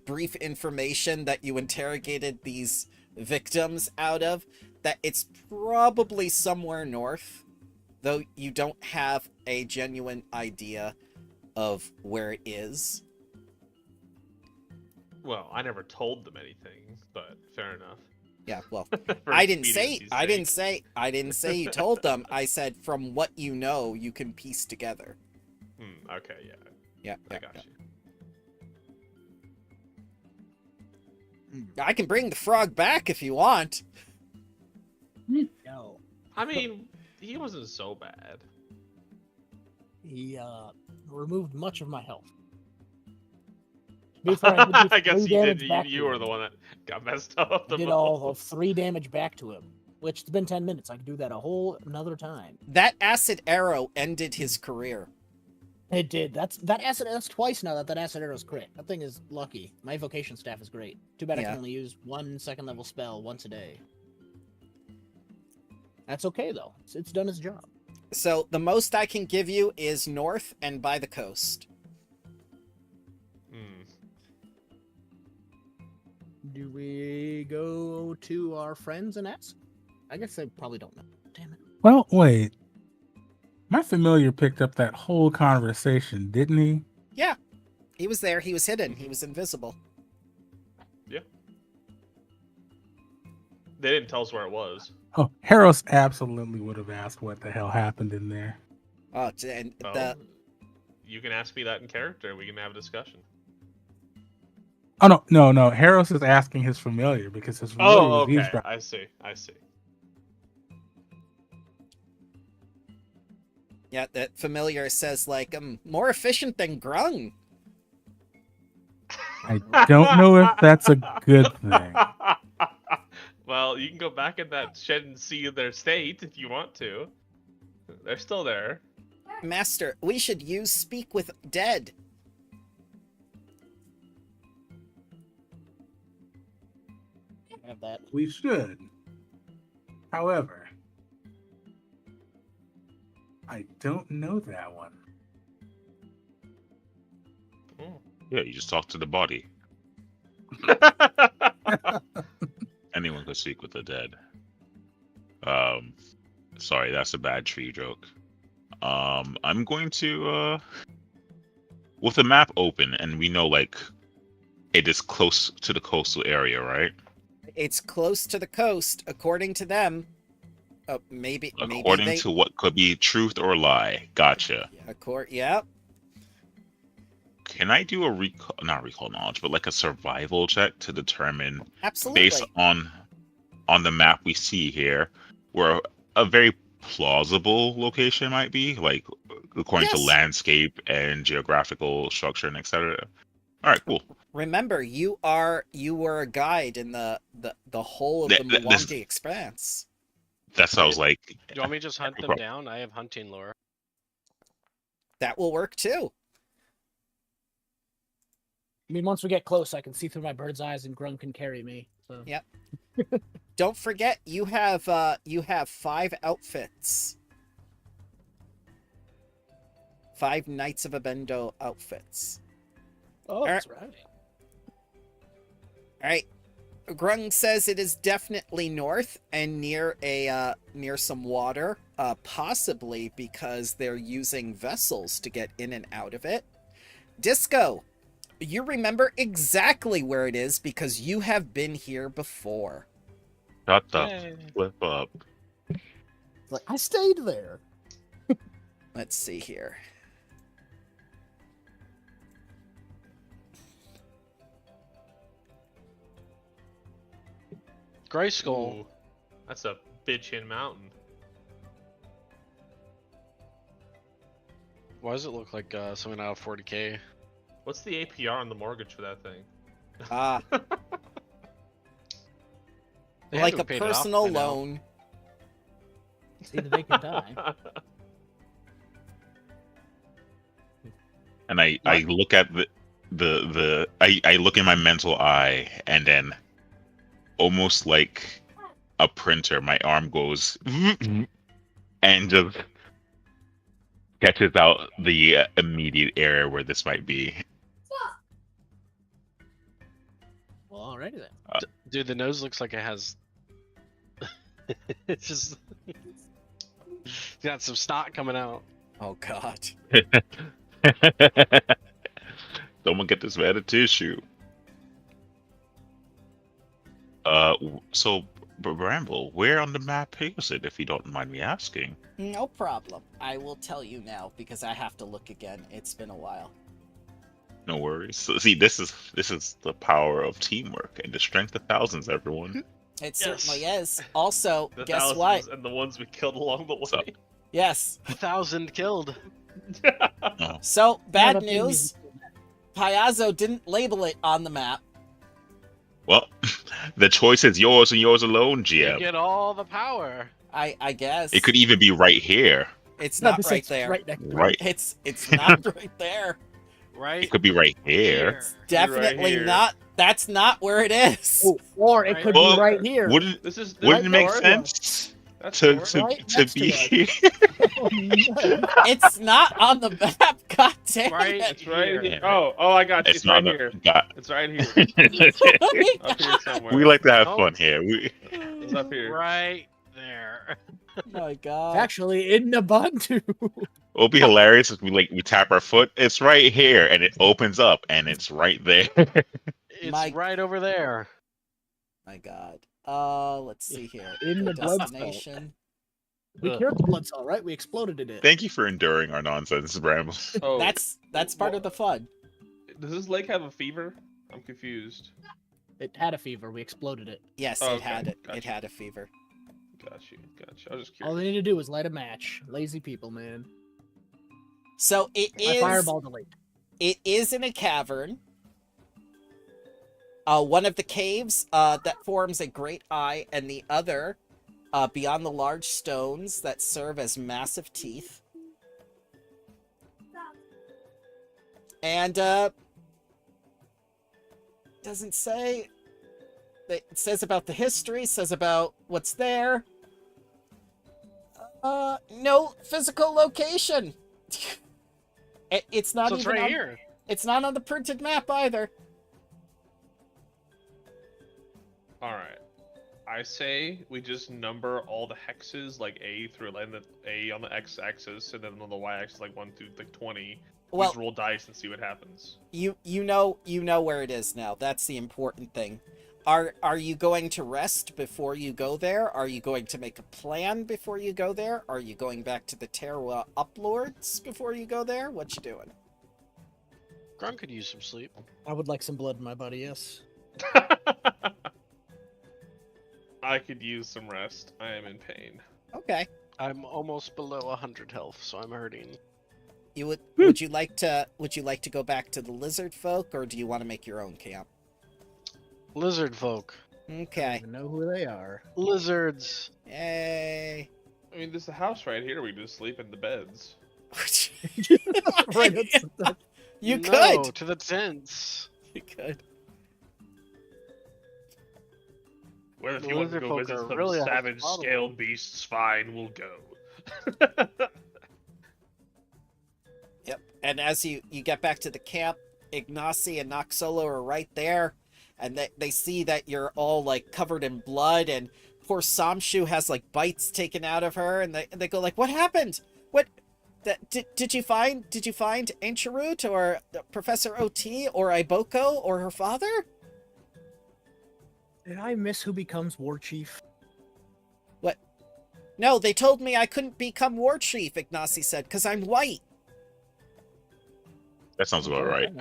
brief information that you interrogated these victims out of, that it's probably somewhere north, though you don't have a genuine idea of where it is. Well, I never told them anything, but fair enough. Yeah, well, For I didn't expediency's say you told them. I said from what you know, you can piece together. sake. Okay, yeah, Yeah, I yeah, got you. yeah. I can bring the frog back if you want. No. I mean, he wasn't so bad. He removed much of my health. Before I, did I guess 3 he damage did. back You to were him. the one that got messed up the I did most. all of 3 damage back to him, which it's been 10 minutes. I can do that a whole another time. That acid arrow ended his career. It did. That's twice now that acid arrow's crit. That thing is lucky. My evocation staff is great. Too bad I Yeah. can only use 1 second level spell once a day. That's okay though. It's done its job. So the most I can give you is north and by the coast. Hmm. Do we go to our friends and ask? I guess they probably don't know. Damn it. Well, wait. My familiar picked up that whole conversation, didn't he? Yeah, he was there. He was hidden. He was invisible. They didn't tell us where it was. Oh, Harris absolutely would have asked what the hell happened in there. Oh, and Well, you can ask me that in character, and we can have a discussion. Oh no. Harris is asking his familiar because his familiar Oh, was okay. eavesdropping. I see. yeah, that familiar says like more efficient than Grung. I don't know if that's a good thing. Well, you can go back in that shed and see their state if you want to. They're still there. Master, we should use speak with dead. Have that. We should. However, I don't know that one. Yeah, you just talk to the body. Anyone could speak with the dead. Sorry, that's a bad tree joke. I'm going to with the map open and we know like it is close to the coastal area, right? It's close to the coast, according to them. Maybe According they, to what could be truth or lie. Gotcha. yeah. Can I do a not recall knowledge, but like a survival check to determine Absolutely. based on the map we see here, where a very plausible location might be, like according to Yes. landscape and geographical structure and etc. All right, cool. Remember, you were a guide in the whole of the Mwandi Expanse. That's what I was like. Do you want me to just hunt them down? I have hunting lore. That will work too. I mean, once we get close, I can see through my bird's eyes, and Grung can carry me. So. Yep. don't forget you have 5 outfits. 5 Knights of Abendo outfits. Oh, that's right. All right. Grung says it is definitely north and near some water, possibly because they're using vessels to get in and out of it. Disco, you remember exactly where it is because you have been here before. Shut the Yay. flip up. It's like, I stayed there. Let's see here. Gray Skull. Ooh, that's a bitchin' mountain. Why does it look like something out of 40K? What's the APR on the mortgage for that thing? Ah, They had like to a have paid it off personal by now. loan. See the vacant eye. And I look at I look in my mental eye, and then almost like a printer, my arm goes and just sketches out the immediate area where this might be. Well, alrighty then. Dude, the nose looks like it has. It's just. Got some snot coming out. Oh God. Someone get this man a tissue. So Bramble, where on the map is it, if you don't mind me asking? No problem. I will tell you now because I have to look again. It's been a while. No worries. So, see, this is the power of teamwork and the strength of thousands, everyone. It Yes. certainly is. Also, The guess thousands what? and the ones we killed along the So- way. Yes. 1,000 killed. Oh, So, bad that's news. Piazzo didn't label it on the map. well, the choice is yours and yours alone, You GM. get all the power. I guess. It could even be right here. It's No, not this right is there. Right next to it. Right. It's not right there. Right? It could be right here. Here. Definitely here. not. That's not where it is. Oh, or it Right. could Well, be right here. Wouldn't This is wouldn't it make north. sense That's to north. to, Right to next be to us. here? It's not on the map. God damn Right. it. It's right Here. here. Oh, I got you. It's It's right not here. got. It's right here. Up here somewhere. We like to have Oh. fun here. We It's up here. Right there. Oh my God. Actually, in Ubuntu. it'll be hilarious if we tap our foot. It's right here, and it opens up, and it's right there. It's My- right over there. My God. Let's see here. In the blood Destination. We Ugh. cured the blood cell, right? We exploded it. Thank you for enduring our nonsense, Bramble. Oh, That's part of the fun. Does this lake have a fever? I'm confused. It had a fever. We exploded it. Yes, Oh, it okay. had it. It Gotcha. had a fever. Got you. I was just All curious. they need to do is light a match. Lazy people, man. So it I is. fireballed the lake. It is in a cavern. One of the caves that forms a great eye, and the other beyond the large stones that serve as massive teeth. And doesn't say. It says about the history. Says about what's there. No physical location. It's not So it's even right on, here. It's not on the printed map either. All right. I say we just number all the hexes like A through and then A on the x-axis, and then on the y-axis like 1 through like 20. We Well, just roll dice and see what happens. you know where it is now. That's the important thing. Are you going to rest before you go there? Are you going to make a plan before you go there? Are you going back to the Terra Uplords before you go there? What you doing? Grun could use some sleep. I would like some blood in my body, yes. I could use some rest. I am in pain. Okay. I'm almost below 100 health, so I'm hurting. You would you like to go back to the lizard folk, or do you want to make your own camp? Lizard folk. I Okay. don't know who they are. Lizards. Yay. I mean, there's a house right here. We just sleep in the beds. Right, that's- You No, could. to the tents. You could. Well, if The you want to lizard go folk visit are some really savage hospitable. scaled beasts, fine, we'll go. Yep. And as you get back to the camp, Ignacy and Noxolo are right there, and they see that you're all like covered in blood, and poor Samshu has like bites taken out of her, and they go like, "What happened? What? Did you find Ancharut or Professor OT or Iboko or her father?" Did I miss who becomes war chief? What? No, they told me I couldn't become war chief, Ignacy said, because I'm white. That sounds about right.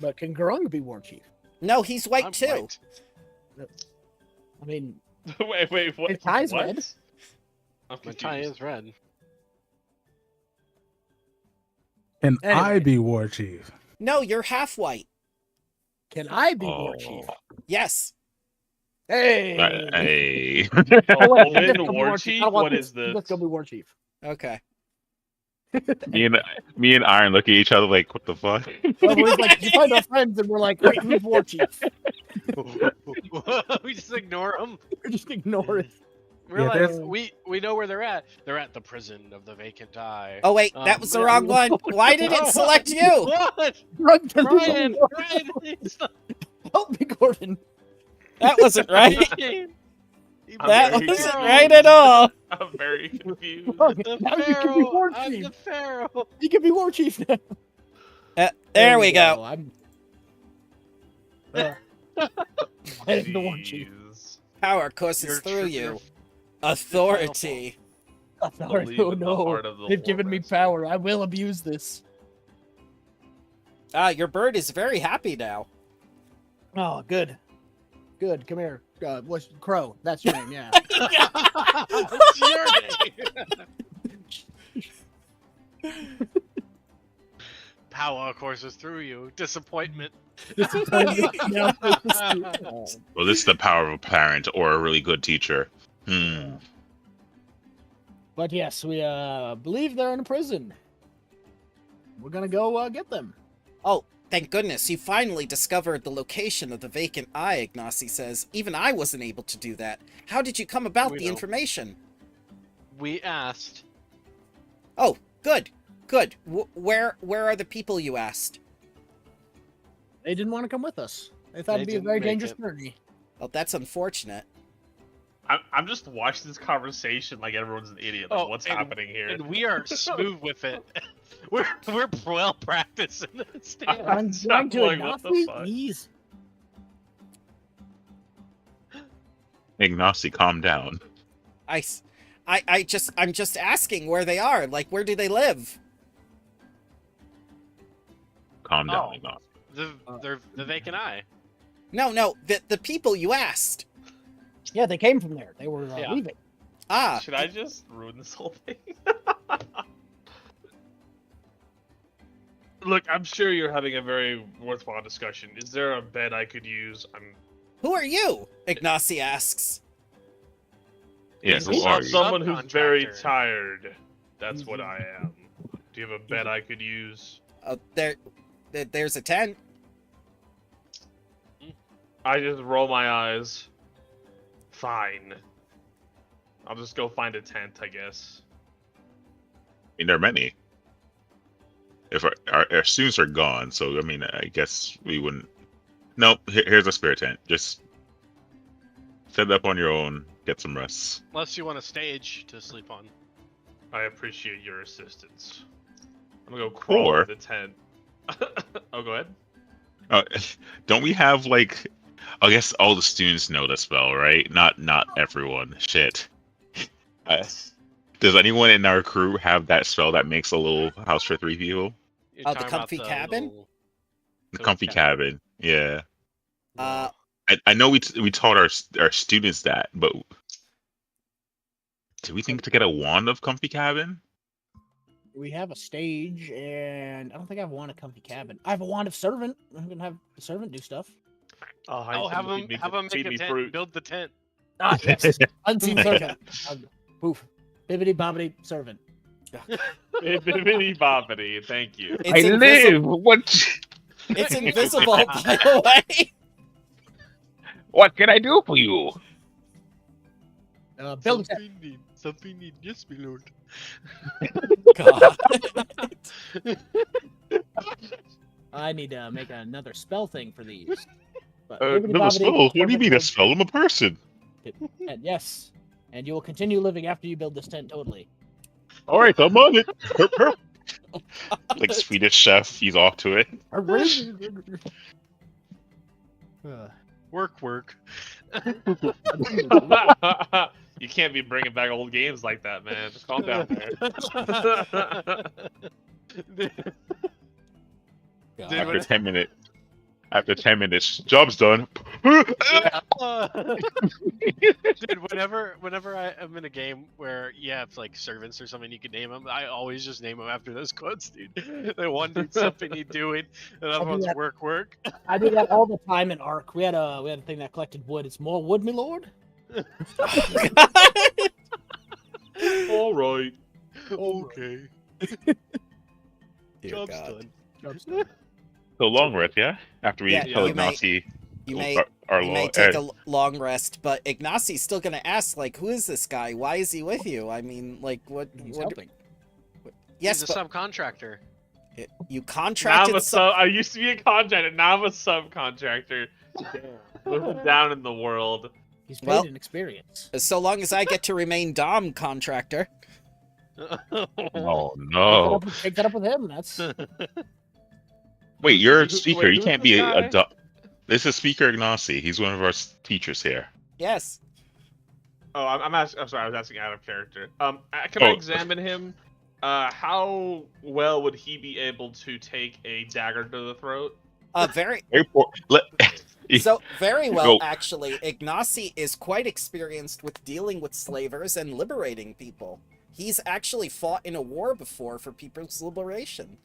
But can Grung be war chief? No, he's white I'm too. white. I mean, wait, what? his tie's what? red. I'm My tie confused. is red. Can Anyway. I be war chief? No, you're half white. Can I be war chief? Yes. Hey! Hey. Oh, wait, Open let's go be war I chief? don't want What is this? Let's go be war chief. Okay. me and Iron look at each other like, what the fuck? Well, we're like, you find our friends, and we're like, wait, who's war chief? We just ignore them. We just ignore it. We're Yeah, like, there's- we know where they're at. They're at the prison of the vacant eye. Oh wait, that was the yeah. wrong one. Why did it select you? What? Run to Brian! the Brian! It's not- Help me, Gordon. That wasn't right. I'm That very wasn't confused. right at all. I'm very confused. The Now you can be war Pharaoh! I'm chief. the Pharaoh! You can be war chief now. There we go. I'm. I am the war chief. Jeez. Power courses You're through tr- you. you're- Authority. Authority. Believe Oh in the no. heart of the They've given me Lord. power. I will abuse this. Your bird is very happy now. Oh, good. Good. Come here. What's Crow? That's your name, yeah. It's your name. Power courses through you. Disappointment. This is now, Well, this is the power of a parent or a really good teacher. But yes, we believe they're in a prison. We're gonna go get them. Oh, thank goodness, you finally discovered the location of the vacant eye, Ignacy says. Even I wasn't able to do that. How did you come about We the know. information? We asked. Oh, good. Good. Where are the people you asked? They didn't want to come with us. They thought They it'd be a didn't very make dangerous it. journey. Oh, that's unfortunate. I'm just watching this conversation like everyone's an idiot. Like, Oh, what's and- happening here? And we are smooth with it. We're well practiced in this. I'm So going to like, what the Ignacy? fuck? Ease. Ignacy, calm down. I'm just asking where they are. Like, where do they live? Calm down, Oh. Ignacy. They're the vacant eye. No, the people you asked. Yeah, they came from there. They were Yeah. leaving. Ah, Should I just ruin this whole thing? Look, I'm sure you're having a very worthwhile discussion. Is there a bed I could use? who are you? Ignacy asks. Yes, He's who a are you? Someone who's very Subcontractor. tired. That's what I am. Do you have a bed I could use? Oh, there's a tent. I just roll my eyes. Fine. I'll just go find a tent, I guess. I mean, there are many. If our students are gone, so I mean, I guess we wouldn't. Nope. Here's a spare tent. Just set it up on your own. Get some rest. Unless you want a stage to sleep on. I appreciate your assistance. I'm gonna go crawl Or- to the tent. Oh, go ahead. Don't we have like? I guess all the students know the spell, right? Not everyone. Shit. Does anyone in our crew have that spell that makes a little house for 3 people? You're Oh, the talking about comfy cabin? little The coat comfy cabin. Yeah. Uh, I know we taught our students that, but do we think to get a wand of comfy cabin? We have a stage, and I don't think I have a wand of comfy cabin. I have a wand of servant. I'm gonna have the servant do stuff. Oh, have them make a tent. fruit. Build the tent. Ah, yes. Unseen servant. Poof. Bibbity bobbity servant. Bibbidi bobbidi, thank you. it's invisible. What? It's invisible, by the way. What can I do for you? Build a tent. Something need. Yes, my lord. God. I need to make another spell thing for these. But Another spell? What do you mean a spell? I'm a person. And yes, and you will continue living after you build this tent totally. All right, I'm on it. Herp, herp. Like Swedish chef, he's off to it. Work. You can't be bringing back old games like that, man. Just calm down there. Dude, After 10 minutes. After 10 minutes, job's done. Dude, whenever I am in a game where you have like servants or something, you can name them. I always just name them after those quotes, dude. The one needs something he's doing, and the other one's that. work. I do that all the time in Ark. We had a thing that collected wood. It's more wood, my lord. All right. Okay. Dear Job's God. done. So long rest, yeah? After we Yeah, tell you may- Ignacy You may our you law. may take a long rest, but Ignacy's still gonna ask, like, who is this guy? Why is he with you? I mean, like, what? He's what helping. yes, He's a but subcontractor. you Now I'm contracted a some. I used to be a contractor. Now I'm a subcontractor. Damn. Living down in the world. He's paid Well- in experience. So long as I get to remain Dom contractor. Oh, no. Take that up with him. That's Wait, you're a Who- speaker. wait, You who's can't this be guy? This is Speaker Ignacy. He's one of our teachers here. Yes. Oh, I'm sorry. I was asking out of character. Can I Oh. examine him? How well would he be able to take a dagger to the throat? Very Very poor. so very well Go. actually. Ignacy is quite experienced with dealing with slavers and liberating people. He's actually fought in a war before for people's liberation.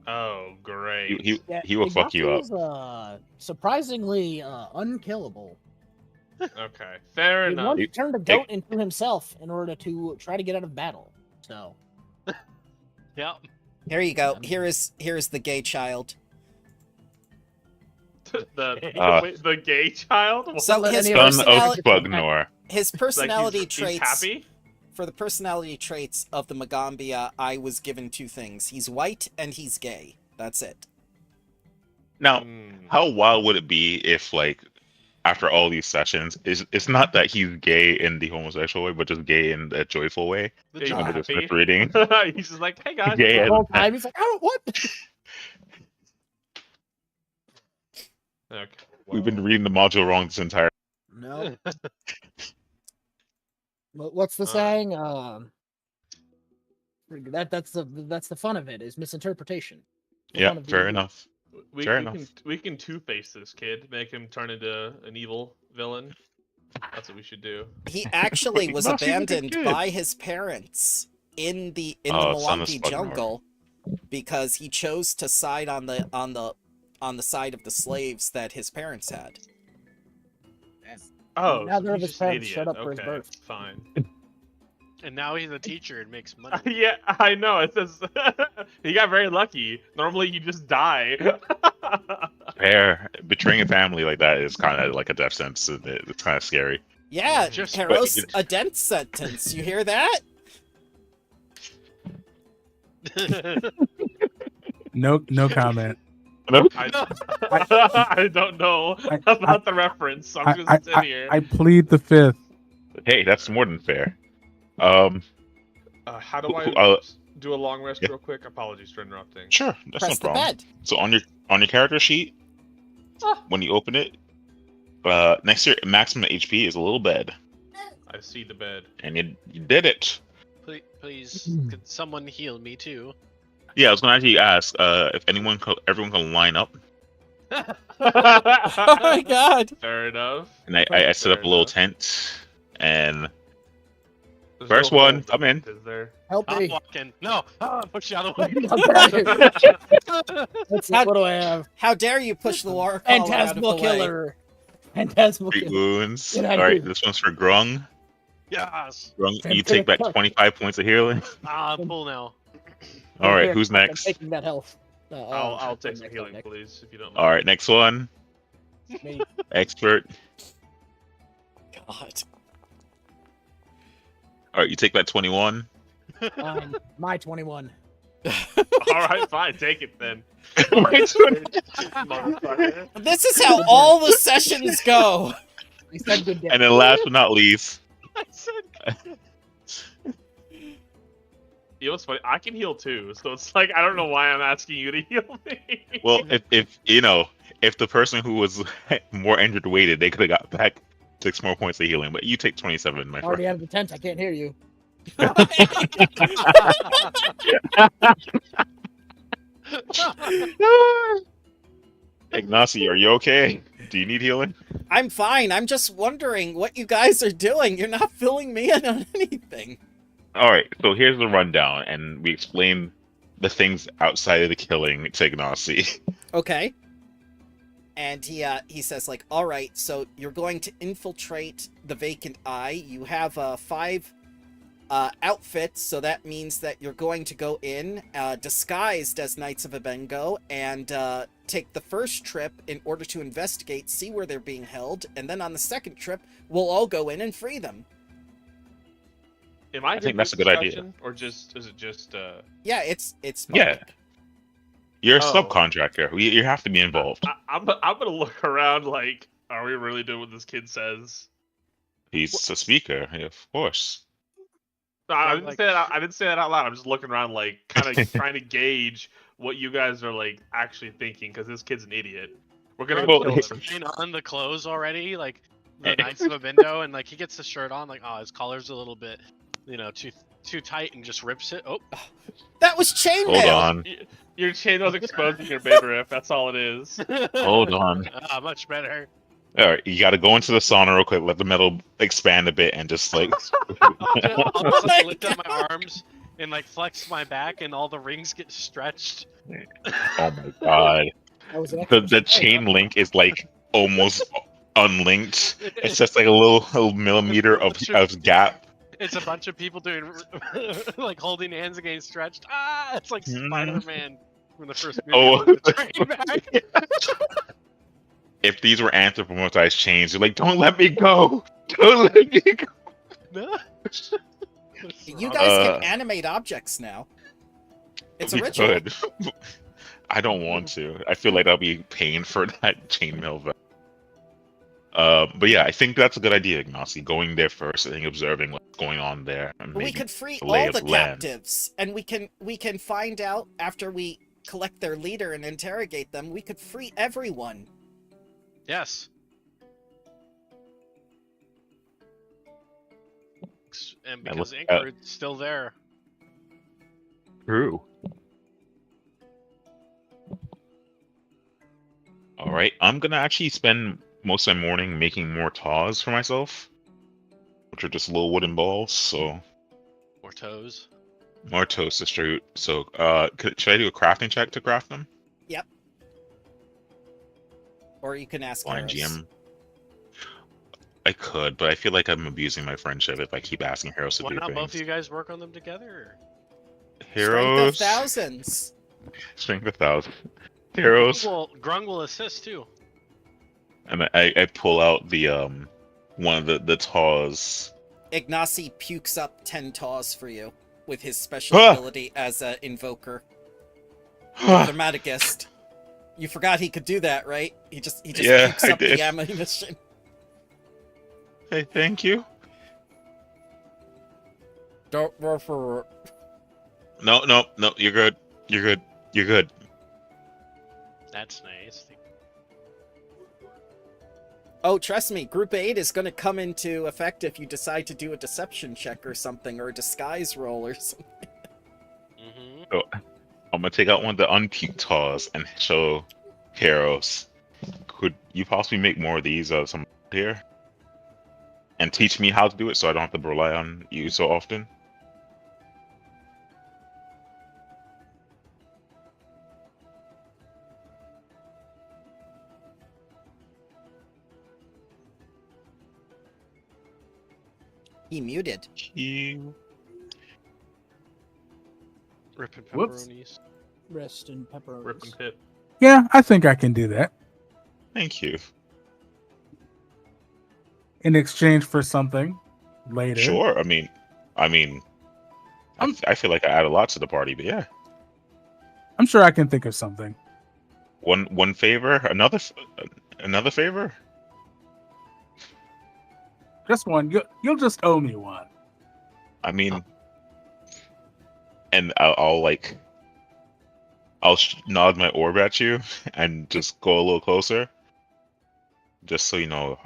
Oh, great. He will fuck you up. Ignacy's, surprisingly unkillable. Okay, fair He enough. once turned a goat into himself in order to try to get out of battle. So Yep. Here you go. Here is the gay child. The gay child. So let his any of us- Son of personality, Bugnor. his Like, personality he's traits. happy. For the personality traits of the Magambia, I was given two things. He's white and he's gay. That's it. Now, Hmm. how wild would it be if, like, after all these sessions, it's not that he's gay in the homosexual way, but just gay in a joyful way? The He's Under job. the happy. script reading. He's just like, hey guys. Gay the as whole time he's like, "Oh, what?" Okay. We've been reading the module wrong this entire. No. What's the saying? That's the fun of it is misinterpretation. The Yeah, fun of fair D&D. enough. We, Fair we enough. can we can two-face this kid, make him turn into an evil villain. That's what we should do. He actually Wait, was Ignacy's a good abandoned kid. by his parents in the Oh, son of Mwangi Spugnor. jungle because he chose to side on the side of the slaves that his parents had. Oh, Neither so of he's his just an parents idiot. showed up for his Okay, birth. fine. And now he's a teacher and makes money. Yeah, I know. It says he got very lucky. Normally, you just die. Fair. Betraying a family like that is kind of like a death sentence. It's kind of scary. Yeah, Just- Heros, a death sentence. You hear that? No comment. I don't know about the reference, so I'm just sitting here. I plead the fifth. Hey, that's more than fair. How do I do a long rest yeah. real quick? Apologies for interrupting. Sure, that's Press no the problem. bed. So on your character sheet, when you open it, next to your maximum HP is a little bed, I see the bed. and you did it. Please, could someone heal me too? Yeah, I was gonna actually ask if everyone can line up, Oh my god. Fair enough. and I set up a little tent, and first one, come in. Is there? Help I'm me. walking. No, push you out of the way. Let's see, what do I have? How dare you push the war caller out of the Phantasmal way? killer. Phantasmal 3 killer. wounds. Get All out of right, here. this one's for Grung. Yes. Grung, you take back 25 points of healing. I'm full now. All right, Here, who's I'm next? taking that health. I'll take some next, healing, next. please, if you don't mind. All right, next one. Me. Expert. God. All right, you take that 21. My 21. All right, fine, take it then. Motherfucker. This is how all the sessions go. I said good day. And then last but not least, I said, You know what's funny? I can heal too, so it's like I don't know why I'm asking you to heal me. well, if the person who was more injured waited, they could have got back 6 more points of healing. But you take 27, my Already friend. out of the tent. I can't hear you. Ignacy, are you okay? Do you need healing? I'm fine. I'm just wondering what you guys are doing. You're not filling me in on anything. All right, so here's the rundown, and we explain the things outside of the killing to Ignacy. Okay. And he says, like, all right, so you're going to infiltrate the Vacant Eye. You have 5 outfits, so that means that you're going to go in disguised as Knights of Abengo and take the first trip in order to investigate, see where they're being held, and then on the second trip, we'll all go in and free them. Am I think that's a good idea. Or is it just Yeah, it's Yeah. public. You're a Oh. subcontractor. You have to be involved. I'm gonna look around like, are we really doing what this kid says? He's a speaker, yeah, of course. No, I Yeah, didn't like- say that. I didn't say that out loud. I'm just looking around, like, kind of trying to gauge what you guys are like actually thinking, because this kid's an idiot. We're gonna Well, kill him. trying on the clothes already, like the Knights of Abindo, and like he gets the shirt on, like, oh, his collar's a little bit, too tight, and just rips it. Oh, That was chainmail! Hold on. Your chain was exposed in your baby riff. That's all it is. Hold on. Much better. All right, you got to go into the sauna real quick, let the metal expand a bit, and just like. I'll just my lift up my arms and like flex my back, and all the rings get stretched. Oh my god. That was an The chain link is like almost unlinked. It's just like a little millimeter of gap. It's a bunch of people doing like holding hands and getting stretched. Ah, it's like Mhm. Spider-Man from the first movie. Oh. with the train back. If these were anthropomorphized chains, you're like, don't let me go. Don't let me go. No. You guys Uh, can animate objects now. It's We original. could. I don't want to. I feel like I'll be paying for that chainmail. But yeah, I think that's a good idea, Ignacy. Going there first and observing what's going on there. And We maybe could free the lay all of the the land. captives, and we can find out after we collect their leader and interrogate them. We could free everyone. Yes. And And because look- Ingrid's still there. True. All right, I'm gonna actually spend most of my morning making more taws for myself, which are just little wooden balls. So More toes. more toast to shoot. So, should I do a crafting check to craft them? Or you can ask Fine, Harris. GM. I could, but I feel like I'm abusing my friendship if I keep asking heroes to Why do not things. both of you guys work on them together? Heroes, Strength of thousands. strength of thousand. Heroes, Grung will assist too. and I pull out the one of the taws. Ignacy pukes up 10 taws for you with his special Ah! ability as an invoker. Dramaticist. You forgot he could do that, right? He just Yeah, pukes I up did. the ammunition. Hey, thank you. Don't roll for. No, you're good. You're good. You're good. That's nice. Oh, trust me, Group 8 is going to come into effect if you decide to do a deception check or something, or a disguise roll or something. Mm-hmm. I'm gonna take out one of the unpuked taws and show heroes. Could you possibly make more of these some here? And teach me how to do it so I don't have to rely on you so often? He muted. You. Ripping Whoops. pepperonis. Rest in pepperonis. Rip and pip. Yeah, I think I can do that Thank you. in exchange for something later. Sure. I mean, I mean, I'm- I feel like I add a lot to the party, but yeah. I'm sure I can think of something. One favor, another favor. Just one. You'll just owe me one. I mean, and I'll nod my orb at you and just go a little closer, just so you know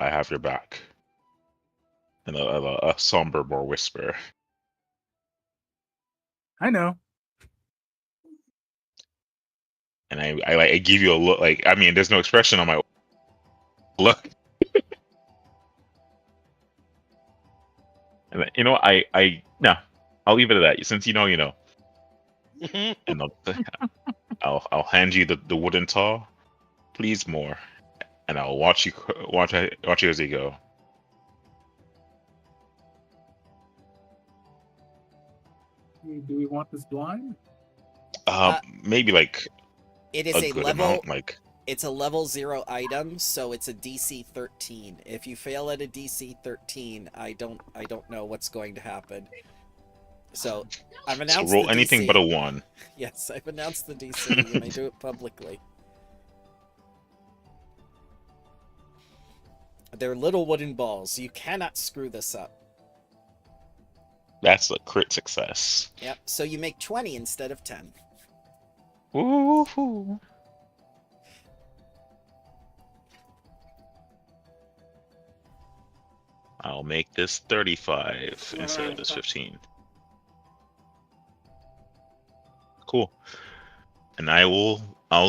I have your back. And a somber more whisper. I know. And I give you a look. Like, I mean, there's no expression on my look. And you know, no, I'll leave it at that. Since you know, you know. And I'll hand you the wooden taw. Please more, and I'll watch you as you go. Do we want this blind? Maybe like It is a good level. amount, like. It's a level 0 item, so it's a DC 13. If you fail at a DC 13, I don't know what's going to happen. So I've announced. So roll the anything DC. but a 1. Yes, I've announced the DC. You may do it publicly. They're little wooden balls. You cannot screw this up. That's a crit success. Yep. So you make 20 instead of 10. Woohoo! I'll make this 35 instead of this 15. Cool. And I'll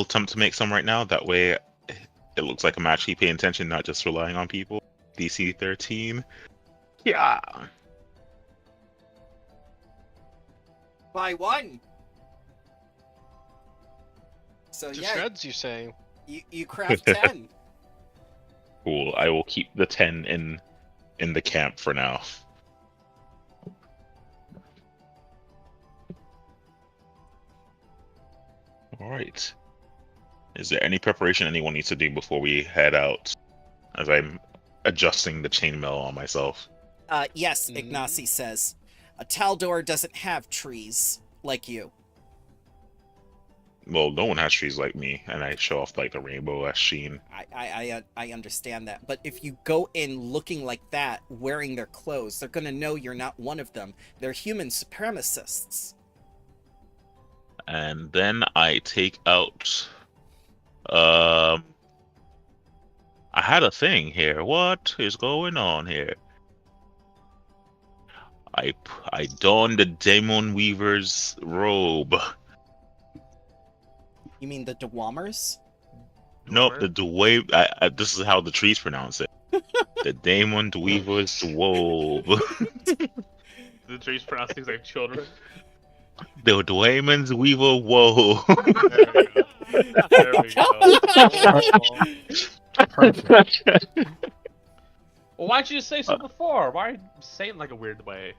attempt to make some right now. That way it looks like I'm actually paying attention, not just relying on people. DC 13. Yeah. By 1. So To yeah, shreds, you say? you craft 10. Cool. I will keep the 10 in the camp for now. All right. Is there any preparation anyone needs to do before we head out? As I'm adjusting the chainmail on myself. Yes, Ignacy says. Taldor doesn't have trees like you. Well, no one has trees like me, and I show off like the rainbow as sheen. I understand that, but if you go in looking like that, wearing their clothes, they're gonna know you're not one of them. They're human supremacists. And then I take out. I had a thing here. What is going on here? I donned the Demon Weaver's robe. You mean the Dwamers? Nope, the Dwave. This is how the trees pronounce it. The Demon Weaver's robe. The trees pronounce things like children. The Dwayman's Weaver woe. There we go. Perfect. Well, why'd you just say so before? Why are you saying it like a weird way?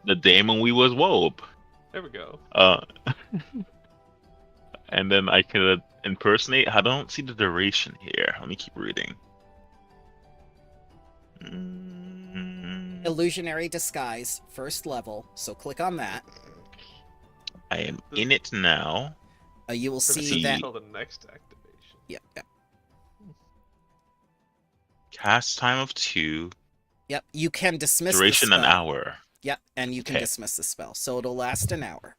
The Demon Weaver's robe. There we go. And then I could impersonate. I don't see the duration here. Let me keep reading. Illusionary disguise, first level. So click on that. I am in it now. You will For see that. until the next activation. Yep. Cast time of 2. Yep. You can dismiss Duration the an spell. hour. Yep, and you can Okay. dismiss the spell, so it'll last an hour.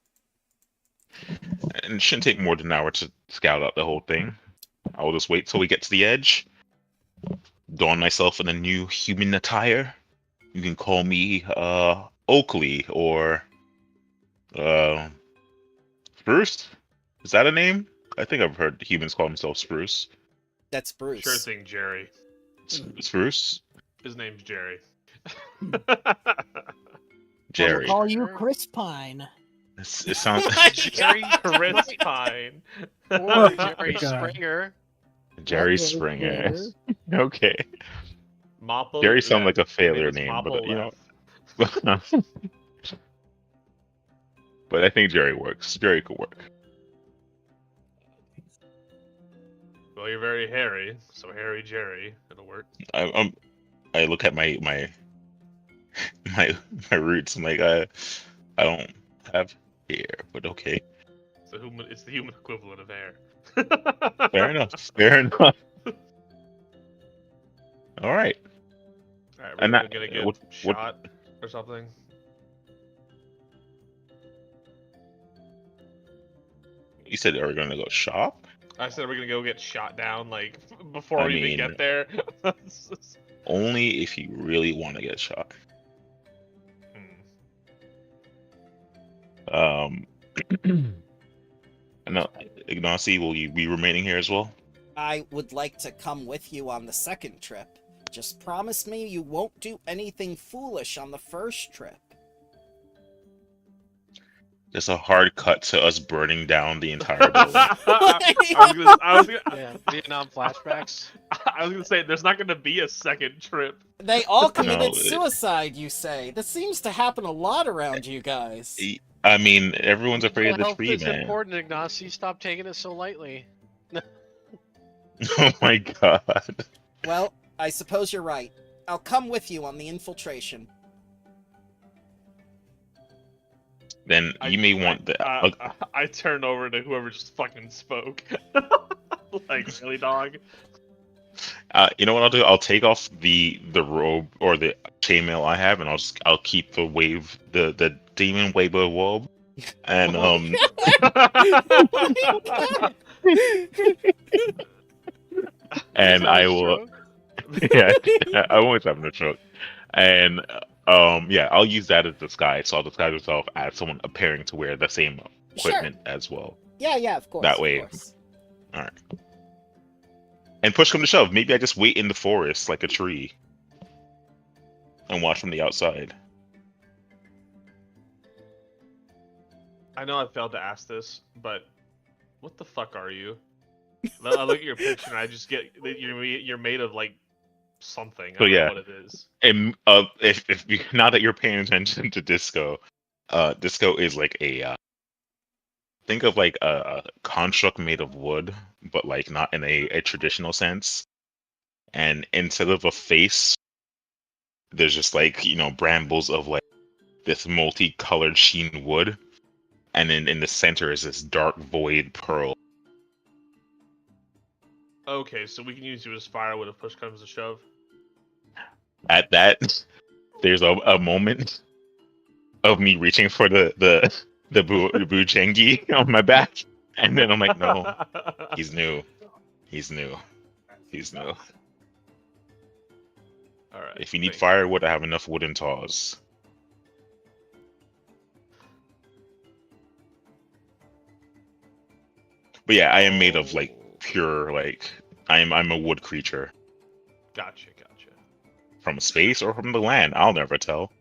And it shouldn't take more than an hour to scout out the whole thing. I will just wait till we get to the edge. Don myself in a new human attire. You can call me Oakley or Spruce. Is that a name? I think I've heard humans call themselves Spruce. That's Bruce. Sure thing, Jerry. Spruce? His name's Jerry. Jerry. We'll call you Chris Pine. It sounds Jerry Chris Pine. Or Jerry God. Springer. Jerry Springer. Okay. Mopple Jerry sounds left. like a failure His name is name, but Mopple you know. left. But I think Jerry works. Jerry could work. Well, you're very hairy, so hairy Jerry. It'll work. I look at my my roots. I'm like, I don't have hair, but okay. It's the human equivalent of air. Fair enough. Fair enough. All right. Alright, And we're that- gonna get what- shot or something. You said we're gonna go shop. I said we're gonna go get shot down like before I we mean- even get there. Only if you really want to get shot. Hmm. No, Ignacy, will you be remaining here as well? I would like to come with you on the second trip. Just promise me you won't do anything foolish on the first trip. Just a hard cut to us burning down the entire building. I was gonna, Yeah, Vietnam flashbacks. I was gonna say there's not gonna be a second trip. They all committed No, suicide, you say. This seems to happen a lot around you guys. I mean, everyone's afraid of Mental the health tree, is man. important, Ignacy. Stop taking it so lightly. Oh my god. Well, I suppose you're right. I'll come with you on the infiltration. Then you may want the. I turn over to whoever just fucking spoke. Like, really, dog? You know what I'll do? I'll take off the robe or the chainmail I have, and I'll keep the demon wave of woe, and and I will. Yeah, I won't have no choke, and yeah, I'll use that as disguise. So I'll disguise myself as someone appearing to wear the same equipment as well. Yeah, of course. That of way. course. All right. And push come to shove, maybe I just wait in the forest like a tree and watch from the outside. I know I failed to ask this, but what the fuck are you? I look at your picture and I just get you're made of like something. I So don't yeah. know what it is. And if you, now that you're paying attention to disco, disco is like a think of like a construct made of wood, but like not in a traditional sense. And instead of a face, there's just like, brambles of like this multicolored sheen wood. And then in the center is this dark void pearl. Okay, so we can use you as firewood if push comes to shove. At that, there's a moment of me reaching for the bujengi on my back, and then I'm like, no, he's new. All right. If you need thank firewood, I have enough wooden taws. But yeah, I am made of like pure I'm a wood creature. Gotcha. From space or from the land, I'll never tell.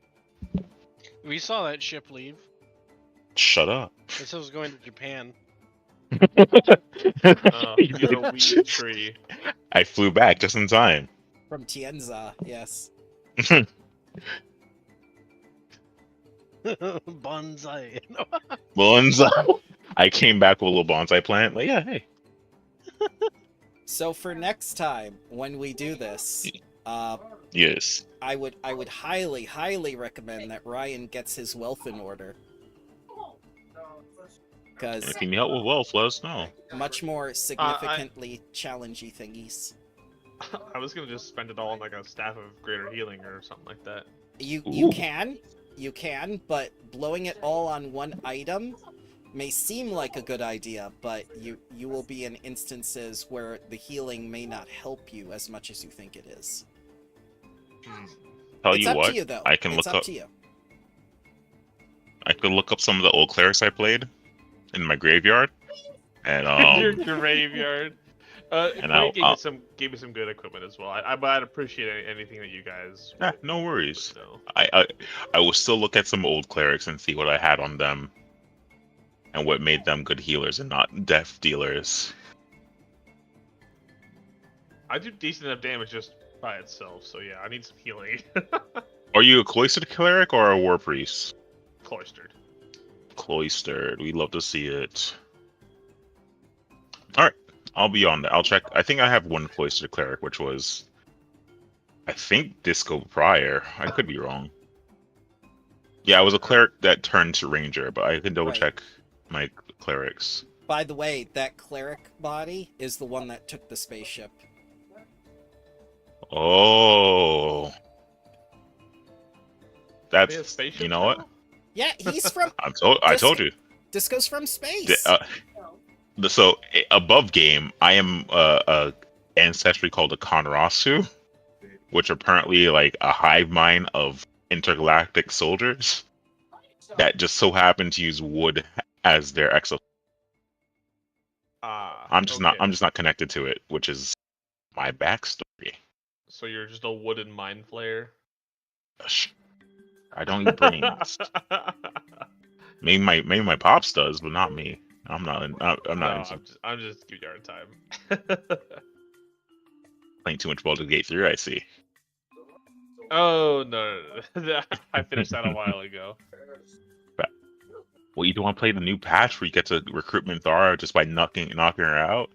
We saw that ship leave. Shut up. It said it was going to Japan. You're a weed tree. I flew back just in time. From Tienza, yes. Bonsai. Bonsai. I came back with a little bonsai plant. Like, yeah, hey. So for next time when we do this, Yes. I would highly recommend that Ryan gets his wealth in order. Because If you need help with wealth, let us know. much more significantly challengey thingies. I was gonna just spend it all on like a staff of greater healing or something like that. You Ooh. can, but blowing it all on one item may seem like a good idea, but you will be in instances where the healing may not help you as much as you think it is. Tell It's you up what, to you, though. I can It's look up up. to you. I could look up some of the old clerics I played in my graveyard, and Your graveyard. And Quinn I'll- gave me some good equipment as well. I'd appreciate anything that you guys. no worries. So. I will still look at some old clerics and see what I had on them, and what made them good healers and not death dealers. I do decent enough damage just by itself, so yeah, I need some healing. Are you a cloistered cleric or a war priest? Cloistered. Cloistered. We'd love to see it. All right, I'll be on that. I'll check. I think I have one cloistered cleric, which was, I think, Disco Prior. I could be wrong. Yeah, I was a cleric that turned to ranger, but I can double Right. check my clerics. By the way, that cleric body is the one that took the spaceship. Oh, They have that's spaceships you know what? now? Yeah, he's from I told you. Disco's from space. So above game, I am a ancestry called the Konrasu, which are apparently like a hive mind of intergalactic soldiers that just so happen to use wood as their exo. I'm just okay. not connected to it, which is my backstory. So you're just a wooden mind flayer? Shh. I don't eat brains. Maybe my pops does, but not me. I'm not. I'm not No, into I'm just giving you a hard time. playing too much Baldur's Gate 3. I see. Oh no. I finished that a while ago. Well, you don't want to play the new patch where you get to recruit Minthara just by knocking her out?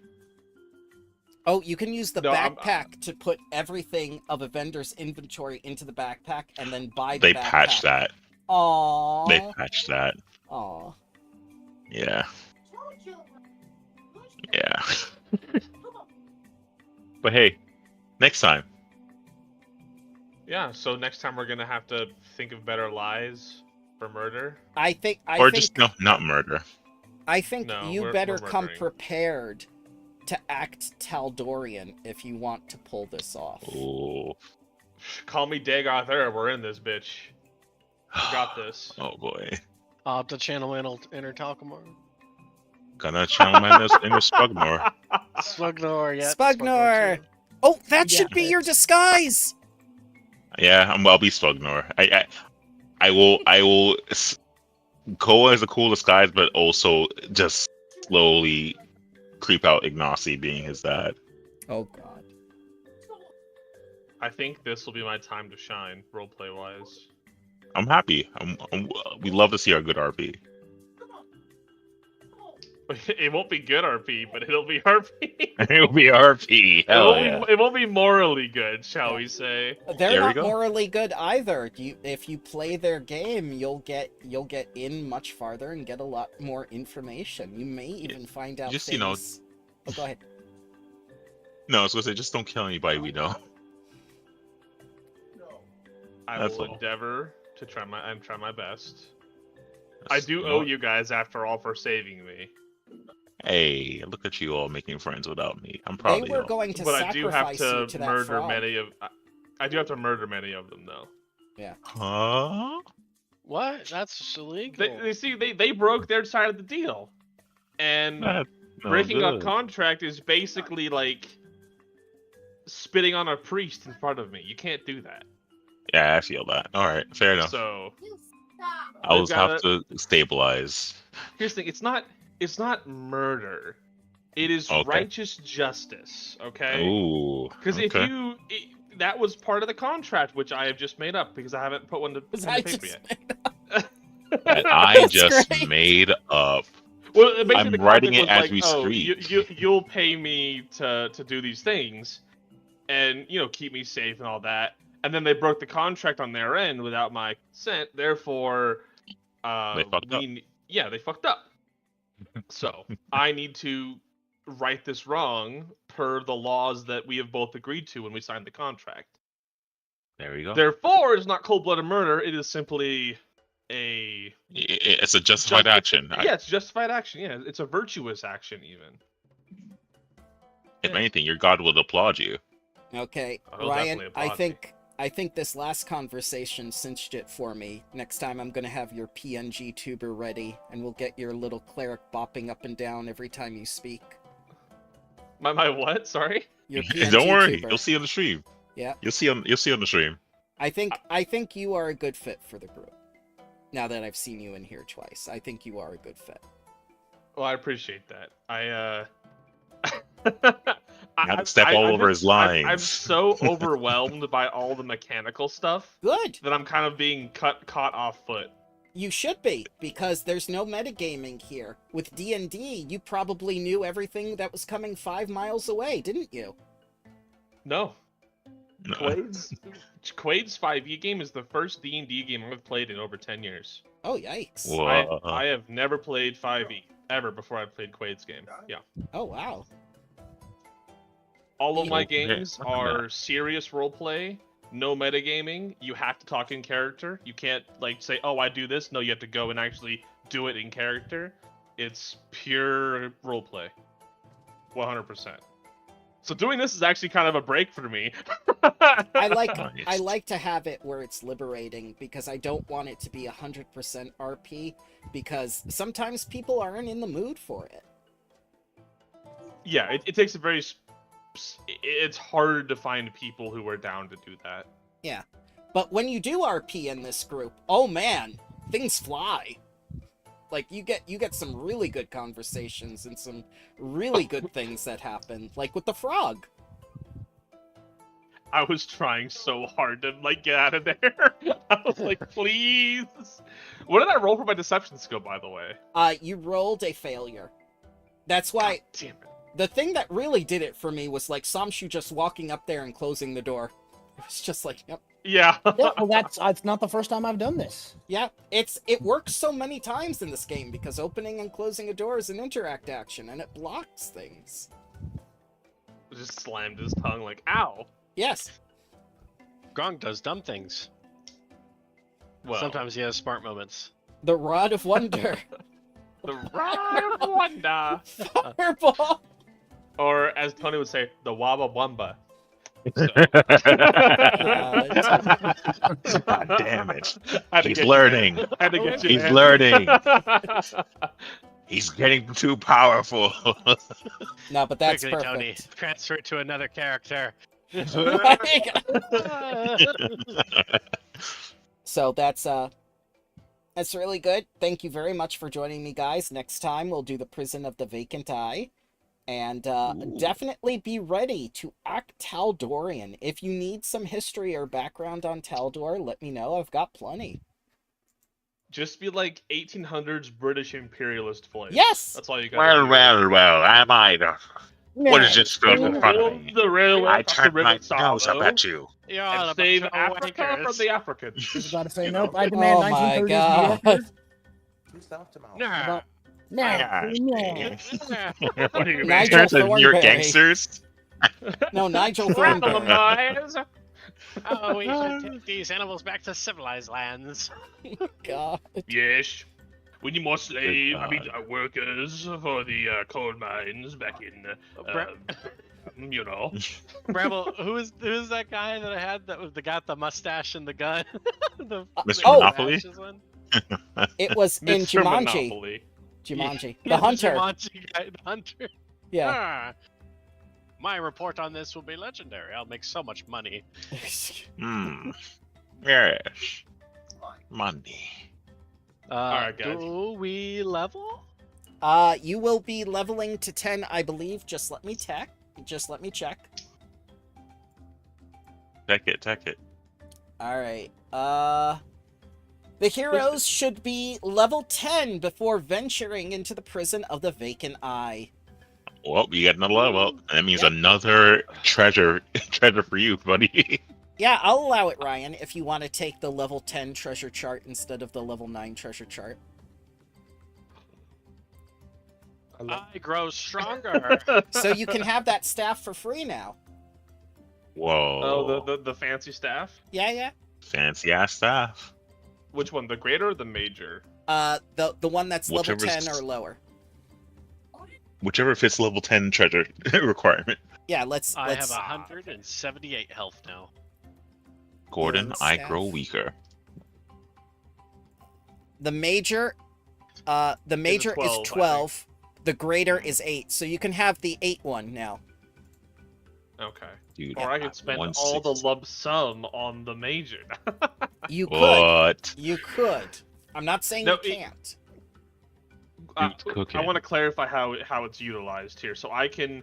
Oh, you can use the No, backpack to put everything of a vendor's inventory into the backpack and then buy the They backpack. patched that. Aww. They patched that. Aww. Yeah. Yeah. But hey, next time. Yeah, so next time we're gonna have to think of better lies for murder. I think Just no, not murder. I think No, you we're better come murdering. prepared to act Taldorian if you want to pull this off. Oh. Call me Dagoth Ur, we're in this bitch. Got this. Oh boy. I'll have to channel inner Talcamore. Gonna channel my inner Spugnor. Spugnor, yeah. Spugnor! too. Oh, that should Yeah. be your disguise! Yeah, I'll be Spugnor. I will go as a cool disguise, but also just slowly creep out Ignacy being his dad. Oh god. I think this will be my time to shine, roleplay wise. I'm happy. We love to see our good RP. It won't be good RP, but it'll be RP. It'll be RP. Hell yeah. It won't be morally good, shall we say? They're There we not go. morally good either. If you play their game, you'll get in much farther and get a lot more information. You may even find out Just, things. you know- Oh, go ahead. No, I was gonna say, just don't kill anybody we know. I That's will all. endeavor to try my best. I do You know owe what? you guys, after all, for saving me. Hey, look at you all making friends without me. I'm proud They of were you. going to But I do have sacrifice you to to that murder frog. many of. I do have to murder many of them, though. Huh? What? That's illegal. They see they broke their side of the deal, and That's no breaking a good. contract is basically like spitting on a priest in front of me. You can't do that. Yeah, I feel that. All right, fair enough. So I'll we've just have gotta- to stabilize. here's the thing: it's not murder. It is Okay. righteous justice. Okay. Ooh. Because okay. that was part of the contract, which I have just made up because I haven't put one to pen I to paper just yet. That I That's just great. made up. Well, basically I'm the writing contract it was as we like, speak. you'll pay me to do these things, and keep me safe and all that. And then they broke the contract on their end without my consent. Therefore, They fucked up. Yeah, they fucked up. So I need to right this wrong per the laws that we have both agreed to when we signed the contract. There we go. Therefore, it's not cold-blooded murder. It is simply a It's a justified action. Yeah, it's justified action. Yeah, it's a virtuous action, even. If anything, your god will applaud you. Okay, He'll Ryan, definitely applaud me. I think this last conversation cinched it for me. Next time I'm gonna have your PNG tuber ready, and we'll get your little cleric bopping up and down every time you speak. My what? Sorry. Your PNG Don't worry, tuber. you'll see on the stream. Yeah. You'll see on the stream. I think you are a good fit for the group. Now that I've seen you in here twice, I think you are a good fit. Well, I appreciate that. I Had to step all over his lines. I'm so overwhelmed by all the mechanical stuff Good. that I'm kind of being caught off foot. You should be, because there's no metagaming here. With D&D, you probably knew everything that was coming 5 miles away, didn't you? No. Quaid's 5e game is the first D&D game I've played in over 10 years. Oh, yikes. Whoa. I have never played 5e ever before I played Quaid's game. Yeah. Oh, wow. All of my Okay. games are serious roleplay, no metagaming. You have to talk in character. You can't like say, "Oh, I do this." No, you have to go and actually do it in character. It's pure roleplay. 100%. So doing this is actually kind of a break for me. I like Nice. to have it where it's liberating because I don't want it to be 100% RP because sometimes people aren't in the mood for it. Yeah, it takes a very. It's hard to find people who are down to do that. Yeah. But when you do RP in this group, oh man, things fly. Like you get some really good conversations and some really good things that happen, like with the frog. I was trying so hard to like get out of there. I was like, please. What did I roll for my deception skill, by the way? You rolled a failure. That's why God damn it. the thing that really did it for me was like Samshu just walking up there and closing the door. It was just like, yep. Yeah. Yeah, well, that's not the first time I've done this. Yeah, it works so many times in this game because opening and closing a door is an interact action and it blocks things. Just slammed his tongue like, ow. Yes. Grong does dumb things. Well, Sometimes he has smart moments. The Rod of Wonder. the Rod of Wonder. Fireball. Or as Tony would say, the Waba Wamba. God damn it. Had to He's get you learning. there. Had to get you He's there. learning. He's getting too powerful. No, but that's Quickly, Tony, perfect. transfer it to another character. So that's really good. Thank you very much for joining me, guys. Next time we'll do the Prison of the Vacant Eye. And definitely be ready to act Taldorian. If you need some history or background on Taldor, let me know. I've got plenty. Just be like 1800s British imperialist voice. Yes! That's all you got. Well, I might. What is this stuff in front of me? The railway I across the turned River my nose up Savo at you. You're all and a save bunch of Africa wankers. from the Africans. Just gotta say nope. I demand Oh my 1930s God. New Yorkers. Nah. No, Yeah. no. What are you, Nigel Rangers of New York Thornberry. gangsters? No, Nigel Rattle 'em, Thornberry. boys. Oh, we should take these animals back to civilized lands. God. Yes. We need more slave, God. workers for the coal mines back in, you know. Bramble, who's that guy that I had that was the got the mustache and the gun? the Mr. Oh. Monopoly? mustaches one? It was in Mr. Jumanji. Monopoly. Jumanji. Yeah, The hunter. Jumanji guy, the hunter. Yeah. Ah, my report on this will be legendary. I'll make so much money. Hmm. Yes. Monday. Alright, guys. Do we level? You will be leveling to 10, I believe. Just let me check. Take it. Alright. The heroes should be level 10 before venturing into the Prison of the Vacant Eye. Well, you get another level. And that means Yep. another treasure for you, buddy. Yeah, I'll allow it, Ryan, if you want to take the level 10 treasure chart instead of the level 9 treasure chart. I grow stronger. So you can have that staff for free now. Whoa. Oh, the fancy staff? Yeah. Fancy ass stuff. Which one, the greater or the major? The one that's level Whichever's- 10 or lower. Whichever fits level 10 treasure requirement. Yeah, let's I have 178 health now. Gordon, Yeah, I staff. grow weaker. the major is 12, 12. The greater is 8. So you can have the 8 one now. Okay. Dude, Or I could spend all the 160. lump sum on the major. You could. What? You could. I'm not saying No, you can't. Dude's cooking. I want to clarify how it's utilized here. So I can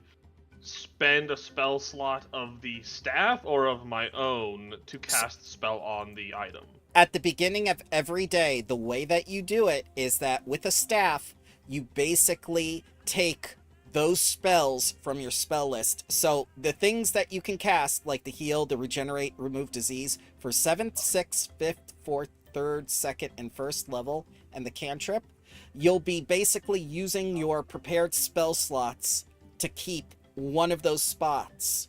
spend a spell slot of the staff or of my own to cast the spell on the item. At the beginning of every day, the way that you do it is that with a staff, you basically take those spells from your spell list. So the things that you can cast, like the heal, the regenerate, remove disease, for 7th, 6th, 5th, 4th, 3rd, 2nd, and 1st level, and the cantrip, you'll be basically using your prepared spell slots to keep one of those spots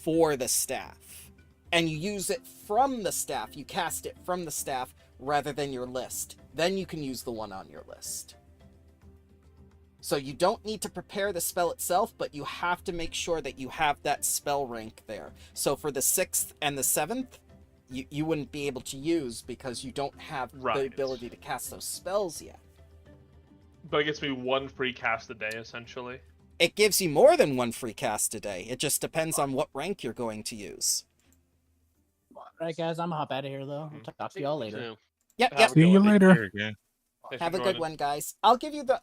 for the staff. And you use it from the staff. You cast it from the staff rather than your list. Then you can use the one on your list. So you don't need to prepare the spell itself, but you have to make sure that you have that spell rank there. So for the 6th and the 7th, you wouldn't be able to use because you don't have the ability to cast those spells yet. But it gets me 1 free cast a day, essentially. It gives you more than 1 free cast a day. It just depends on what rank you're going to use. Alright, guys, I'm gonna hop out of here, though. I'll talk to y'all later. Yep, Have yep. a See good you one. later. Here again. Thanks Have for a good joining. one, guys. I'll give you the